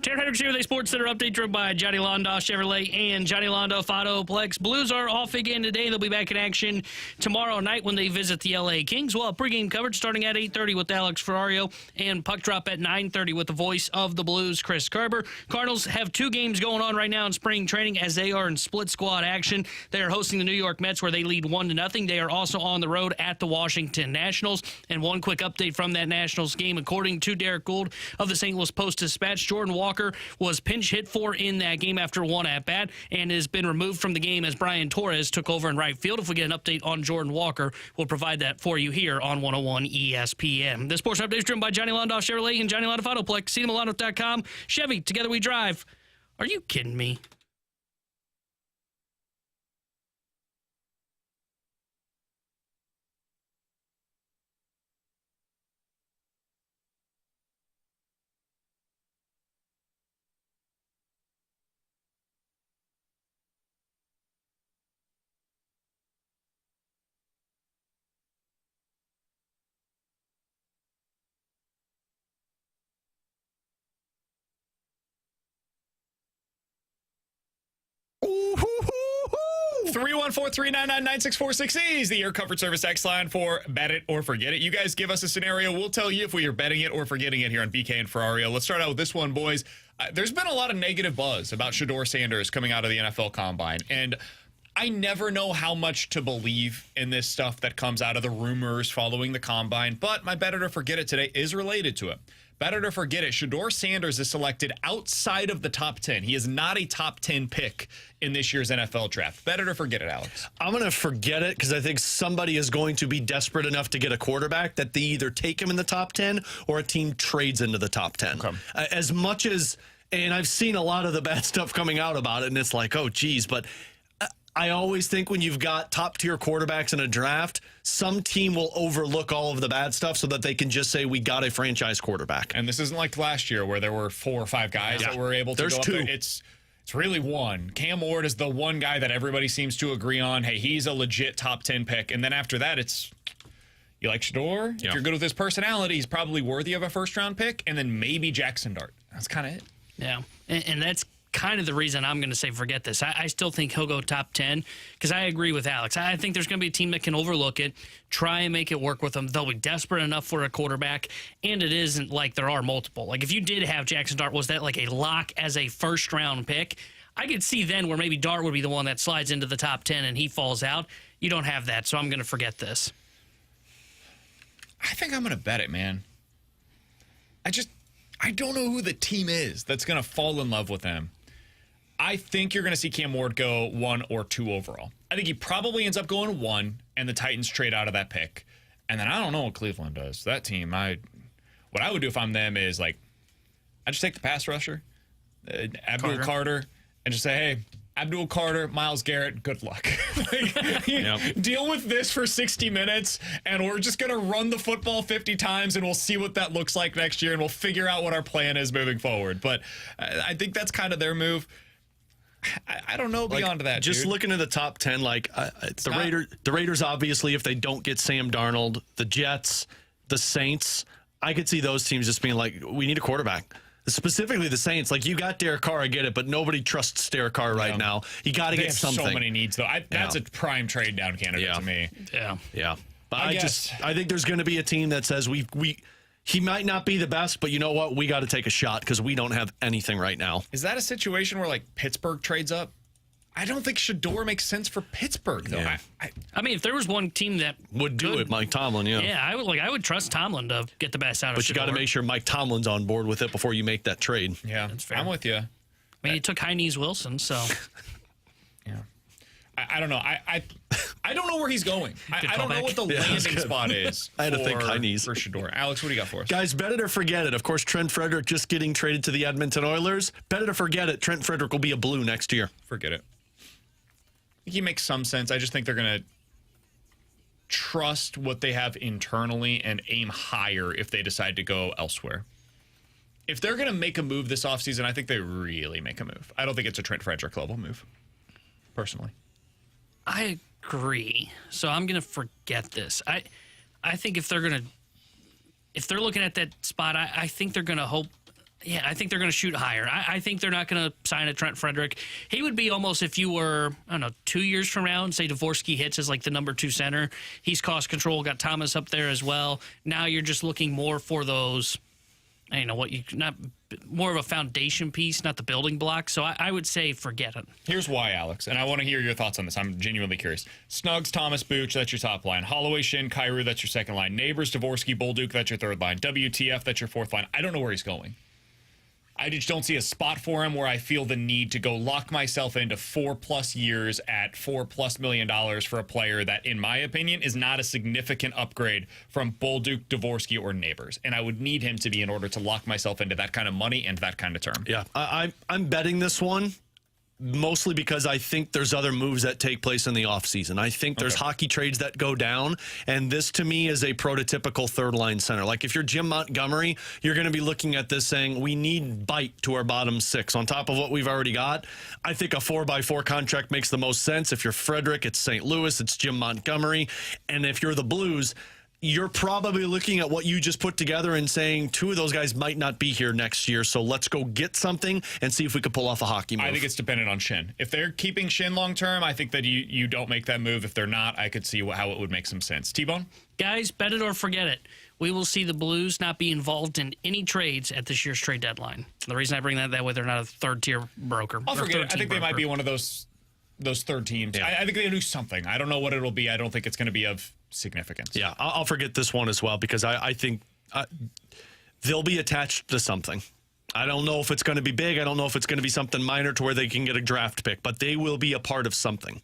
Speaker 4: Tanner Hendricks here with a Sports Center update driven by Johnny Londoff Chevrolet and Johnny Londoff Autoplex. Blues are off again today. They'll be back in action tomorrow night when they visit the LA Kings. Well, pregame coverage starting at 8:30 with Alex Ferrario, and puck drop at 9:30 with the voice of the Blues, Chris Kerber. Cardinals have 2 games going on right now in spring training as they are in split squad action. They are hosting the New York Mets, where they lead 1-0. They are also on the road at the Washington Nationals. And one quick update from that Nationals game. According to Derek Gould of the St. Louis Post-Dispatch, Jordan Walker was pinch hit for in that game after one at-bat and has been removed from the game as Brian Torres took over in right field. If we get an update on Jordan Walker, we'll provide that for you here on 101 ESPN. This sports update is driven by Johnny Londoff Chevrolet and Johnny Londoff Autoplex. See them at Londoff.com. Chevy, together we drive. Are you kidding me?
Speaker 2: Ooh, 314-399-9646 is the Air Comfort Service X line for Bet It or Forget It. You guys give us a scenario. We'll tell you if we are betting it or forgetting it here on BK and Ferrario. Let's start out with this one, boys. There's been a lot of negative buzz about Shedeur Sanders coming out of the NFL Combine, and I never know how much to believe in this stuff that comes out of the rumors following the Combine, but my Bet It or Forget It today is related to it. better to forget it. Shedeur Sanders is selected outside of the top 10. He is not a top 10 pick in this year's NFL draft. Better to forget it, Alex.
Speaker 3: I'm going to forget it because I think somebody is going to be desperate enough to get a quarterback that they either take him in the top 10 or a team trades into the top 10.
Speaker 2: Okay.
Speaker 3: As much as, and I've seen a lot of the bad stuff coming out about it, and it's like, oh, geez, but I always think when you've got top-tier quarterbacks in a draft, some team will overlook all of the bad stuff so that they can just say, we got a franchise quarterback.
Speaker 2: And this isn't like last year where there were 4 or 5 guys that were able to
Speaker 3: There's
Speaker 2: go up
Speaker 3: 2.
Speaker 2: there. It's really one. Cam Ward is the one guy that everybody seems to agree on. Hey, he's a legit top 10 pick. And then after that, it's, you like Shedeur? If you're good with his personality, he's probably worthy of a first-round pick. And then maybe Jackson Dart. That's kind of it.
Speaker 4: Yeah, and that's kind of the reason I'm going to say forget this. I still think he'll go top 10 because I agree with Alex. I think there's going to be a team that can overlook it, try and make it work with them. They'll be desperate enough for a quarterback, and it isn't like there are multiple. Like if you did have Jackson Dart, was that like a lock as a first-round pick? I could see then where maybe Dart would be the one that slides into the top 10 and he falls out. You don't have that, so I'm going to forget this.
Speaker 2: I think I'm going to bet it, man. I don't know who the team is that's going to fall in love with him. I think you're going to see Cam Ward go 1 or 2 overall. I think he probably ends up going 1, and the Titans trade out of that pick. And then I don't know what Cleveland does. That team, what I would do if I'm them is like, I just take the pass rusher, Abdul Carter, and just say, hey, Abdul Carter, Myles Garrett, good luck. Deal with this for 60 minutes, and we're just going to run the football 50 times, and we'll see what that looks like next year, and we'll figure out what our plan is moving forward. But I think that's kind of their move. I don't know beyond that.
Speaker 3: Just looking at the top 10, the Raiders, obviously, if they don't get Sam Darnold, the Jets, the Saints, I could see those teams just being like, we need a quarterback. Specifically the Saints, like you got Derek Carr, I get it, but nobody trusts Derek Carr right now. You got to get something.
Speaker 2: So many needs, though. That's a prime trade down candidate to me.
Speaker 3: Yeah. But I think there's going to be a team that says he might not be the best, but you know what? We got to take a shot because we don't have anything right now.
Speaker 2: Is that a situation where like Pittsburgh trades up? I don't think Shedeur makes sense for Pittsburgh, though.
Speaker 3: Yeah.
Speaker 4: I mean, if there was one team that
Speaker 3: would do it, Mike Tomlin,
Speaker 4: Yeah, I would trust Tomlin to get the best out of Shedeur.
Speaker 3: But you got to make sure Mike Tomlin's on board with it before you make that trade.
Speaker 2: Yeah, that's fair. I'm with you.
Speaker 4: I mean, he took High-Knees Wilson, so.
Speaker 2: Yeah. I don't know. I don't know where he's going. I don't know what the landing spot is.
Speaker 3: I had to think High-Knees.
Speaker 2: For Shedeur. Alex, what do you got for us?
Speaker 3: Guys, bet it or forget it. Of course, Trent Frederick just getting traded to the Edmonton Oilers. Bet it or forget it. Trent Frederick will be a Blue next year.
Speaker 2: Forget it. I think he makes some sense. I just think they're going to trust what they have internally and aim higher if they decide to go elsewhere. If they're going to make a move this offseason, I think they really make a move. I don't think it's a Trent Frederick level move, personally.
Speaker 4: I agree. So I'm going to forget this. I think if they're looking at that spot, I think they're going to hope. Yeah, I think they're going to shoot higher. I think they're not going to sign a Trent Frederick. He would be almost if you were, 2 years from now, and say Dvorsky hits as like the number 2 center. He's cost control, got Thomas up there as well. Now you're just looking more for those, not more of a foundation piece, not the building block. So I would say forget it.
Speaker 2: Here's why, Alex, and I want to hear your thoughts on this. I'm genuinely curious. Snugs, Thomas, Booch, that's your top line. Holloway, Shin, Kyrou, that's your second line. Neighbors, Dvorsky, Bolduc, that's your third line. WTF, that's your fourth line. I don't know where he's going. I just don't see a spot for him where I feel the need to go lock myself into 4+ years at $4+ million for a player that, in my opinion, is not a significant upgrade from Bolduc, Dvorsky, or Neighbors. And I would need him to be in order to lock myself into that kind of money and that kind of term.
Speaker 3: Yeah, I'm betting this one. Mostly because I think there's other moves that take place in the offseason. I think there's hockey trades that go down, and this to me is a prototypical third-line center. Like if you're Jim Montgomery, you're going to be looking at this saying, we need bite to our bottom 6 on top of what we've already got. I think a 4x4 contract makes the most sense. If you're Frederick, it's St. Louis, it's Jim Montgomery. And if you're the Blues, you're probably looking at what you just put together and saying 2 of those guys might not be here next year, so let's go get something and see if we could pull off a hockey move.
Speaker 2: I think it's dependent on Shin. If they're keeping Shin long-term, I think that you don't make that move. If they're not, I could see how it would make some sense. T-Bone?
Speaker 4: Guys, bet it or forget it. We will see the Blues not be involved in any trades at this year's trade deadline. The reason I bring that way, they're not a third-tier broker.
Speaker 2: I'll forget it. I think they might be one of those third teams. Yeah. I think they'll do something. I don't know what it'll be. I don't think it's going to be of significance.
Speaker 3: Yeah, I'll forget this one as well because I think they'll be attached to something. I don't know if it's going to be big. I don't know if it's going to be something minor to where they can get a draft pick, but they will be a part of something.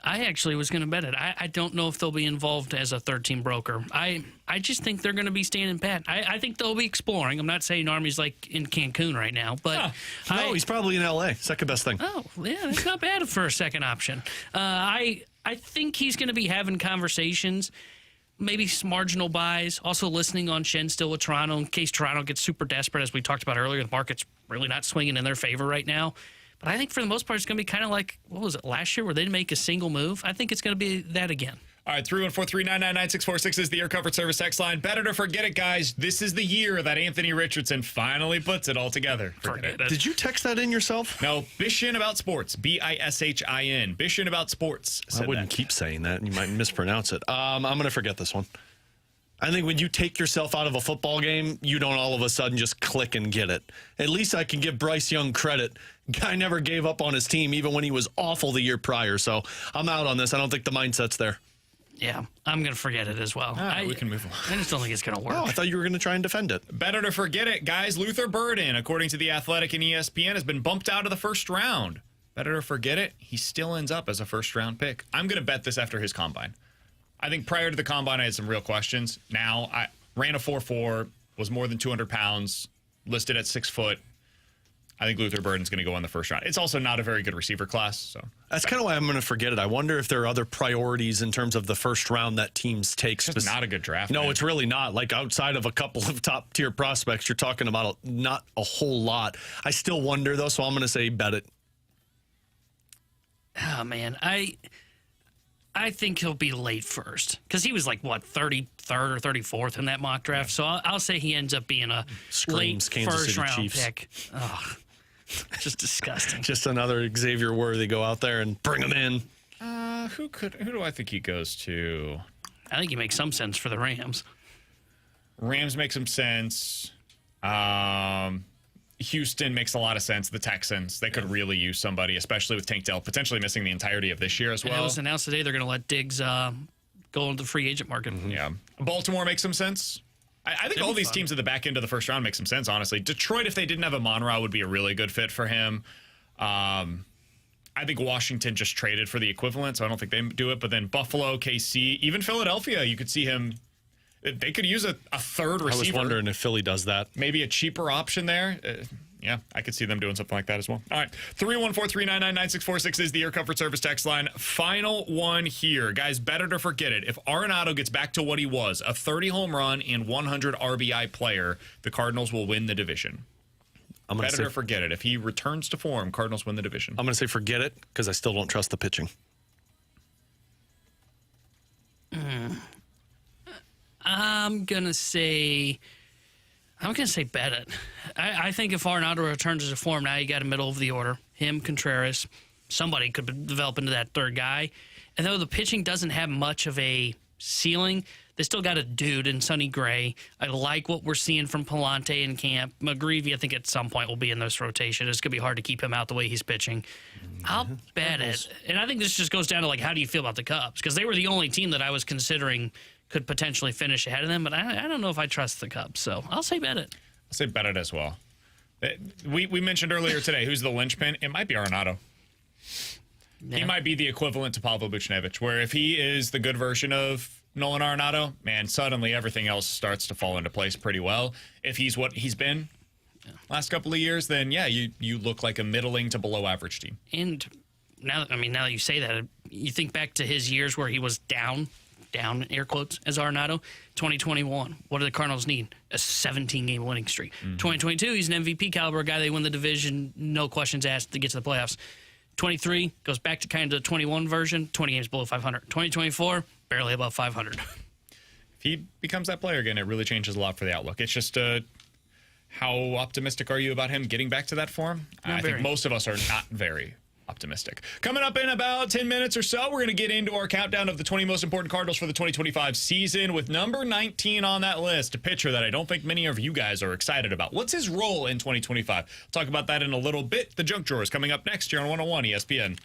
Speaker 4: I actually was going to bet it. I don't know if they'll be involved as a third-team broker. I just think they're going to be standing pat. I think they'll be exploring. I'm not saying Army's like in Cancun right now, but
Speaker 3: no, he's probably in L.A. Second best thing.
Speaker 4: Oh, yeah, that's not bad for a second option. I think he's going to be having conversations, maybe some marginal buys, also listening on Shen still with Toronto in case Toronto gets super desperate, as we talked about earlier. The market's really not swinging in their favor right now. But I think for the most part, it's going to be kind of like, what was it, last year where they didn't make a single move? I think it's going to be that again.
Speaker 2: All right, 314-399-9646 is the Air Comfort Service text line. Better to forget it, guys. This is the year that Anthony Richardson finally puts it all together. Forget it.
Speaker 3: Did you text that in yourself?
Speaker 2: No, Bishin About Sports. Bishin. Bishin About Sports.
Speaker 3: I wouldn't keep saying that. You might mispronounce it. I'm going to forget this one. I think when you take yourself out of a football game, you don't all of a sudden just click and get it. At least I can give Bryce Young credit. Guy never gave up on his team, even when he was awful the year prior. So I'm out on this. I don't think the mindset's there.
Speaker 4: Yeah, I'm going to forget it as well.
Speaker 2: We can move on.
Speaker 4: I just don't think it's going to work.
Speaker 3: Oh, I thought you were going to try and defend it.
Speaker 2: Better to forget it, guys. Luther Burden, according to The Athletic and ESPN, has been bumped out of the first round. Better to forget it. He still ends up as a first-round pick. I'm going to bet this after his combine. I think prior to the combine, I had some real questions. Now, I ran a 4.4, was more than 200 pounds, listed at 6 foot. I think Luther Burden's going to go in the first round. It's also not a very good receiver class. So
Speaker 3: that's kind of why I'm going to forget it. I wonder if there are other priorities in terms of the first round that teams take.
Speaker 2: It's not a good draft.
Speaker 3: No,
Speaker 2: man.
Speaker 3: It's really not. Like outside of a couple of top tier prospects, you're talking about not a whole lot. I still wonder though, so I'm going to say bet it.
Speaker 4: Oh man, I think he'll be late first because he was like, what, 33rd or 34th in that mock draft. So I'll say he ends up being a late first-round pick. Oh, just disgusting.
Speaker 3: Just another Xavier Worthy go out there and bring him in.
Speaker 2: Who do I think he goes to?
Speaker 4: I think he makes some sense for the Rams.
Speaker 2: Rams make some sense. Houston makes a lot of sense. The Texans, they could really use somebody, especially with Tank Dell potentially missing the entirety of this year as well.
Speaker 4: And it was announced today they're going to let Diggs go into the free agent market.
Speaker 2: Mm-hmm. Yeah. Baltimore makes some sense. I think all these teams at the back end of the first round make some sense, honestly. Detroit, if they didn't have Amon-Ra, would be a really good fit for him. I think Washington just traded for the equivalent, so I don't think they do it. But then Buffalo, KC, even Philadelphia, you could see him. They could use a third receiver.
Speaker 3: I was wondering if Philly does that.
Speaker 2: Maybe a cheaper option there. Yeah, I could see them doing something like that as well. All right, 314-399-9646 is the Air Comfort Service text line. Final one here. Guys, better to forget it. If Arenado gets back to what he was, a 30 home run and 100 RBI player, the Cardinals will win the division. Better to forget it. If he returns to form, Cardinals win the division.
Speaker 3: I'm going to say forget it because I still don't trust the pitching.
Speaker 4: I'm gonna say bet it. I think if Arenado returns to form, now you got a middle of the order. Him, Contreras, somebody could develop into that third guy. And though the pitching doesn't have much of a ceiling, they still got a dude in Sonny Gray. I like what we're seeing from Palante in camp. McGreevy, I think at some point will be in this rotation. It's gonna be hard to keep him out the way he's pitching. I'll bet it. And I think this just goes down to like, how do you feel about the Cubs? Because they were the only team that I was considering could potentially finish ahead of them, but I don't know if I trust the Cubs, so I'll say bet it.
Speaker 2: I'll say bet it as well. We mentioned earlier today, who's the linchpin? It might be Arenado. Yeah. He might be the equivalent to Pavel Buchnevich, where if he is the good version of Nolan Arenado, man, suddenly everything else starts to fall into place pretty well. If he's what he's been last couple of years, then yeah, you look like a middling to below average team.
Speaker 4: And now that you say that, you think back to his years where he was down air quotes as Arenado. 2021, what do the Cardinals need? A 17-game winning streak. 2022, he's an MVP caliber guy. They win the division, no questions asked to get to the playoffs. 23 goes back to kind of the 21 version, 20 games below 500. 2024, barely above 500.
Speaker 2: If he becomes that player again, it really changes a lot for the outlook. It's just how optimistic are you about him getting back to that form? I think most of us are not very optimistic. Coming up in about 10 minutes or so, we're going to get into our countdown of the 20 most important Cardinals for the 2025 season with number 19 on that list, a pitcher that I don't think many of you guys are excited about. What's his role in 2025? We'll talk about that in a little bit. The Junk Drawer is coming up next here on 101 ESPN.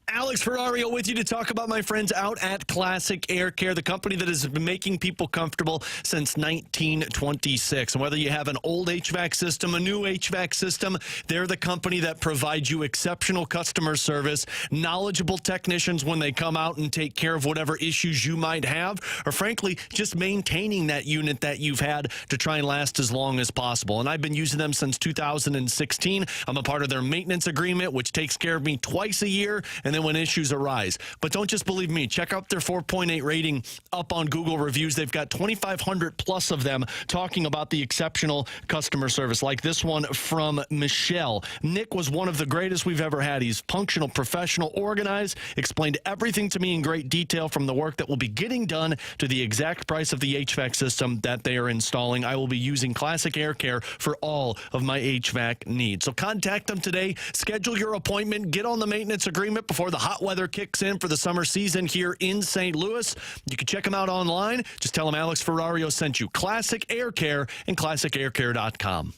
Speaker 3: Alex Ferrario with you to talk about my friends out at Classic Air Care, the company that has been making people comfortable since 1926. And whether you have an old HVAC system, a new HVAC system, they're the company that provides you exceptional customer service, knowledgeable technicians when they come out and take care of whatever issues you might have, or frankly, just maintaining that unit that you've had to try and last as long as possible. And I've been using them since 2016. I'm a part of their maintenance agreement, which takes care of me twice a year, and then when issues arise. But don't just believe me. Check out their 4.8 rating up on Google reviews. They've got 2,500 plus of them talking about the exceptional customer service, like this one from Michelle. Nick was one of the greatest we've ever had. He's functional, professional, organized, explained everything to me in great detail, from the work that will be getting done to the exact price of the HVAC system that they are installing. I will be using Classic Air Care for all of my HVAC needs. So contact them today. Schedule your appointment. Get on the maintenance agreement before the hot weather kicks in for the summer season here in St. Louis. You can check them out online. Just tell them Alex Ferrario sent you. Classic Air Care and classicaircare.com.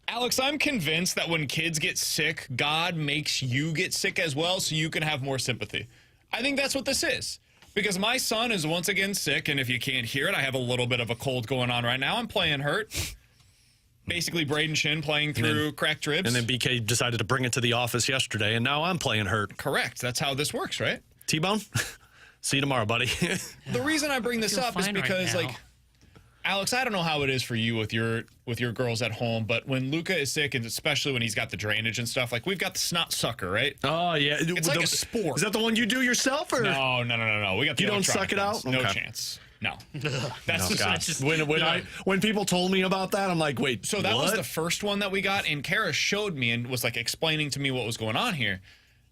Speaker 2: Alex, I'm convinced that when kids get sick, God makes you get sick as well so you can have more sympathy. I think that's what this is. Because my son is once again sick, and if you can't hear it, I have a little bit of a cold going on right now. I'm playing hurt. Basically, Braden Shin playing through cracked ribs.
Speaker 3: And then BK decided to bring it to the office yesterday, and now I'm playing hurt.
Speaker 2: Correct. That's how this works, right?
Speaker 3: T-Bone, see you tomorrow, buddy.
Speaker 2: The reason I bring this up is because,
Speaker 4: right
Speaker 2: like, Alex, I don't know how it is for you with your girls at home, but when Luca is sick, and especially when he's got the drainage and stuff, like we've got the snot sucker, right?
Speaker 3: Oh yeah,
Speaker 2: It's like a sport.
Speaker 3: Is that the one you do yourself, or
Speaker 2: No. We got the
Speaker 3: you don't suck it out?
Speaker 2: No
Speaker 3: Okay.
Speaker 2: chance. No. That's
Speaker 3: No,
Speaker 2: just,
Speaker 3: God.
Speaker 2: just
Speaker 3: When people told me about that, I'm like, wait.
Speaker 2: So that was
Speaker 3: what?
Speaker 2: the first one that we got, and Kara showed me and was like explaining to me what was going on here.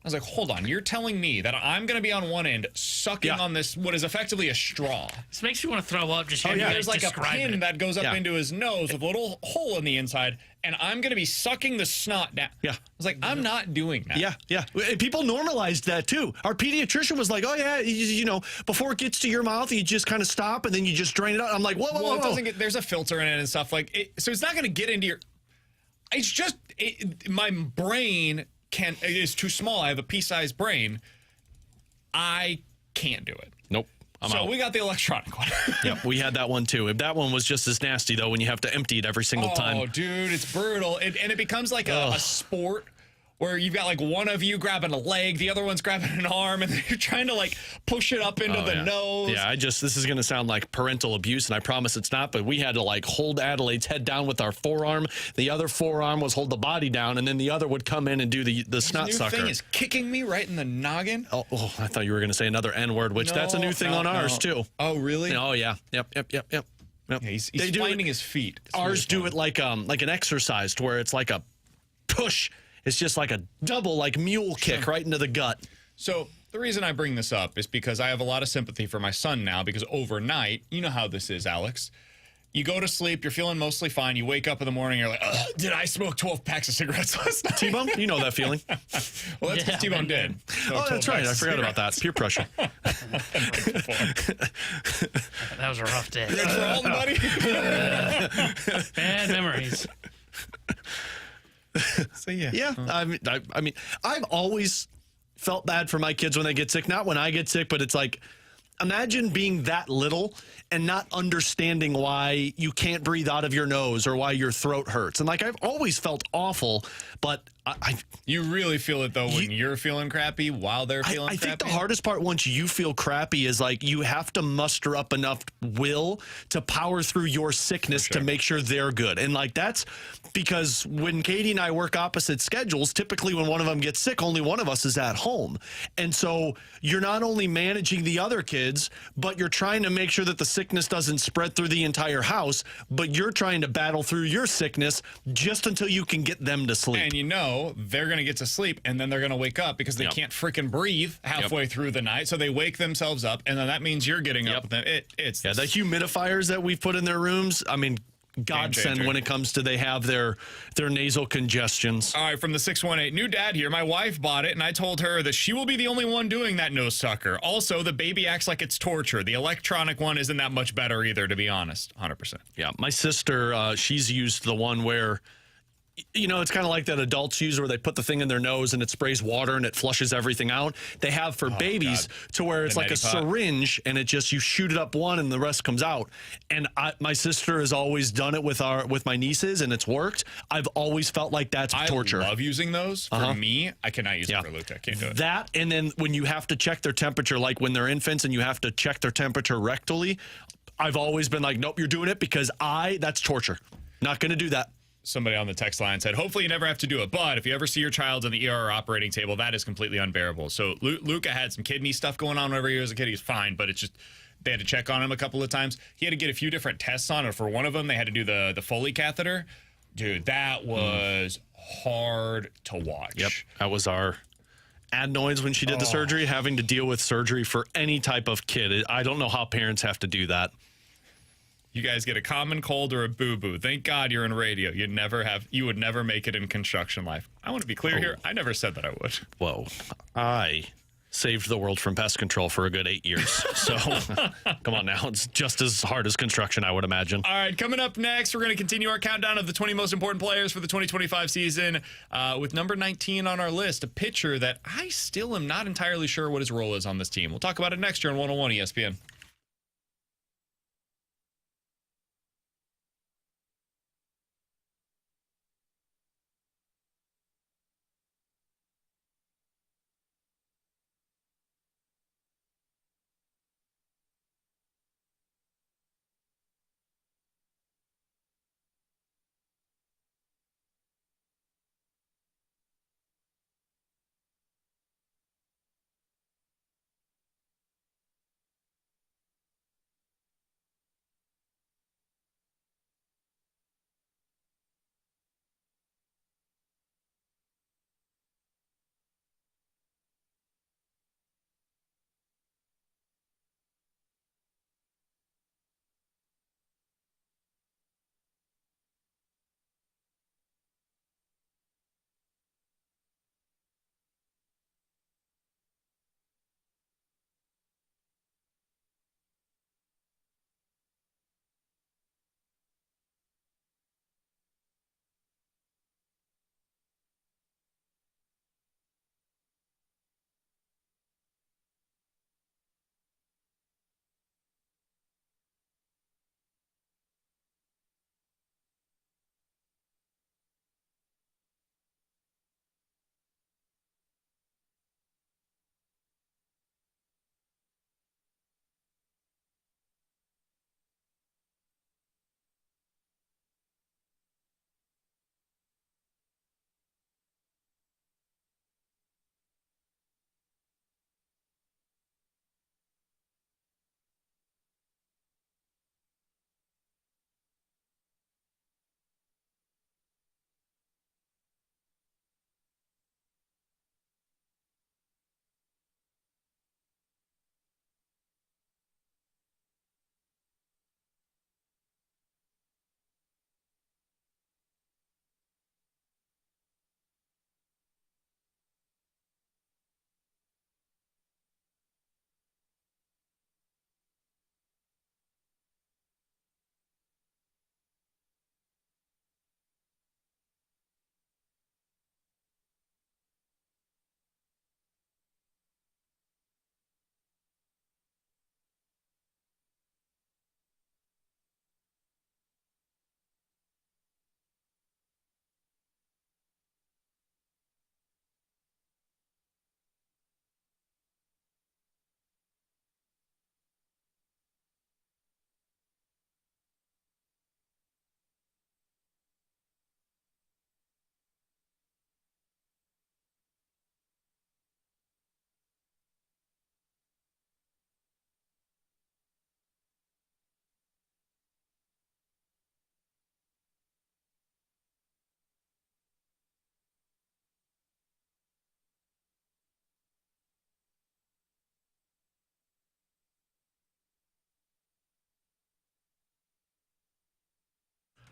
Speaker 2: I was like, hold on, you're telling me that I'm going to be on one end sucking on this, what is effectively a straw.
Speaker 4: This makes you want to throw up. Just hearing you guys
Speaker 2: There's like a
Speaker 4: describe
Speaker 2: pin
Speaker 4: it.
Speaker 2: that goes up into his nose with a little hole in the inside, and I'm going to be sucking the snot down.
Speaker 3: Yeah.
Speaker 2: I was like, I'm not doing that.
Speaker 3: Yeah. And people normalized that too. Our pediatrician was like, oh yeah, you know, before it gets to your mouth, you just kind of stop and then you just drain it out. I'm like, whoa.
Speaker 2: Well, it doesn't get, there's a filter in it and stuff like it, so it's not going to get into your, it's just, my brain is too small. I have a pea-sized brain. I can't do it.
Speaker 3: Nope. I'm out.
Speaker 2: We got the electronic one.
Speaker 3: Yep, we had that one too. That one was just as nasty though when you have to empty it every single time.
Speaker 2: Oh, dude, it's brutal. And it becomes like a sport where you've got like one of you grabbing a leg, the other one's grabbing an arm, and you're trying to like push it up into the nose.
Speaker 3: Yeah, this is going to sound like parental abuse, and I promise it's not, but we had to like hold Adelaide's head down with our forearm. The other forearm was hold the body down, and then the other would come in and do the snot
Speaker 2: His new
Speaker 3: sucker.
Speaker 2: thing is kicking me right in the noggin.
Speaker 3: Oh, I thought you were going to say another N-word, which that's a new thing on ours too.
Speaker 2: Oh, really?
Speaker 3: Oh, yeah. Yep.
Speaker 2: Yeah, he's finding his feet. It's
Speaker 3: ours do it like an exercise to where it's like a push. It's just like a double, like mule kick right into the gut.
Speaker 2: So the reason I bring this up is because I have a lot of sympathy for my son now, because overnight, you know how this is, Alex. You go to sleep, you're feeling mostly fine. You wake up in the morning, you're like, did I smoke 12 packs of cigarettes last night?
Speaker 3: T-Bone, you know that feeling.
Speaker 2: Well, that's because T-Bone did.
Speaker 3: Oh, that's right. I forgot about that. Peer pressure.
Speaker 4: That was a rough day.
Speaker 2: Good for Alton, buddy.
Speaker 4: Bad memories.
Speaker 2: So, yeah.
Speaker 3: Yeah. I mean, I've always felt bad for my kids when they get sick. Not when I get sick, but it's like, imagine being that little and not understanding why you can't breathe out of your nose or why your throat hurts. And like, I've always felt awful, but
Speaker 2: you really feel it though when you're feeling crappy while they're feeling crappy.
Speaker 3: I think the hardest part once you feel crappy is like you have to muster up enough will to power through your sickness to make sure they're good. And like that's because when Katie and I work opposite schedules, typically when one of them gets sick, only one of us is at home. And so you're not only managing the other kids, but you're trying to make sure that the sickness doesn't spread through the entire house, but you're trying to battle through your sickness just until you can get them to sleep.
Speaker 2: And you know they're going to get to sleep, and then they're going to wake up because they can't freaking breathe halfway through the night. So they wake themselves up, and then that means you're getting up with them. It's
Speaker 3: the humidifiers that we've put in their rooms, I mean, godsend when it comes to they have their nasal congestions.
Speaker 2: All right, from the 618, new dad here. My wife bought it, and I told her that she will be the only one doing that nose sucker. Also, the baby acts like it's torture. The electronic one isn't that much better either, to be honest. 100%.
Speaker 3: Yeah, my sister, she's used the one where, you know, it's kind of like that adults use where they put the thing in their nose and it sprays water and it flushes everything out. They have for babies to where it's like a syringe and it just, you shoot it up one and the rest comes out. And my sister has always done it with my nieces and it's worked. I've always felt like that's torture.
Speaker 2: I love using those. For me, I cannot use it for Luke. I can't do it.
Speaker 3: That, and then when you have to check their temperature, like when they're infants and you have to check their temperature rectally, I've always been like, nope, you're doing it because that's torture. Not going to do that.
Speaker 2: Somebody on the text line said, hopefully you never have to do it, but if you ever see your child on the ER operating table, that is completely unbearable. So Luca had some kidney stuff going on whenever he was a kid. He's fine, but it's just they had to check on him a couple of times. He had to get a few different tests on it. For one of them, they had to do the Foley catheter. Dude, that was hard to watch.
Speaker 3: Yep, that was our adenoids when she did the surgery, having to deal with surgery for any type of kid. I don't know how parents have to do that.
Speaker 2: You guys get a common cold or a boo-boo. Thank God you're in radio. You would never make it in construction life. I want to be clear here. I never said that I would.
Speaker 3: Whoa. I saved the world from pest control for a good 8 years. So come on now. It's just as hard as construction, I would imagine.
Speaker 2: All right, coming up next, we're going to continue our countdown of the 20 most important players for the 2025 season with number 19 on our list, a pitcher that I still am not entirely sure what his role is on this team. We'll talk about it next year on 101 ESPN.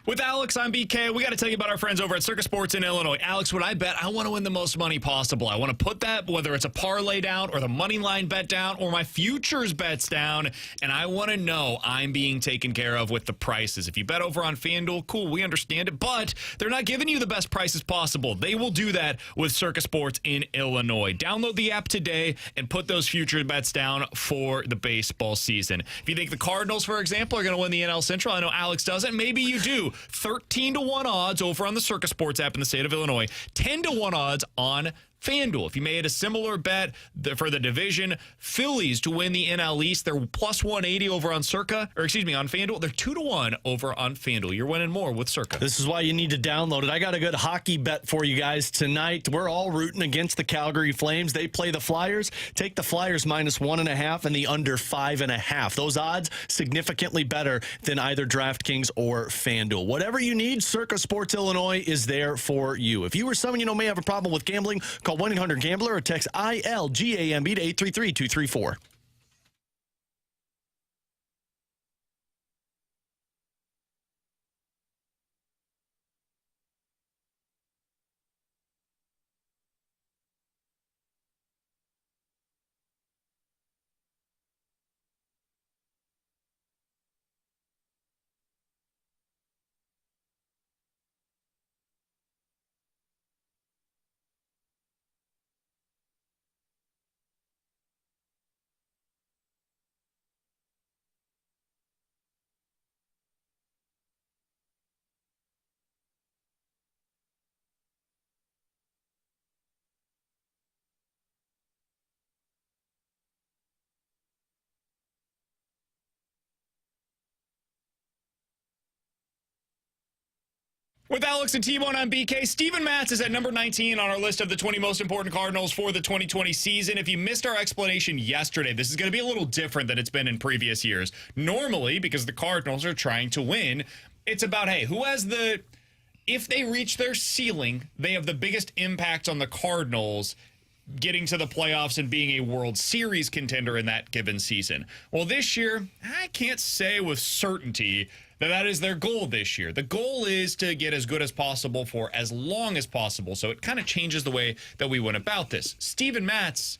Speaker 2: With Alex, I'm BK. We got to tell you about our friends over at Circus Sports in Illinois. Alex, what I bet, I want to win the most money possible. I want to put that, whether it's a parlay down or the money line bet down or my futures bets down, and I want to know I'm being taken care of with the prices. If you bet over on FanDuel, cool, we understand it, but they're not giving you the best prices possible. They will do that with Circus Sports in Illinois. Download the app today and put those future bets down for the baseball season. If you think the Cardinals, for example, are going to win the NL Central, I know Alex doesn't. Maybe you do. 13-1 odds over on the Circus Sports app in the state of Illinois. 10-1 odds on FanDuel. If you made a similar bet for the division, Phillies to win the NL East, they're plus 180 over on on FanDuel. They're 2-1 over on FanDuel. You're winning more with Circa.
Speaker 3: This is why you need to download it. I got a good hockey bet for you guys tonight. We're all rooting against the Calgary Flames. They play the Flyers. Take the Flyers minus 1.5 and the under 5.5. Those odds significantly better than either DraftKings or FanDuel. Whatever you need, Circa Sports Illinois is there for you. If you or someone you know may have a problem with gambling, call 1-800-GAMBLER or text ILGAMB to 833-234.
Speaker 2: With Alex and T-Bone, I'm BK. Steven Matz is at number 19 on our list of the 20 most important Cardinals for the 2020 season. If you missed our explanation yesterday, this is going to be a little different than it's been in previous years. Normally, because the Cardinals are trying to win, it's about, hey, who has if they reach their ceiling, they have the biggest impact on the Cardinals getting to the playoffs and being a World Series contender in that given season. Well, this year, I can't say with certainty that is their goal this year. The goal is to get as good as possible for as long as possible, so it kind of changes the way that we went about this. Steven Matz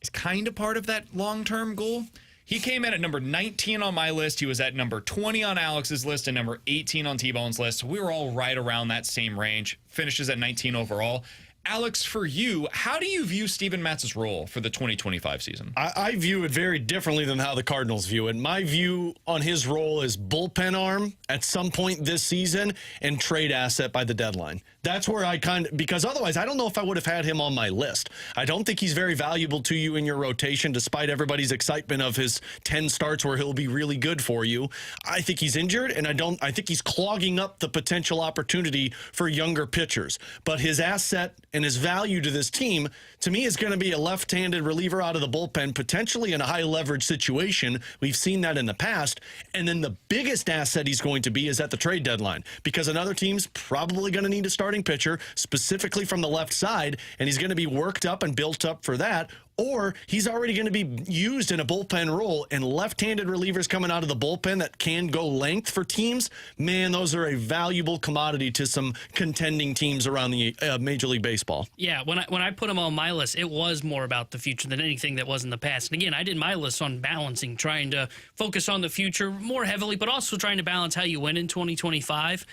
Speaker 2: is kind of part of that long-term goal. He came in at number 19 on my list. He was at number 20 on Alex's list and number 18 on T-Bone's list. So we were all right around that same range. Finishes at 19 overall. Alex, for you, how do you view Steven Matz's role for the 2025 season?
Speaker 3: I view it very differently than how the Cardinals view it. My view on his role is bullpen arm at some point this season and trade asset by the deadline. That's where because otherwise I don't know if I would have had him on my list. I don't think he's very valuable to you in your rotation, despite everybody's excitement of his 10 starts where he'll be really good for you. I think he's injured, and I think he's clogging up the potential opportunity for younger pitchers. But his asset and his value to this team, to me, is going to be a left-handed reliever out of the bullpen, potentially in a high-leverage situation. We've seen that in the past. And then the biggest asset he's going to be is at the trade deadline, because another team's probably going to need a starting pitcher, specifically from the left side, and he's going to be worked up and built up for that. Or he's already going to be used in a bullpen role, and left-handed relievers coming out of the bullpen that can go length for teams, man, those are a valuable commodity to some contending teams around the Major League Baseball.
Speaker 4: Yeah, when I put him on my list, it was more about the future than anything that was in the past. And again, I did my list on balancing, trying to focus on the future more heavily, but also trying to balance how you win in 2025.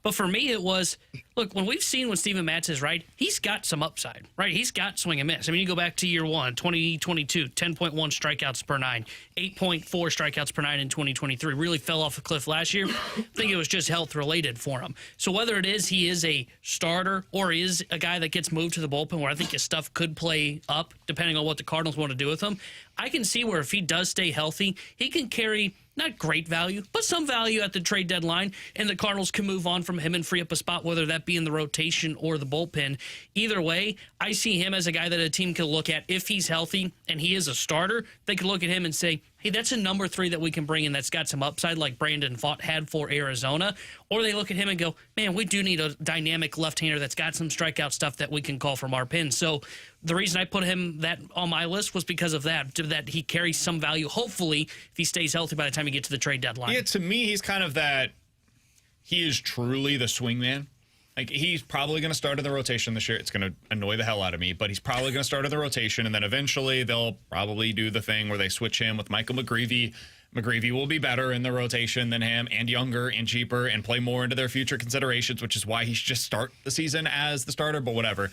Speaker 4: But for me, it was, look, when we've seen when Steven Matz is right, he's got some upside, right? He's got swing and miss. I mean, you go back to year one, 2022, 10.1 strikeouts per nine, 8.4 strikeouts per nine in 2023. Really fell off a cliff last year. I think it was just health related for him. So whether it is he is a starter or is a guy that gets moved to the bullpen where I think his stuff could play up, depending on what the Cardinals want to do with him, I can see where if he does stay healthy, he can carry not great value, but some value at the trade deadline, and the Cardinals can move on from him and free up a spot, whether that be in the rotation or the bullpen. Either way, I see him as a guy that a team could look at if he's healthy and he is a starter. They could look at him and say, hey, that's a number 3 that we can bring in that's got some upside like Brandon Pfaadt had for Arizona. Or they look at him and go, man, we do need a dynamic left-hander that's got some strikeout stuff that we can call from our pen. So the reason I put him that on my list was because of that he carries some value, hopefully, if he stays healthy by the time you get to the trade deadline.
Speaker 2: Yeah, to me, he's kind of that. he is truly the swingman. Like, he's probably going to start in the rotation this year. It's going to annoy the hell out of me, but he's probably going to start in the rotation, and then eventually they'll probably do the thing where they switch him with Michael McGreevy. McGreevy will be better in the rotation than him, and younger and cheaper, and play more into their future considerations, which is why he should just start the season as the starter, but whatever.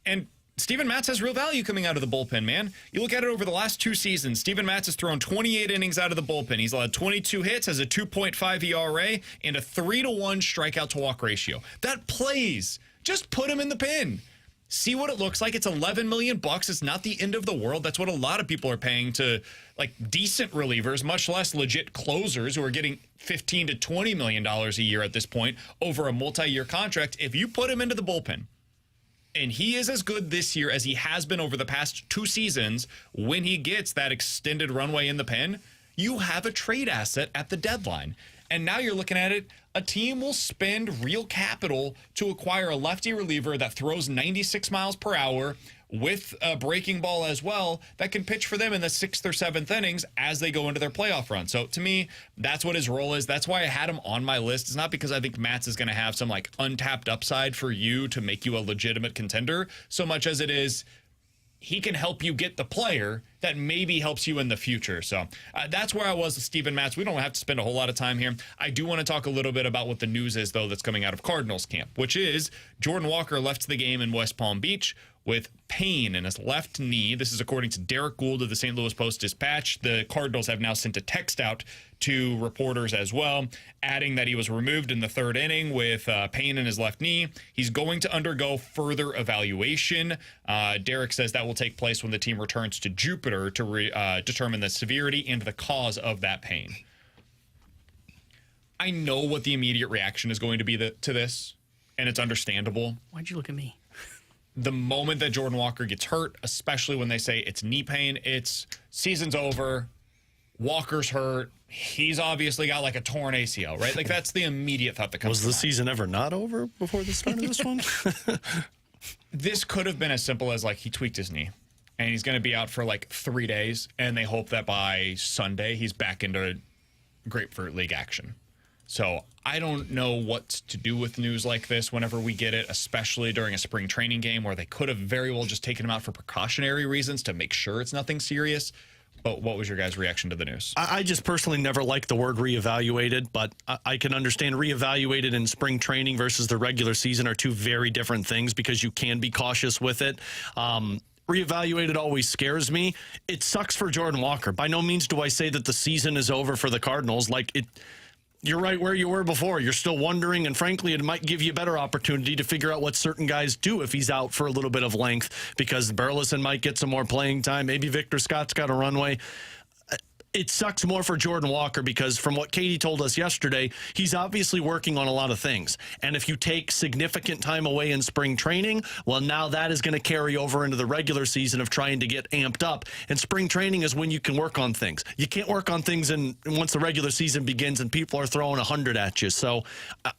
Speaker 2: And Steven Matz has real value coming out of the bullpen, man. You look at it over the last 2 seasons, Steven Matz has thrown 28 innings out of the bullpen. He's allowed 22 hits, has a 2.5 ERA, and a 3-to-1 strikeout-to-walk ratio. That plays. Just put him in the pen. See what it looks like. It's $11 million. It's not the end of the world. That's what a lot of people are paying to, like, decent relievers, much less legit closers who are getting $15 to $20 million a year at this point over a multi-year contract. If you put him into the bullpen, and he is as good this year as he has been over the past 2 seasons, when he gets that extended runway in the pen, you have a trade asset at the deadline. And now you're looking at it, a team will spend real capital to acquire a lefty reliever that throws 96 miles per hour with a breaking ball as well that can pitch for them in the 6th or 7th innings as they go into their playoff run. So to me, that's what his role is. That's why I had him on my list. It's not because I think Matz is going to have some like untapped upside for you to make you a legitimate contender, so much as it is he can help you get the player that maybe helps you in the future. So that's where I was with Steven Matz. We don't have to spend a whole lot of time here. I do want to talk a little bit about what the news is, though, that's coming out of Cardinals camp, which is Jordan Walker left the game in West Palm Beach with pain in his left knee. This is according to Derek Gould of the St. Louis Post-Dispatch. The Cardinals have now sent a text out to reporters as well, adding that he was removed in the 3rd inning with pain in his left knee. He's going to undergo further evaluation. Derek says that will take place when the team returns to Jupiter to determine the severity and the cause of that pain. I know what the immediate reaction is going to be to this, and it's understandable.
Speaker 4: Why'd you look at me?
Speaker 2: The moment that Jordan Walker gets hurt, especially when they say it's knee pain, it's season's over, Walker's hurt, he's obviously got like a torn ACL, right? Like, that's the immediate thought that comes to mind.
Speaker 3: Was the season ever not over before the start of this one?
Speaker 2: This could have been as simple as, like, he tweaked his knee, and he's going to be out for like 3 days, and they hope that by Sunday he's back into Grapefruit League action. So I don't know what to do with news like this whenever we get it, especially during a spring training game where they could have very well just taken him out for precautionary reasons to make sure it's nothing serious. But what was your guys' reaction to the news?
Speaker 3: I just personally never liked the word reevaluated, but I can understand reevaluated in spring training versus the regular season are 2 very different things because you can be cautious with it. Reevaluated always scares me. It sucks for Jordan Walker. By no means do I say that the season is over for the Cardinals. Like, you're right where you were before. You're still wondering, and frankly, it might give you a better opportunity to figure out what certain guys do if he's out for a little bit of length, because Burleson might get some more playing time. Maybe Victor Scott's got a runway. It sucks more for Jordan Walker because from what Katie told us yesterday, he's obviously working on a lot of things. And if you take significant time away in spring training, well, now that is going to carry over into the regular season of trying to get amped up. And spring training is when you can work on things. You can't work on things once the regular season begins and people are throwing 100 at you. So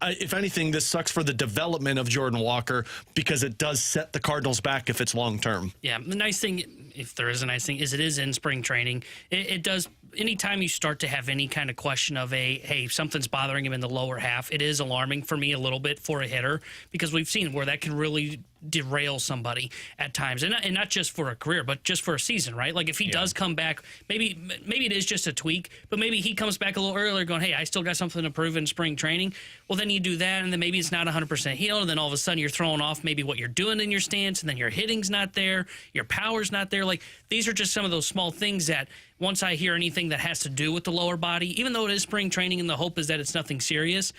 Speaker 3: if anything, this sucks for the development of Jordan Walker because it does set the Cardinals back if it's long term.
Speaker 4: Yeah, the nice thing, if there is a nice thing, is it is in spring training. It does. Anytime you start to have any kind of question of hey, something's bothering him in the lower half, it is alarming for me a little bit for a hitter because we've seen where that can really derail somebody at times, and not just for a career, but just for a season, right? Like if he does come back, maybe it is just a tweak, but maybe he comes back a little earlier going, hey, I still got something to prove in spring training. Well, then you do that, and then maybe it's not 100% healed, and then all of a sudden you're throwing off maybe what you're doing in your stance, and then your hitting's not there, your power's not there. Like these are just some of those small things that once I hear anything that has to do with the lower body, even though it is spring training and the hope is that it's nothing serious,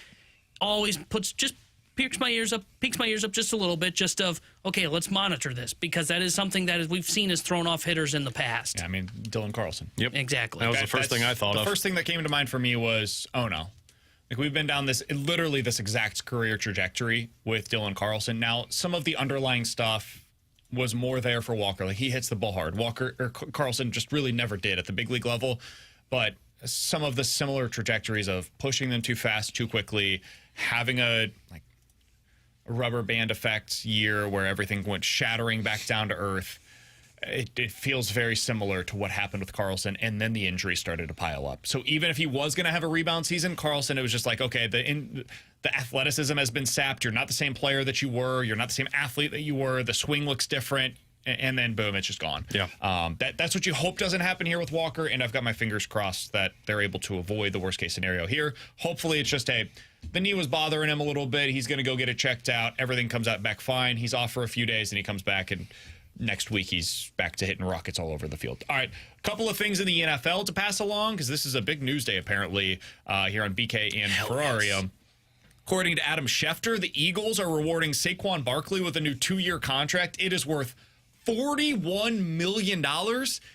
Speaker 4: always peaks my ears up just a little bit, just of, okay, let's monitor this, because that is something that we've seen has thrown off hitters in the past.
Speaker 2: Yeah, I mean, Dylan Carlson.
Speaker 3: Yep.
Speaker 4: Exactly.
Speaker 3: That was the first thing I thought of.
Speaker 2: The first thing that came to mind for me was, oh no. Like we've been down this exact career trajectory with Dylan Carlson. Now, some of the underlying stuff was more there for Walker. Like he hits the ball hard. Carlson just really never did at the big league level. But some of the similar trajectories of pushing them too fast, too quickly, having a rubber band effect year where everything went shattering back down to earth. it feels very similar to what happened with Carlson, and then the injuries started to pile up. So even if he was going to have a rebound season, Carlson, it was just like, okay, the athleticism has been sapped. You're not the same player that you were. You're not the same athlete that you were. The swing looks different. And then, boom, it's just gone.
Speaker 3: Yeah.
Speaker 2: That's what you hope doesn't happen here with Walker, and I've got my fingers crossed that they're able to avoid the worst-case scenario here. Hopefully it's just, the knee was bothering him a little bit. He's going to go get it checked out. Everything comes out back fine. He's off for a few days, and he comes back, and next week he's back to hitting rockets all over the field. All right, a couple of things in the NFL to pass along, because this is a big news day, apparently, here on BK and Ferrario. Yes. According to Adam Schefter, the Eagles are rewarding Saquon Barkley with a new 2-year contract. It is worth $41 million.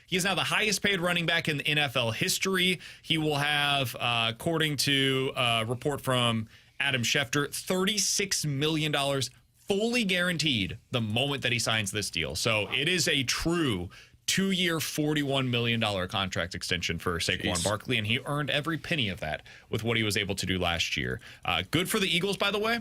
Speaker 2: He is now the highest paid running back in NFL history. He will have, according to a report from Adam Schefter, $36 million fully guaranteed the moment that he signs this deal. So it is a true 2-year, $41 million contract extension for Saquon Barkley, and he earned every penny of that with what he was able to do last year. Good for the Eagles, by the way.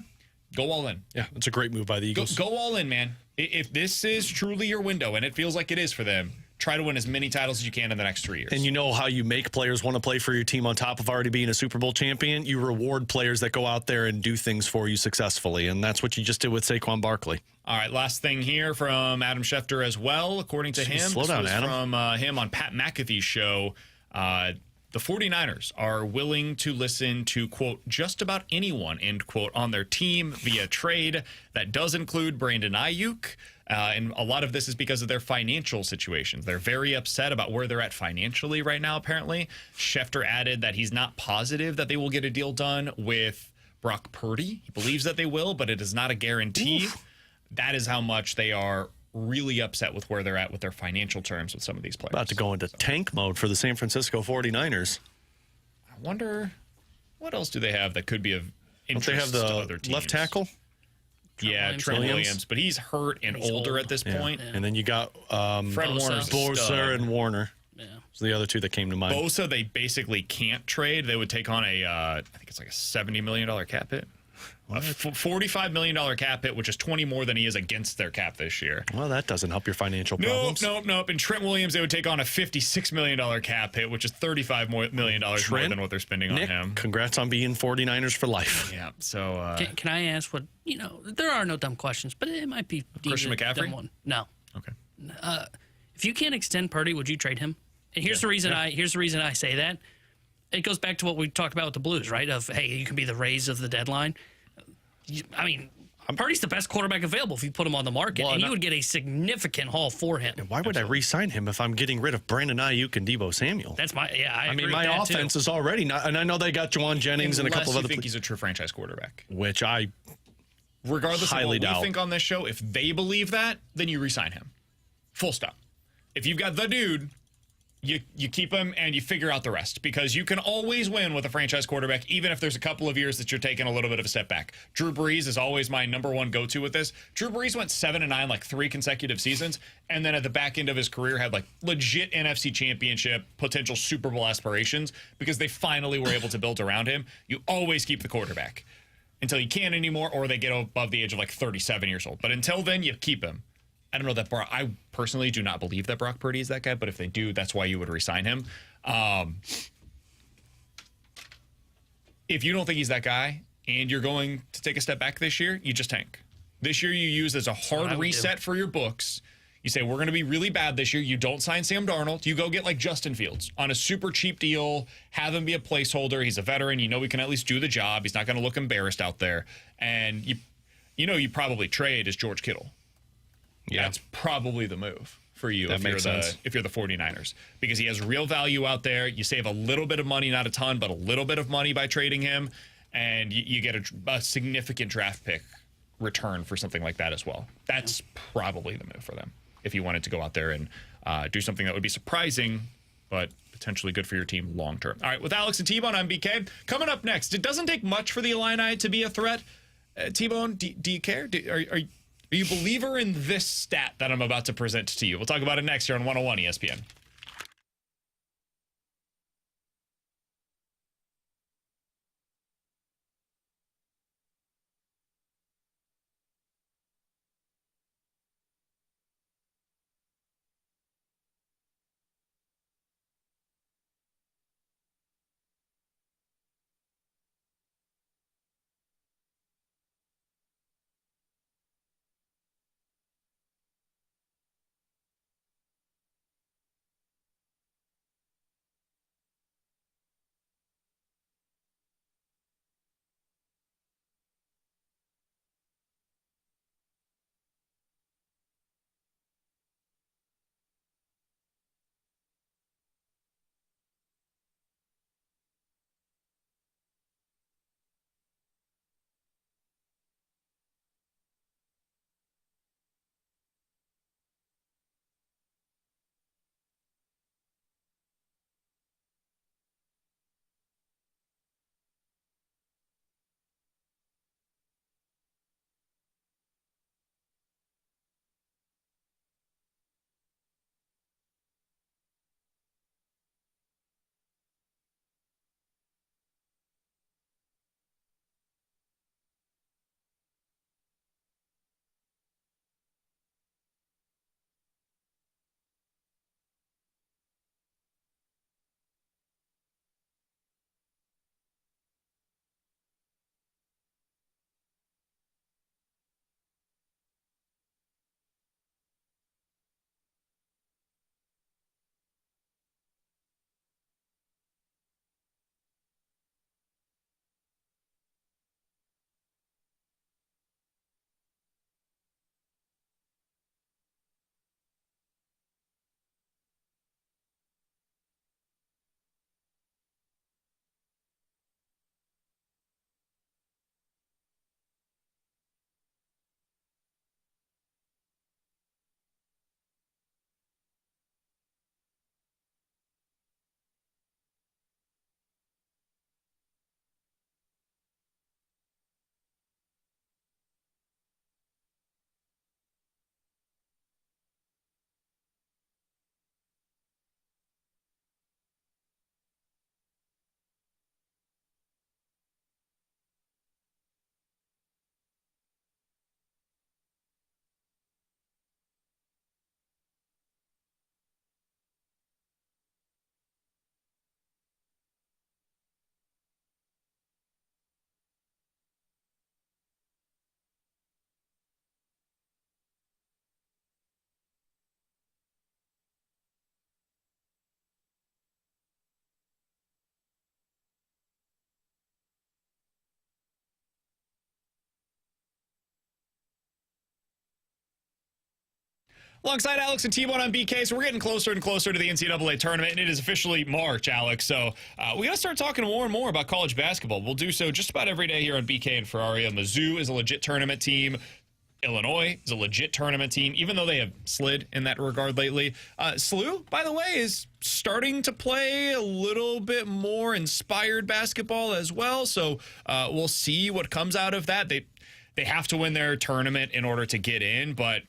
Speaker 2: Go all in.
Speaker 3: Yeah, it's a great move by the Eagles.
Speaker 2: Go all in, man. If this is truly your window, and it feels like it is for them, try to win as many titles as you can in the next 3 years.
Speaker 3: And you know how you make players want to play for your team on top of already being a Super Bowl champion? You reward players that go out there and do things for you successfully, and that's what you just did with Saquon Barkley.
Speaker 2: All right, last thing here from Adam Schefter as well. According to him,
Speaker 3: slow down, Adam.
Speaker 2: From him on Pat McAfee's show, the 49ers are willing to listen to, quote, just about anyone, end quote, on their team via trade. That does include Brandon Ayuk. And a lot of this is because of their financial situations. They're very upset about where they're at financially right now, apparently. Schefter added that he's not positive that they will get a deal done with Brock Purdy. He believes that they will, but it is not a guarantee. Oof. That is how much they are really upset with where they're at with their financial terms with some of these players.
Speaker 3: About to go into tank mode for the San Francisco 49ers.
Speaker 2: I wonder, what else do they have that could be of interest
Speaker 3: Don't they have
Speaker 2: to
Speaker 3: the
Speaker 2: other teams?
Speaker 3: left tackle?
Speaker 2: Trent Williams, but he's hurt and older
Speaker 4: old
Speaker 2: at this point.
Speaker 3: Yeah. And then you got
Speaker 2: Fred Warner's
Speaker 3: Bosa and Warner.
Speaker 4: Yeah.
Speaker 3: So the other two that came to mind.
Speaker 2: Bosa, they basically can't trade. They would take on I think it's like a $70 million cap hit. A $45 million cap hit, which is 20 more than he is against their cap this year.
Speaker 3: Well, that doesn't help your financial problems.
Speaker 2: Nope. And Trent Williams, they would take on a $56 million cap hit, which is $35 million more than what they're spending on him.
Speaker 3: Congrats on being 49ers for life.
Speaker 2: Yeah. So
Speaker 4: can I ask what, there are no dumb questions, but it might be
Speaker 2: Christian
Speaker 4: a
Speaker 2: McCaffrey?
Speaker 4: dumb one. No.
Speaker 2: Okay.
Speaker 4: If you can't extend Purdy, would you trade him? And here's the reason I say that. It goes back to what we talked about with the Blues, right? Of, hey, you can be the Rays of the deadline. Purdy's the best quarterback available if you put him on the market, and you would get a significant haul for him.
Speaker 3: Why would I re-sign him if I'm getting rid of Brandon Ayuk and Deebo Samuel?
Speaker 4: That's I agree with
Speaker 3: my
Speaker 4: that
Speaker 3: offense
Speaker 4: too.
Speaker 3: is already not, and I know they got Juwan Jennings and a couple of other.
Speaker 2: I think he's a true franchise quarterback,
Speaker 3: which I
Speaker 2: regardless
Speaker 3: highly
Speaker 2: of what
Speaker 3: doubt.
Speaker 2: we think on this show, if they believe that, then you re-sign him. Full stop. If you've got the dude, you keep him and you figure out the rest, because you can always win with a franchise quarterback, even if there's a couple of years that you're taking a little bit of a step back. Drew Brees is always my number one go-to with this. Drew Brees went 7-9 like 3 consecutive seasons, and then at the back end of his career had like legit NFC championship, potential Super Bowl aspirations, because they finally were able to build around him. You always keep the quarterback until you can't anymore, or they get above the age of like 37 years old. But until then, you keep him. I don't know that I personally do not believe that Brock Purdy is that guy, but if they do, that's why you would re-sign him. If you don't think he's that guy and you're going to take a step back this year, you just tank. This year you use as a hard reset for your books. You say, we're going to be really bad this year. You don't sign Sam Darnold. You go get like Justin Fields on a super cheap deal, have him be a placeholder. He's a veteran. You know he can at least do the job. He's not going to look embarrassed out there. And you probably trade as George Kittle. Yeah. That's probably the move for you if you're the 49ers, because he has real value out there. You save a little bit of money, not a ton, but a little bit of money by trading him, and you get a significant draft pick return for something like that as well. That's probably the move for them if you wanted to go out there and do something that would be surprising, but potentially good for your team long term. All right, with Alex and T-Bone, I'm BK. Coming up next, it doesn't take much for the Illini to be a threat. T-Bone, do you care? Are you a believer in this stat that I'm about to present to you? We'll talk about it next here on 101 ESPN. Alongside Alex and T-Bone on BK, so we're getting closer and closer to the NCAA tournament, and it is officially March, Alex. So we got to start talking more and more about college basketball. We'll do so just about every day here on BK and Ferrario. Mizzou is a legit tournament team. Illinois is a legit tournament team, even though they have slid in that regard lately. SLU, by the way, is starting to play a little bit more inspired basketball as well. So we'll see what comes out of that. They have to win their tournament in order to get in, but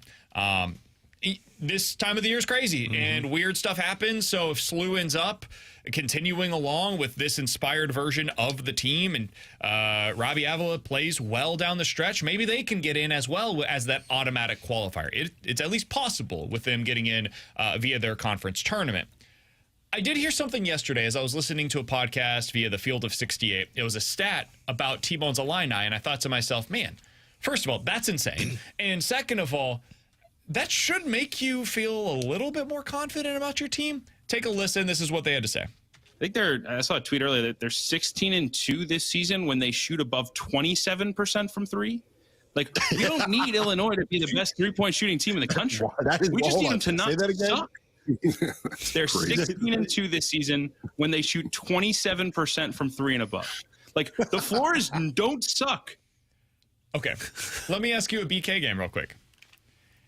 Speaker 2: this time of the year is crazy and weird stuff happens. So if SLU ends up continuing along with this inspired version of the team and Robbie Avila plays well down the stretch, maybe they can get in as well as that automatic qualifier. It's at least possible with them getting in via their conference tournament. I did hear something yesterday as I was listening to a podcast via the Field of 68. It was a stat about T-Bone's Illini, and I thought to myself, man, first of all, that's insane. And second of all, that should make you feel a little bit more confident about your team. Take a listen. This is what they had to say.
Speaker 5: I think I saw a tweet earlier that they're 16-2 this season when they shoot above 27% from three. Like, we don't need Illinois to be the best three-point shooting team in the country. We just need them to not suck. They're 16-2 this season when they shoot 27% from three and above. Like, the floors don't suck.
Speaker 2: Okay. Let me ask you a BK game real quick.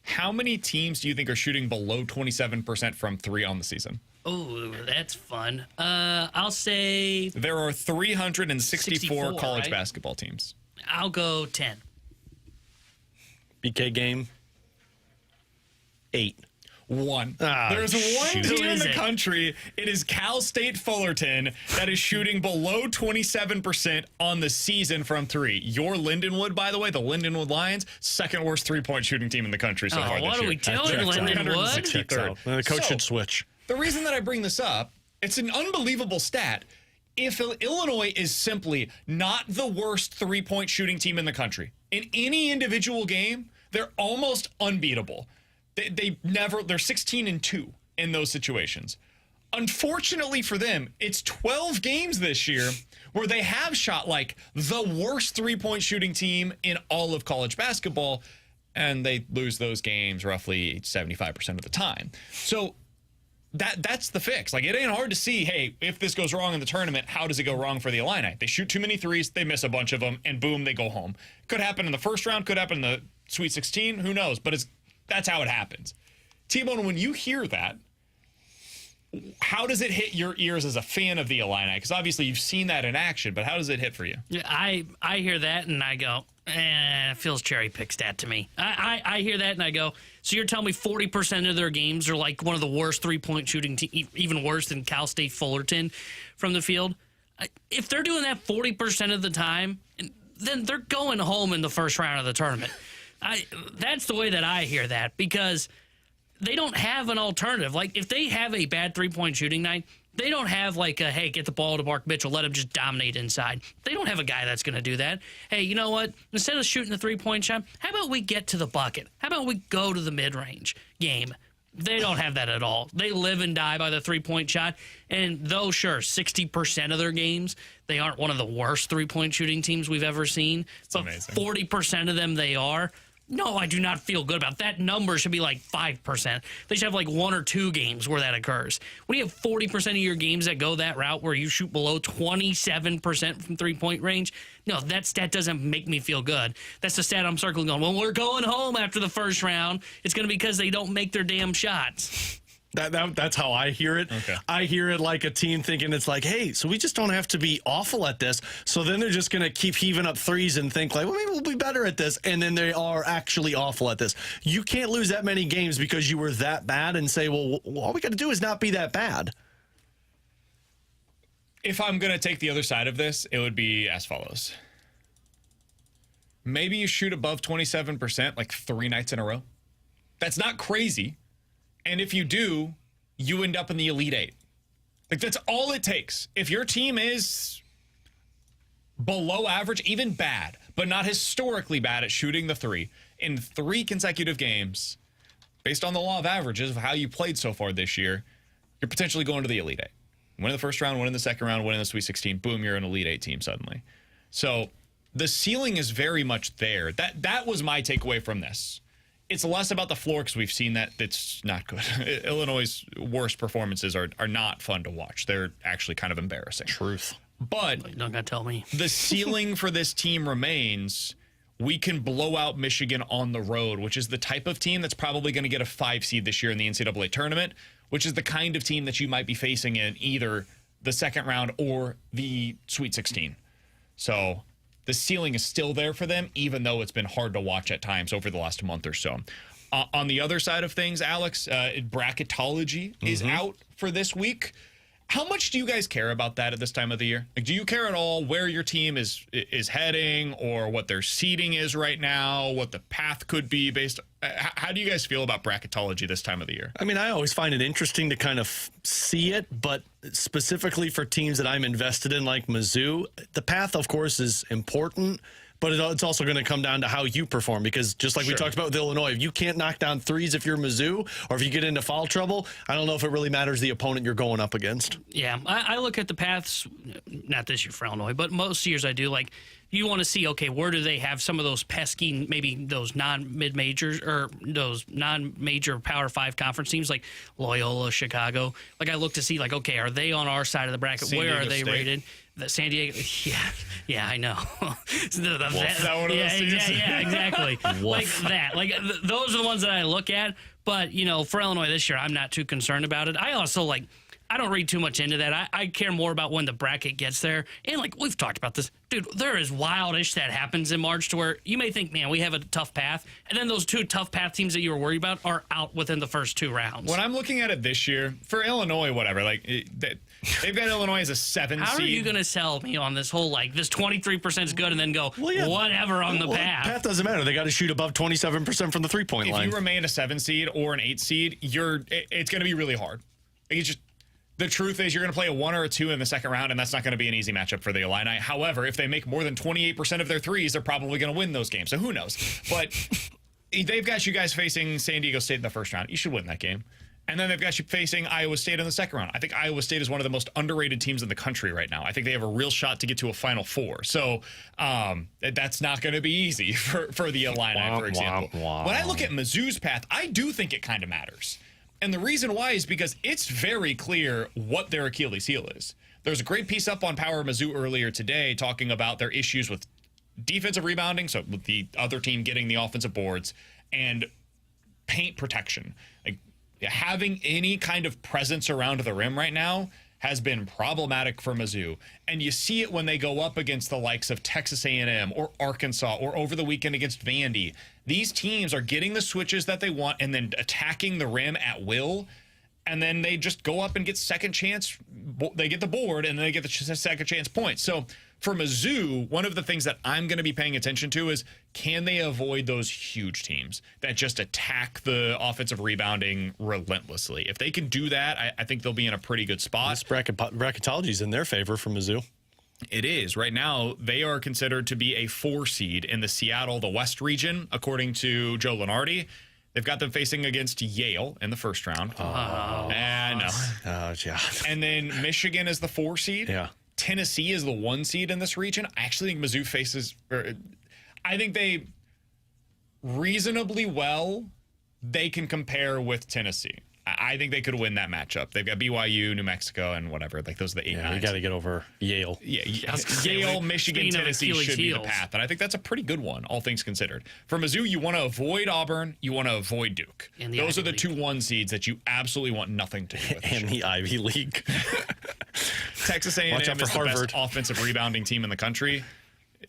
Speaker 2: How many teams do you think are shooting below 27% from three on the season?
Speaker 4: Oh, that's fun. I'll say
Speaker 2: there are 364 college basketball teams.
Speaker 4: I'll go 10.
Speaker 3: BK game, 8.
Speaker 2: 1. There's one team in the country. It is Cal State Fullerton that is shooting below 27% on the season from three. Your Lindenwood, by the way, the Lindenwood Lions, second worst three-point shooting team in the country so far this year.
Speaker 4: What are we doing, Lindenwood?
Speaker 3: The coach should switch.
Speaker 2: The reason that I bring this up, it's an unbelievable stat. If Illinois is simply not the worst three-point shooting team in the country, in any individual game, they're almost unbeatable. They're 16-2 in those situations. Unfortunately for them, it's 12 games this year where they have shot like the worst three-point shooting team in all of college basketball, and they lose those games roughly 75% of the time. So that's the fix. Like, it ain't hard to see, hey, if this goes wrong in the tournament, how does it go wrong for the Illini? They shoot too many threes, they miss a bunch of them, and boom, they go home. Could happen in the first round, could happen in the Sweet 16, who knows? But that's how it happens. T-Bone, when you hear that, how does it hit your ears as a fan of the Illini? Because obviously you've seen that in action, but how does it hit for you?
Speaker 4: Yeah, I hear that and I go, it feels cherry pick stat to me. I hear that and I go, so you're telling me 40% of their games are like one of the worst three-point shooting even worse than Cal State Fullerton from the field? If they're doing that 40% of the time, then they're going home in the first round of the tournament. That's the way that I hear that, because they don't have an alternative. Like, if they have a bad three-point shooting night, they don't have like a, hey, get the ball to Mark Mitchell, let him just dominate inside. They don't have a guy that's going to do that. Hey, you know what? Instead of shooting the three-point shot, how about we get to the bucket? How about we go to the mid-range game? They don't have that at all. They live and die by the three-point shot. And though, sure, 60% of their games, they aren't one of the worst three-point shooting teams we've ever seen.
Speaker 2: It's amazing.
Speaker 4: 40% of them they are. No, I do not feel good about that. Number should be like 5%. They should have like 1 or 2 games where that occurs. When you have 40% of your games that go that route where you shoot below 27% from three-point range, no, that stat doesn't make me feel good. That's the stat I'm circling on. When we're going home after the first round, it's going to be because they don't make their damn shots.
Speaker 3: That's how I hear it.
Speaker 2: Okay.
Speaker 3: I hear it like a team thinking it's like, hey, so we just don't have to be awful at this. So then they're just going to keep heaving up threes and think like, well, maybe we'll be better at this. And then they are actually awful at this. You can't lose that many games because you were that bad and say, well, all we got to do is not be that bad.
Speaker 2: If I'm going to take the other side of this, it would be as follows. Maybe you shoot above 27% like 3 nights in a row. That's not crazy. And if you do, you end up in the Elite Eight. Like, that's all it takes. If your team is below average, even bad, but not historically bad at shooting the three in 3 consecutive games, based on the law of averages of how you played so far this year, you're potentially going to the Elite Eight. Win the first round, win the second round, win the Sweet 16, boom, you're an Elite Eight team suddenly. So the ceiling is very much there. That was my takeaway from this. it's less about the floor because we've seen that it's not good. Illinois' worst performances are not fun to watch. They're actually kind of embarrassing.
Speaker 3: Truth.
Speaker 2: But
Speaker 4: You're not gonna tell me.
Speaker 2: the ceiling for this team remains. We can blow out Michigan on the road, which is the type of team that's probably going to get a 5 seed this year in the NCAA tournament, which is the kind of team that you might be facing in either the second round or the Sweet 16. So the ceiling is still there for them, even though it's been hard to watch at times over the last month or so. On the other side of things, Alex, bracketology is out for this week. How much do you guys care about that at this time of the year? Like, do you care at all where your team is heading or what their seeding is right now, what the path could be based? How do you guys feel about bracketology this time of the year?
Speaker 3: I mean, I always find it interesting to kind of see it, but specifically for teams that I'm invested in, like Mizzou, the path, of course, is important. But it's also going to come down to how you perform, because just like we talked about with Illinois, if you can't knock down threes if you're Mizzou, or if you get into foul trouble, I don't know if it really matters the opponent you're going up against.
Speaker 4: Yeah, I look at the paths, not this year for Illinois, but most years I do. Like, you want to see, okay, where do they have some of those pesky, maybe those non-mid-majors or those non-major Power 5 conference teams like Loyola, Chicago. Like, I look to see, like, okay, are they on our side of the bracket? Where are they rated? San Diego, yeah, I know. Yeah, exactly. Like that. Like those are the ones that I look at. But for Illinois this year, I'm not too concerned about it. I also I don't read too much into that. I care more about when the bracket gets there. And we've talked about this. Dude, there is wildish that happens in March to where you may think, man, we have a tough path. And then those 2 tough path teams that you were worried about are out within the first 2 rounds.
Speaker 2: When I'm looking at it this year, for Illinois, whatever, they've got Illinois as a 7 seed.
Speaker 4: How are you going to sell me on this whole, this 23% is good and then go, whatever on the path?
Speaker 3: Path doesn't matter. They got to shoot above 27% from the three-point line.
Speaker 2: If you remain a 7 seed or an 8 seed, it's going to be really hard. The truth is you're going to play a 1 or a 2 in the second round, and that's not going to be an easy matchup for the Illini. However, if they make more than 28% of their threes, they're probably going to win those games. So who knows? But they've got you guys facing San Diego State in the first round. You should win that game. And then they've got you facing Iowa State in the second round. I think Iowa State is one of the most underrated teams in the country right now. I think they have a real shot to get to a Final Four. So that's not going to be easy for the Illini, for example. When I look at Mizzou's path, I do think it kind of matters. And the reason why is because it's very clear what their Achilles heel is. There's a great piece up on Power Mizzou earlier today talking about their issues with defensive rebounding, so with the other team getting the offensive boards, and paint protection. Having any kind of presence around the rim right now has been problematic for Mizzou. And you see it when they go up against the likes of Texas A&M or Arkansas or over the weekend against Vandy. These teams are getting the switches that they want and then attacking the rim at will. And then they just go up and get second chance. They get the board and then they get the second chance points. So for Mizzou, one of the things that I'm going to be paying attention to is, can they avoid those huge teams that just attack the offensive rebounding relentlessly? If they can do that, I think they'll be in a pretty good spot.
Speaker 3: This bracketology is in their favor for Mizzou.
Speaker 2: It is. Right now, they are considered to be a 4 seed in the Seattle, the West region, according to Joe Lenardi. They've got them facing against Yale in the first round. And And then Michigan is the 4 seed.
Speaker 3: Yeah.
Speaker 2: Tennessee is the 1 seed in this region. I actually think Mizzou faces, I think they reasonably well, they can compare with Tennessee. I think they could win that matchup. They've got BYU, New Mexico, and whatever. Those are the 8
Speaker 3: Yeah, you got to get over Yale.
Speaker 2: Yeah, Yale, Michigan, Tennessee should be the path. And I think that's a pretty good one, all things considered. For Mizzou, you want to avoid Auburn. You want to avoid Duke. Those are the 2 1 seeds that you absolutely want nothing to do with.
Speaker 3: And the Ivy League.
Speaker 2: Texas A&M is the best offensive rebounding team in the country.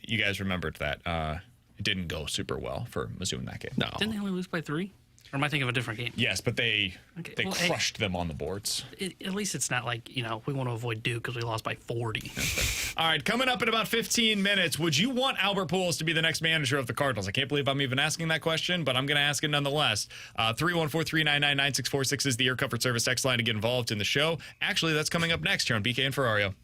Speaker 2: You guys remembered that. It didn't go super well for Mizzou in that game.
Speaker 3: No.
Speaker 4: Didn't they only lose by 3? Or am I thinking of a different game?
Speaker 2: Yes, but they crushed them on the boards.
Speaker 4: At least it's not like, we want to avoid Duke because we lost by 40.
Speaker 2: All right, coming up in about 15 minutes, would you want Albert Pujols to be the next manager of the Cardinals? I can't believe I'm even asking that question, but I'm going to ask it nonetheless. 314-399-9646 is the Air Comfort Service text line to get involved in the show. Actually, that's coming up next here on BK and Ferrario.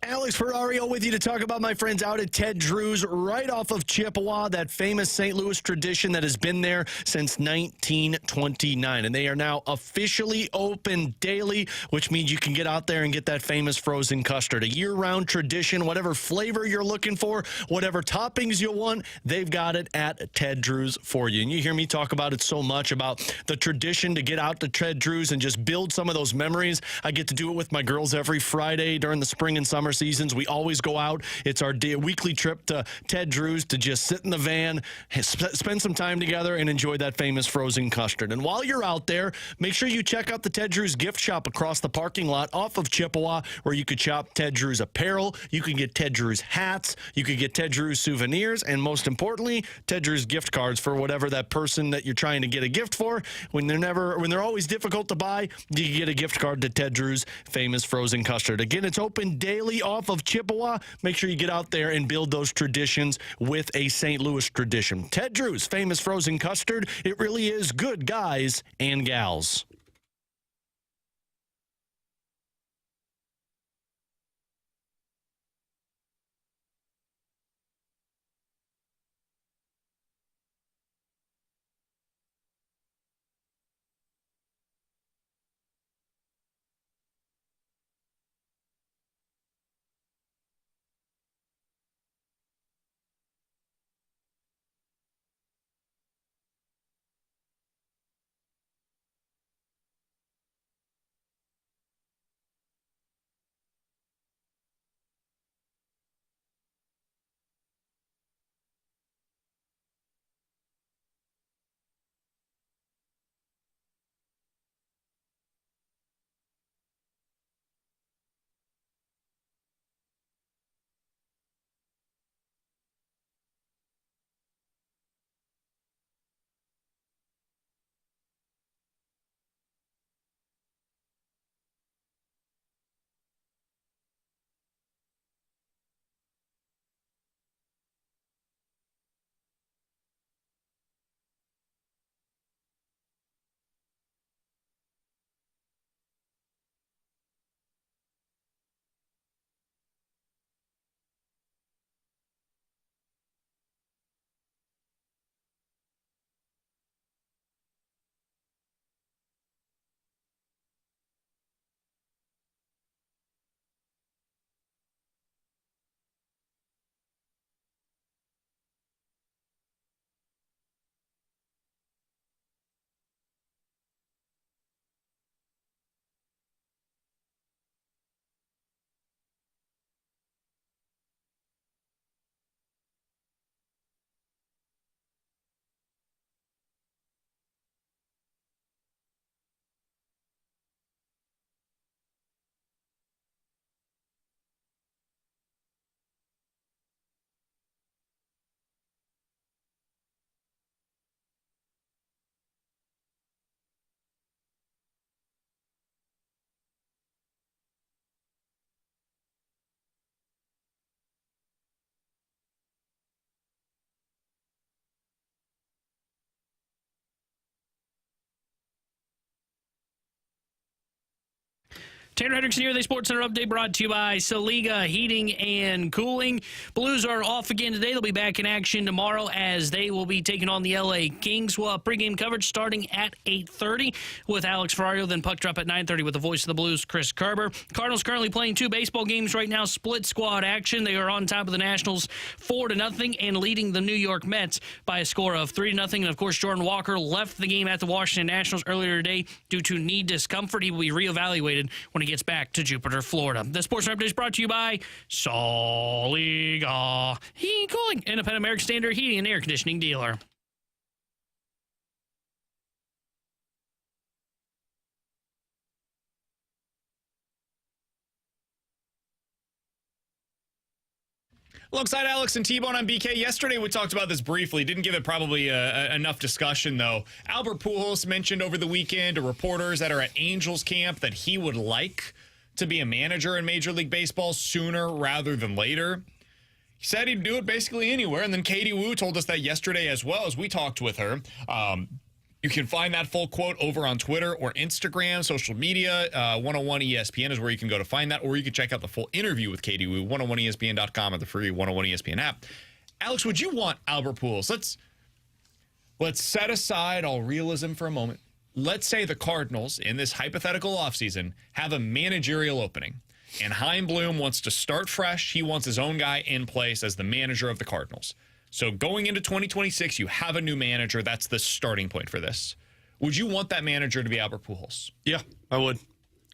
Speaker 3: Alex Ferrario with you to talk about my friends out at Ted Drew's right off of Chippewa, that famous St. Louis tradition that has been there since 1929. And they are now officially open daily, which means you can get out there and get that famous frozen custard. A year-round tradition, whatever flavor you're looking for, whatever toppings you want, they've got it at Ted Drew's for you. And you hear me talk about it so much, about the tradition to get out to Ted Drew's and just build some of those memories. I get to do it with my girls every Friday during the spring and summer seasons. We always go out. It's our weekly trip to Ted Drew's to just sit in the van, spend some time together, and enjoy that famous frozen custard. And while you're out there, make sure you check out the Ted Drew's gift shop across the parking lot off of Chippewa, where you could shop Ted Drew's apparel. You can get Ted Drew's hats. You can get Ted Drew's souvenirs. And most importantly, Ted Drew's gift cards for whatever that person that you're trying to get a gift for. When they're always difficult to buy, you can get a gift card to Ted Drew's famous frozen custard. Again, it's open daily off of Chippewa. Make sure you get out there and build those traditions with a St. Louis tradition. Ted Drew's famous frozen custard. It really is good, guys and gals.
Speaker 4: Tanner Hendrickson here, the Sports Center update brought to you by Saliga Heating and Cooling. Blues are off again today. They'll be back in action tomorrow as they will be taking on the LA Kings. We'll have pregame coverage starting at 8:30 with Alex Ferrario, then puck drop at 9:30 with the voice of the Blues, Chris Kerber. Cardinals currently playing 2 baseball games right now, split squad action. They are on top of the Nationals 4-0 and leading the New York Mets by a score of 3-0. And, of course, Jordan Walker left the game at the Washington Nationals earlier today due to knee discomfort. He will be reevaluated when he gets back to Jupiter, Florida. The Sports Update is brought to you by Saliga Heating and Cooling, independent American Standard heating and air conditioning dealer.
Speaker 2: Alongside Alex and T-Bone on BK. Yesterday we talked about this briefly. Didn't give it probably enough discussion, though. Albert Pujols mentioned over the weekend to reporters that are at Angels camp that he would like to be a manager in Major League Baseball sooner rather than later. He said he'd do it basically anywhere. And then Katie Wu told us that yesterday as well as we talked with her. You can find that full quote over on Twitter or Instagram, social media. 101 ESPN is where you can go to find that, or you can check out the full interview with Katie Wu, 101ESPN.com, or the free 101 ESPN app. Alex, would you want Albert Pujols? Let's set aside all realism for a moment. Let's say the Cardinals, in this hypothetical offseason, have a managerial opening, and Chaim Bloom wants to start fresh. He wants his own guy in place as the manager of the Cardinals. So going into 2026, you have a new manager. That's the starting point for this. Would you want that manager to be Albert Pujols?
Speaker 3: Yeah, I would.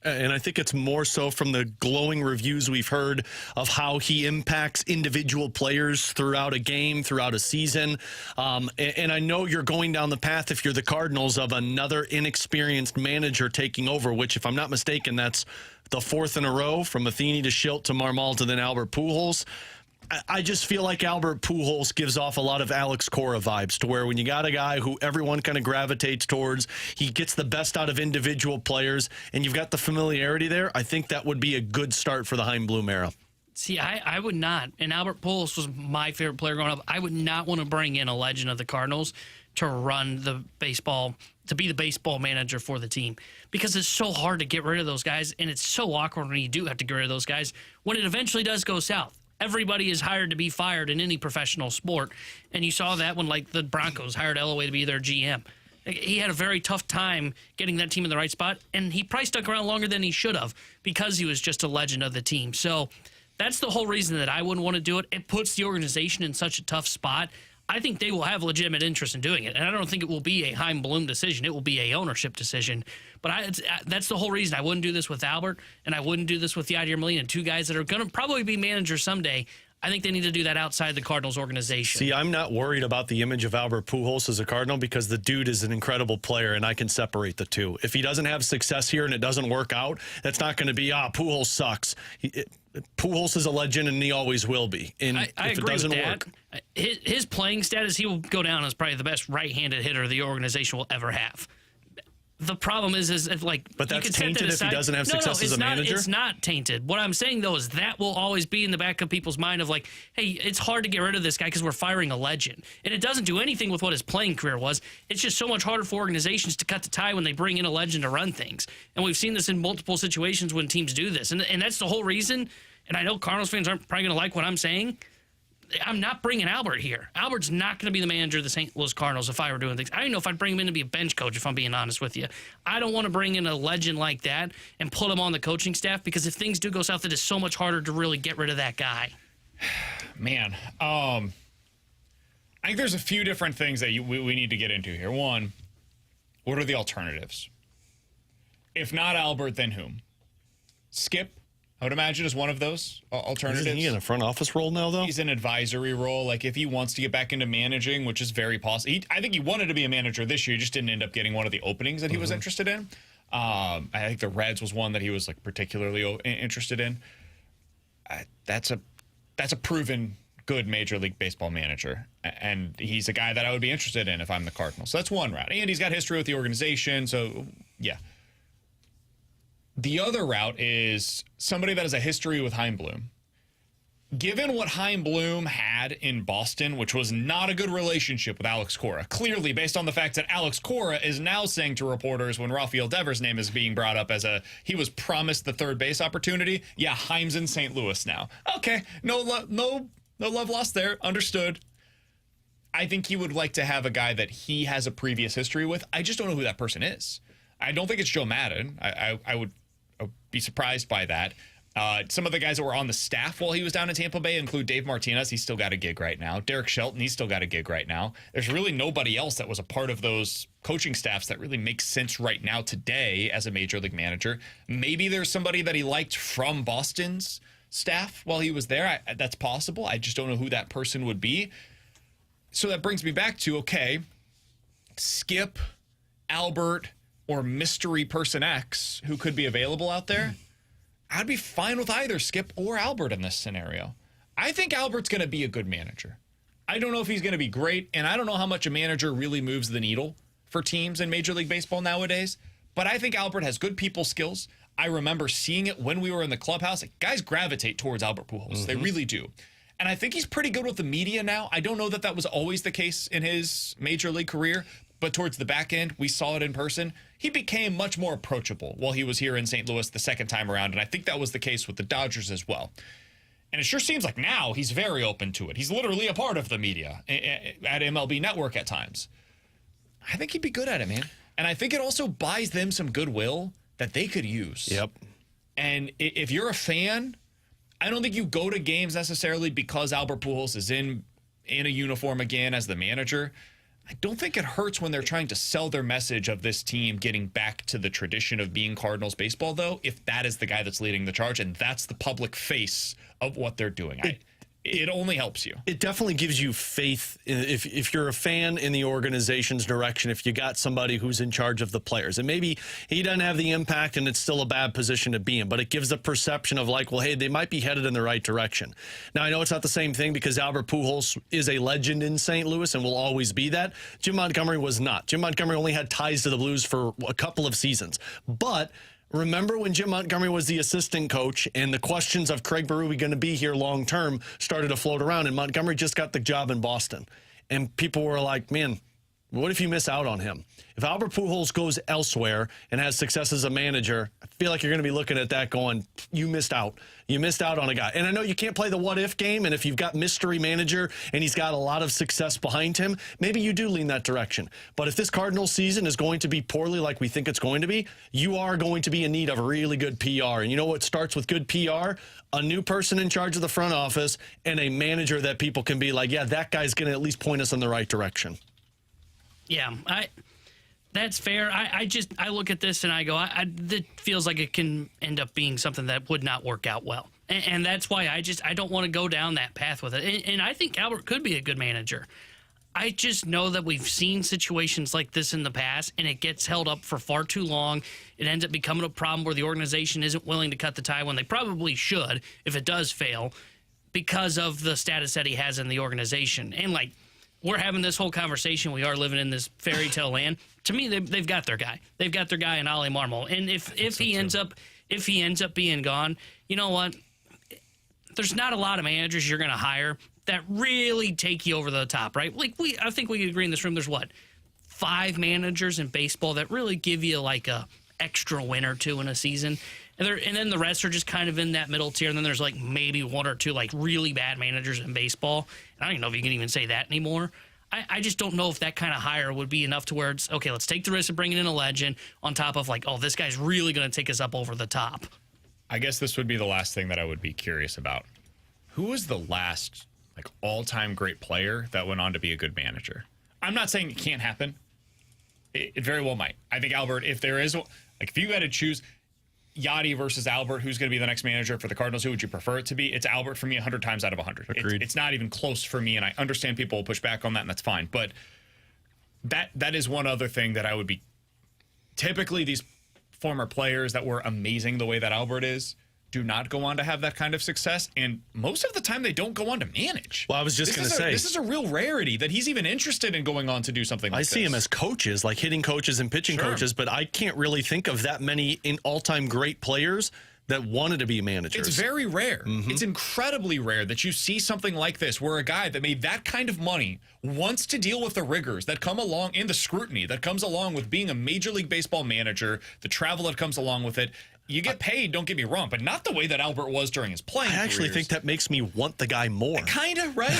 Speaker 3: And I think it's more so from the glowing reviews we've heard of how he impacts individual players throughout a game, throughout a season. And I know you're going down the path, if you're the Cardinals, of another inexperienced manager taking over, which, if I'm not mistaken, that's the fourth in a row, from Matheny to Schilt to Marmol to then Albert Pujols. I just feel like Albert Pujols gives off a lot of Alex Cora vibes, to where when you got a guy who everyone kind of gravitates towards, he gets the best out of individual players, and you've got the familiarity there. I think that would be a good start for the Chaim Bloom era.
Speaker 4: See, I would not. And Albert Pujols was my favorite player growing up. I would not want to bring in a legend of the Cardinals to run the baseball, to be the baseball manager for the team, because it's so hard to get rid of those guys, and it's so awkward when you do have to get rid of those guys when it eventually does go south. Everybody is hired to be fired in any professional sport, and you saw that when, like, the Broncos hired Elway to be their GM. He had a very tough time getting that team in the right spot, and he probably stuck around longer than he should have because he was just a legend of the team. So that's the whole reason that I wouldn't want to do it. It puts the organization in such a tough spot. I think they will have legitimate interest in doing it, and I don't think it will be a Chaim Bloom decision. It will be a ownership decision. But that's the whole reason I wouldn't do this with Albert, and I wouldn't do this with Yadier Molina, two guys that are going to probably be managers someday. I think they need to do that outside the Cardinals organization.
Speaker 3: See, I'm not worried about the image of Albert Pujols as a Cardinal, because the dude is an incredible player, and I can separate the two. If he doesn't have success here and it doesn't work out, that's not going to be, Pujols sucks. Pujols is a legend, and he always will be. And
Speaker 4: I
Speaker 3: if
Speaker 4: agree
Speaker 3: it doesn't
Speaker 4: with
Speaker 3: work,
Speaker 4: that. His playing status, he will go down as probably the best right-handed hitter the organization will ever have. The problem is like,
Speaker 3: but that's tainted if he doesn't have success as a manager.
Speaker 4: It's not tainted. What I'm saying though is that will always be in the back of people's mind of like, hey, it's hard to get rid of this guy because we're firing a legend, and it doesn't do anything with what his playing career was. It's just so much harder for organizations to cut the tie when they bring in a legend to run things, and we've seen this in multiple situations when teams do this, and that's the whole reason. And I know Cardinals fans aren't probably going to like what I'm saying. I'm not bringing Albert here. Albert's not going to be the manager of the St. Louis Cardinals if I were doing things. I don't know if I'd bring him in to be a bench coach, if I'm being honest with you. I don't want to bring in a legend like that and put him on the coaching staff, because if things do go south, it is so much harder to really get rid of that guy.
Speaker 2: Man, I think there's a few different things that we need to get into here. One, what are the alternatives? If not Albert, then whom? Skip, I would imagine, is one of those alternatives.
Speaker 3: Isn't he in a front office role now, though?
Speaker 2: He's in an advisory role. Like, if he wants to get back into managing, which is very possible. I think he wanted to be a manager this year. He just didn't end up getting one of the openings that he was interested in. I think the Reds was one that he was like particularly interested in. That's a proven good Major League Baseball manager, and he's a guy that I would be interested in if I'm the Cardinals. So that's one route, and he's got history with the organization. So yeah. The other route is somebody that has a history with Chaim Bloom. Given what Chaim Bloom had in Boston, which was not a good relationship with Alex Cora, clearly based on the fact that Alex Cora is now saying to reporters when Rafael Devers' name is being brought up as he was promised the third base opportunity, yeah, Chaim's in St. Louis now. Okay, no love lost there, understood. I think he would like to have a guy that he has a previous history with. I just don't know who that person is. I don't think it's Joe Madden. I would be surprised by that. Some of the guys that were on the staff while he was down in Tampa Bay include Dave Martinez. He's still got a gig right now. Derek Shelton, he's still got a gig right now. There's really nobody else that was a part of those coaching staffs that really makes sense right now today as a major league manager. Maybe there's somebody that he liked from Boston's staff while he was there. That's possible. I just don't know who that person would be. So that brings me back to, okay, Skip, Albert, or mystery person X who could be available out there. I'd be fine with either Skip or Albert in this scenario. I think Albert's going to be a good manager. I don't know if he's going to be great, and I don't know how much a manager really moves the needle for teams in Major League Baseball nowadays, but I think Albert has good people skills. I remember seeing it when we were in the clubhouse. Like, guys gravitate towards Albert Pujols. They really do. And I think he's pretty good with the media now. I don't know that that was always the case in his Major League career, but towards the back end, we saw it in person. He became much more approachable while he was here in St. Louis the second time around, and I think that was the case with the Dodgers as well. And it sure seems like now he's very open to it. He's literally a part of the media at MLB Network at times. I think he'd be good at it, man. And I think it also buys them some goodwill that they could use.
Speaker 3: Yep.
Speaker 2: And if you're a fan, I don't think you go to games necessarily because Albert Pujols is in a uniform again as the manager. I don't think it hurts when they're trying to sell their message of this team getting back to the tradition of being Cardinals baseball, though, if that is the guy that's leading the charge and that's the public face of what they're doing. It only helps you.
Speaker 3: It definitely gives you faith if you're a fan in the organization's direction, if you got somebody who's in charge of the players. And maybe he doesn't have the impact and it's still a bad position to be in, but it gives the perception of like, well, hey, they might be headed in the right direction. Now, I know it's not the same thing because Albert Pujols is a legend in St. Louis and will always be that. Jim Montgomery was not. Jim Montgomery only had ties to the Blues for a couple of seasons. But remember when Jim Montgomery was the assistant coach and the questions of Craig Berube going to be here long term started to float around, and Montgomery just got the job in Boston. And people were like, man, what if you miss out on him? If Albert Pujols goes elsewhere and has success as a manager, I feel like you're going to be looking at that going, you missed out. You missed out on a guy. And I know you can't play the what-if game, and if you've got mystery manager and he's got a lot of success behind him, maybe you do lean that direction. But if this Cardinals season is going to be poorly like we think it's going to be, you are going to be in need of really good PR. And you know what starts with good PR? A new person in charge of the front office and a manager that people can be like, yeah, that guy's going to at least point us in the right direction.
Speaker 4: Yeah, that's fair. I look at this and I go, that feels like it can end up being something that would not work out well. And that's why I don't want to go down that path with it. And I think Albert could be a good manager. I just know that we've seen situations like this in the past, and it gets held up for far too long. It ends up becoming a problem where the organization isn't willing to cut the tie when they probably should if it does fail because of the status that he has in the organization. And, like, we're having this whole conversation. We are living in this fairy tale land. To me, they've got their guy. They've got their guy in Ollie Marmol. And if he ends up being gone, you know what? There's not a lot of managers you're going to hire that really take you over the top, right? Like I think we agree in this room. There's 5 managers in baseball that really give you like a extra win or two in a season. And then the rest are just kind of in that middle tier. And then there's like maybe 1 or 2 like really bad managers in baseball. And I don't even know if you can even say that anymore. I just don't know if that kind of hire would be enough to where it's, okay, let's take the risk of bringing in a legend on top of like, oh, this guy's really going to take us up over the top.
Speaker 2: I guess this would be the last thing that I would be curious about. Who was the last like all-time great player that went on to be a good manager? I'm not saying it can't happen. It very well might. I think Albert, if there is, like if you had to choose Yachty versus Albert, who's going to be the next manager for the Cardinals, who would you prefer it to be? It's Albert for me 100 times out of 100. It's not even close for me, and I understand people will push back on that, and that's fine. But that is one other thing that I would be... Typically, these former players that were amazing the way that Albert is do not go on to have that kind of success, and most of the time they don't go on to manage.
Speaker 3: Well, I was just going to say,
Speaker 2: this is a real rarity that he's even interested in going on to do something like this.
Speaker 3: I see him as coaches, like hitting coaches and pitching coaches, but I can't really think of that many all-time great players that wanted to be managers.
Speaker 2: It's very rare. It's incredibly rare that you see something like this where a guy that made that kind of money wants to deal with the rigors that come along and the scrutiny that comes along with being a Major League Baseball manager, the travel that comes along with it. You get paid, don't get me wrong, but not the way that Albert was during his playing
Speaker 3: I actually think that makes me want the guy more.
Speaker 2: Kind of, right?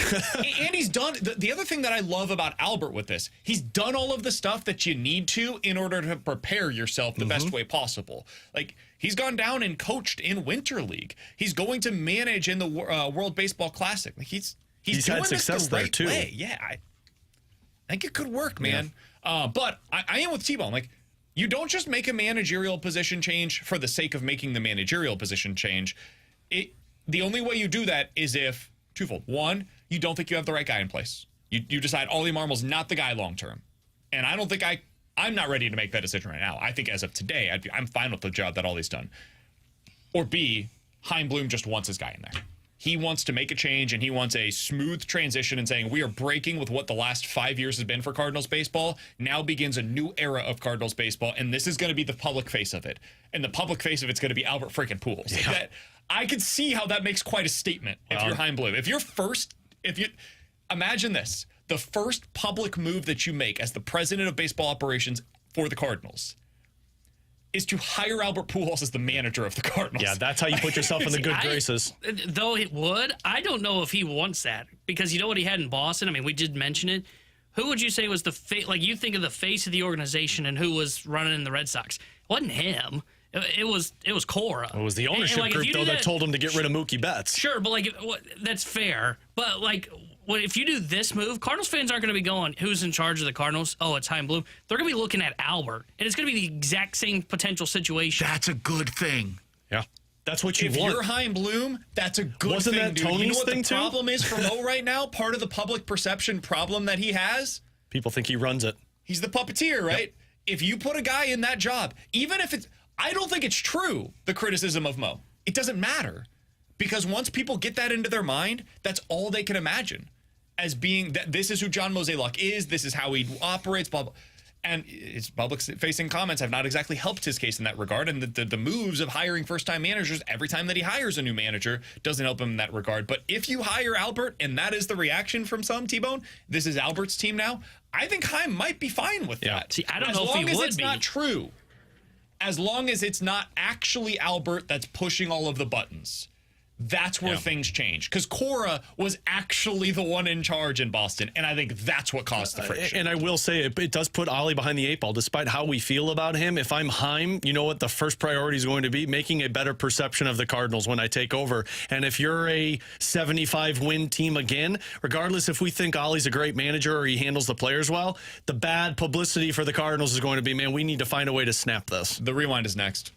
Speaker 2: And he's done... The other thing that I love about Albert with this, he's done all of the stuff that you need to in order to prepare yourself the best way possible. Like, he's gone down and coached in Winter League. He's going to manage in the World Baseball Classic. Like, he's doing
Speaker 3: had success
Speaker 2: the right
Speaker 3: there, too.
Speaker 2: way. Yeah, I think it could work, man. Yeah. But I am with T-Bone. Like, you don't just make a managerial position change for the sake of making the managerial position change. The only way you do that is if, twofold. One, you don't think you have the right guy in place. You decide Ollie Marmol's not the guy long term. And I don't think I'm not ready to make that decision right now. I think as of today, I'm fine with the job that Ollie's done. Or B, Chaim Bloom just wants his guy in there. He wants to make a change, and he wants a smooth transition and saying, we are breaking with what the last 5 years has been for Cardinals baseball. Now begins a new era of Cardinals baseball, and this is going to be the public face of it. And the public face of it's going to be Albert freaking Pujols. Yeah. Like I could see how that makes quite a statement if you're Chaim Bloom. Imagine this. the first public move that you make as the president of baseball operations for the Cardinals is to hire Albert Pujols as the manager of the Cardinals.
Speaker 3: Yeah, that's how you put yourself in the good graces.
Speaker 4: Though it would, I don't know if he wants that, because you know what he had in Boston? I mean, we did mention it. Who would you say was the like you think of the face of the organization and who was running in the Red Sox? It wasn't him. It was Cora.
Speaker 3: It was the ownership group, though, that told him to get rid of Mookie Betts.
Speaker 4: Sure, but that's fair. But if you do this move, Cardinals fans aren't going to be going, who's in charge of the Cardinals? Oh, it's Chaim Bloom. They're going to be looking at Albert, and it's going to be the exact same potential situation.
Speaker 2: That's a good thing.
Speaker 3: Yeah. That's what you want.
Speaker 2: If you're Chaim Bloom, that's a good
Speaker 3: Wasn't
Speaker 2: thing,
Speaker 3: that
Speaker 2: dude.
Speaker 3: Tony's
Speaker 2: you know what
Speaker 3: thing
Speaker 2: the problem is for Mo right now? Part of the public perception problem that he has?
Speaker 3: People think he runs it.
Speaker 2: He's the puppeteer, right?
Speaker 3: Yep.
Speaker 2: If you put a guy in that job, even if it's... I don't think it's true, the criticism of Mo. It doesn't matter. Because once people get that into their mind, that's all they can imagine as being that this is who John Mozeliak is, this is how he operates, blah, blah. And his public-facing comments have not exactly helped his case in that regard. And the moves of hiring first-time managers every time that he hires a new manager doesn't help him in that regard. But if you hire Albert, and that is the reaction from some, T-Bone, this is Albert's team now, I think Chaim might be fine with that.
Speaker 4: See, I don't know if he would be.
Speaker 2: As long as it's not true. As long as it's not actually Albert that's pushing all of the buttons. That's where things change. Because Cora was actually the one in charge in Boston, and I think that's what caused the friction.
Speaker 3: And I will say, it does put Ollie behind the eight ball, despite how we feel about him. If I'm Chaim, you know what the first priority is going to be? Making a better perception of the Cardinals when I take over. And if you're a 75-win team again, regardless if we think Ollie's a great manager or he handles the players well, the bad publicity for the Cardinals is going to be, man, we need to find a way to snap this.
Speaker 2: The rewind is next.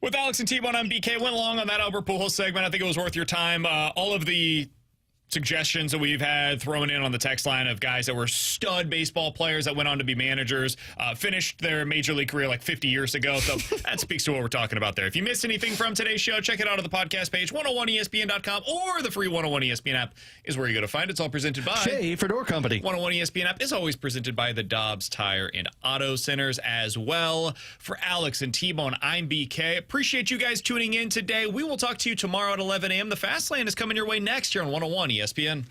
Speaker 2: With Alex and T-Bone, I'm BK. Went long on that Albert Pujols segment. I think it was worth your time. All of the suggestions that we've had thrown in on the text line of guys that were stud baseball players that went on to be managers, finished their major league career like 50 years ago. So that speaks to what we're talking about there. If you missed anything from today's show, check it out on the podcast page, 101ESPN.com, or the free 101 ESPN app is where you go to find it. It's all presented by
Speaker 3: Schaefer Door Company.
Speaker 2: 101 ESPN app is always presented by the Dobbs Tire and Auto Centers as well. For Alex and T-Bone, I'm BK. Appreciate you guys tuning in today. We will talk to you tomorrow at 11 a.m. The Fast Lane is coming your way next here on 101 ESPN.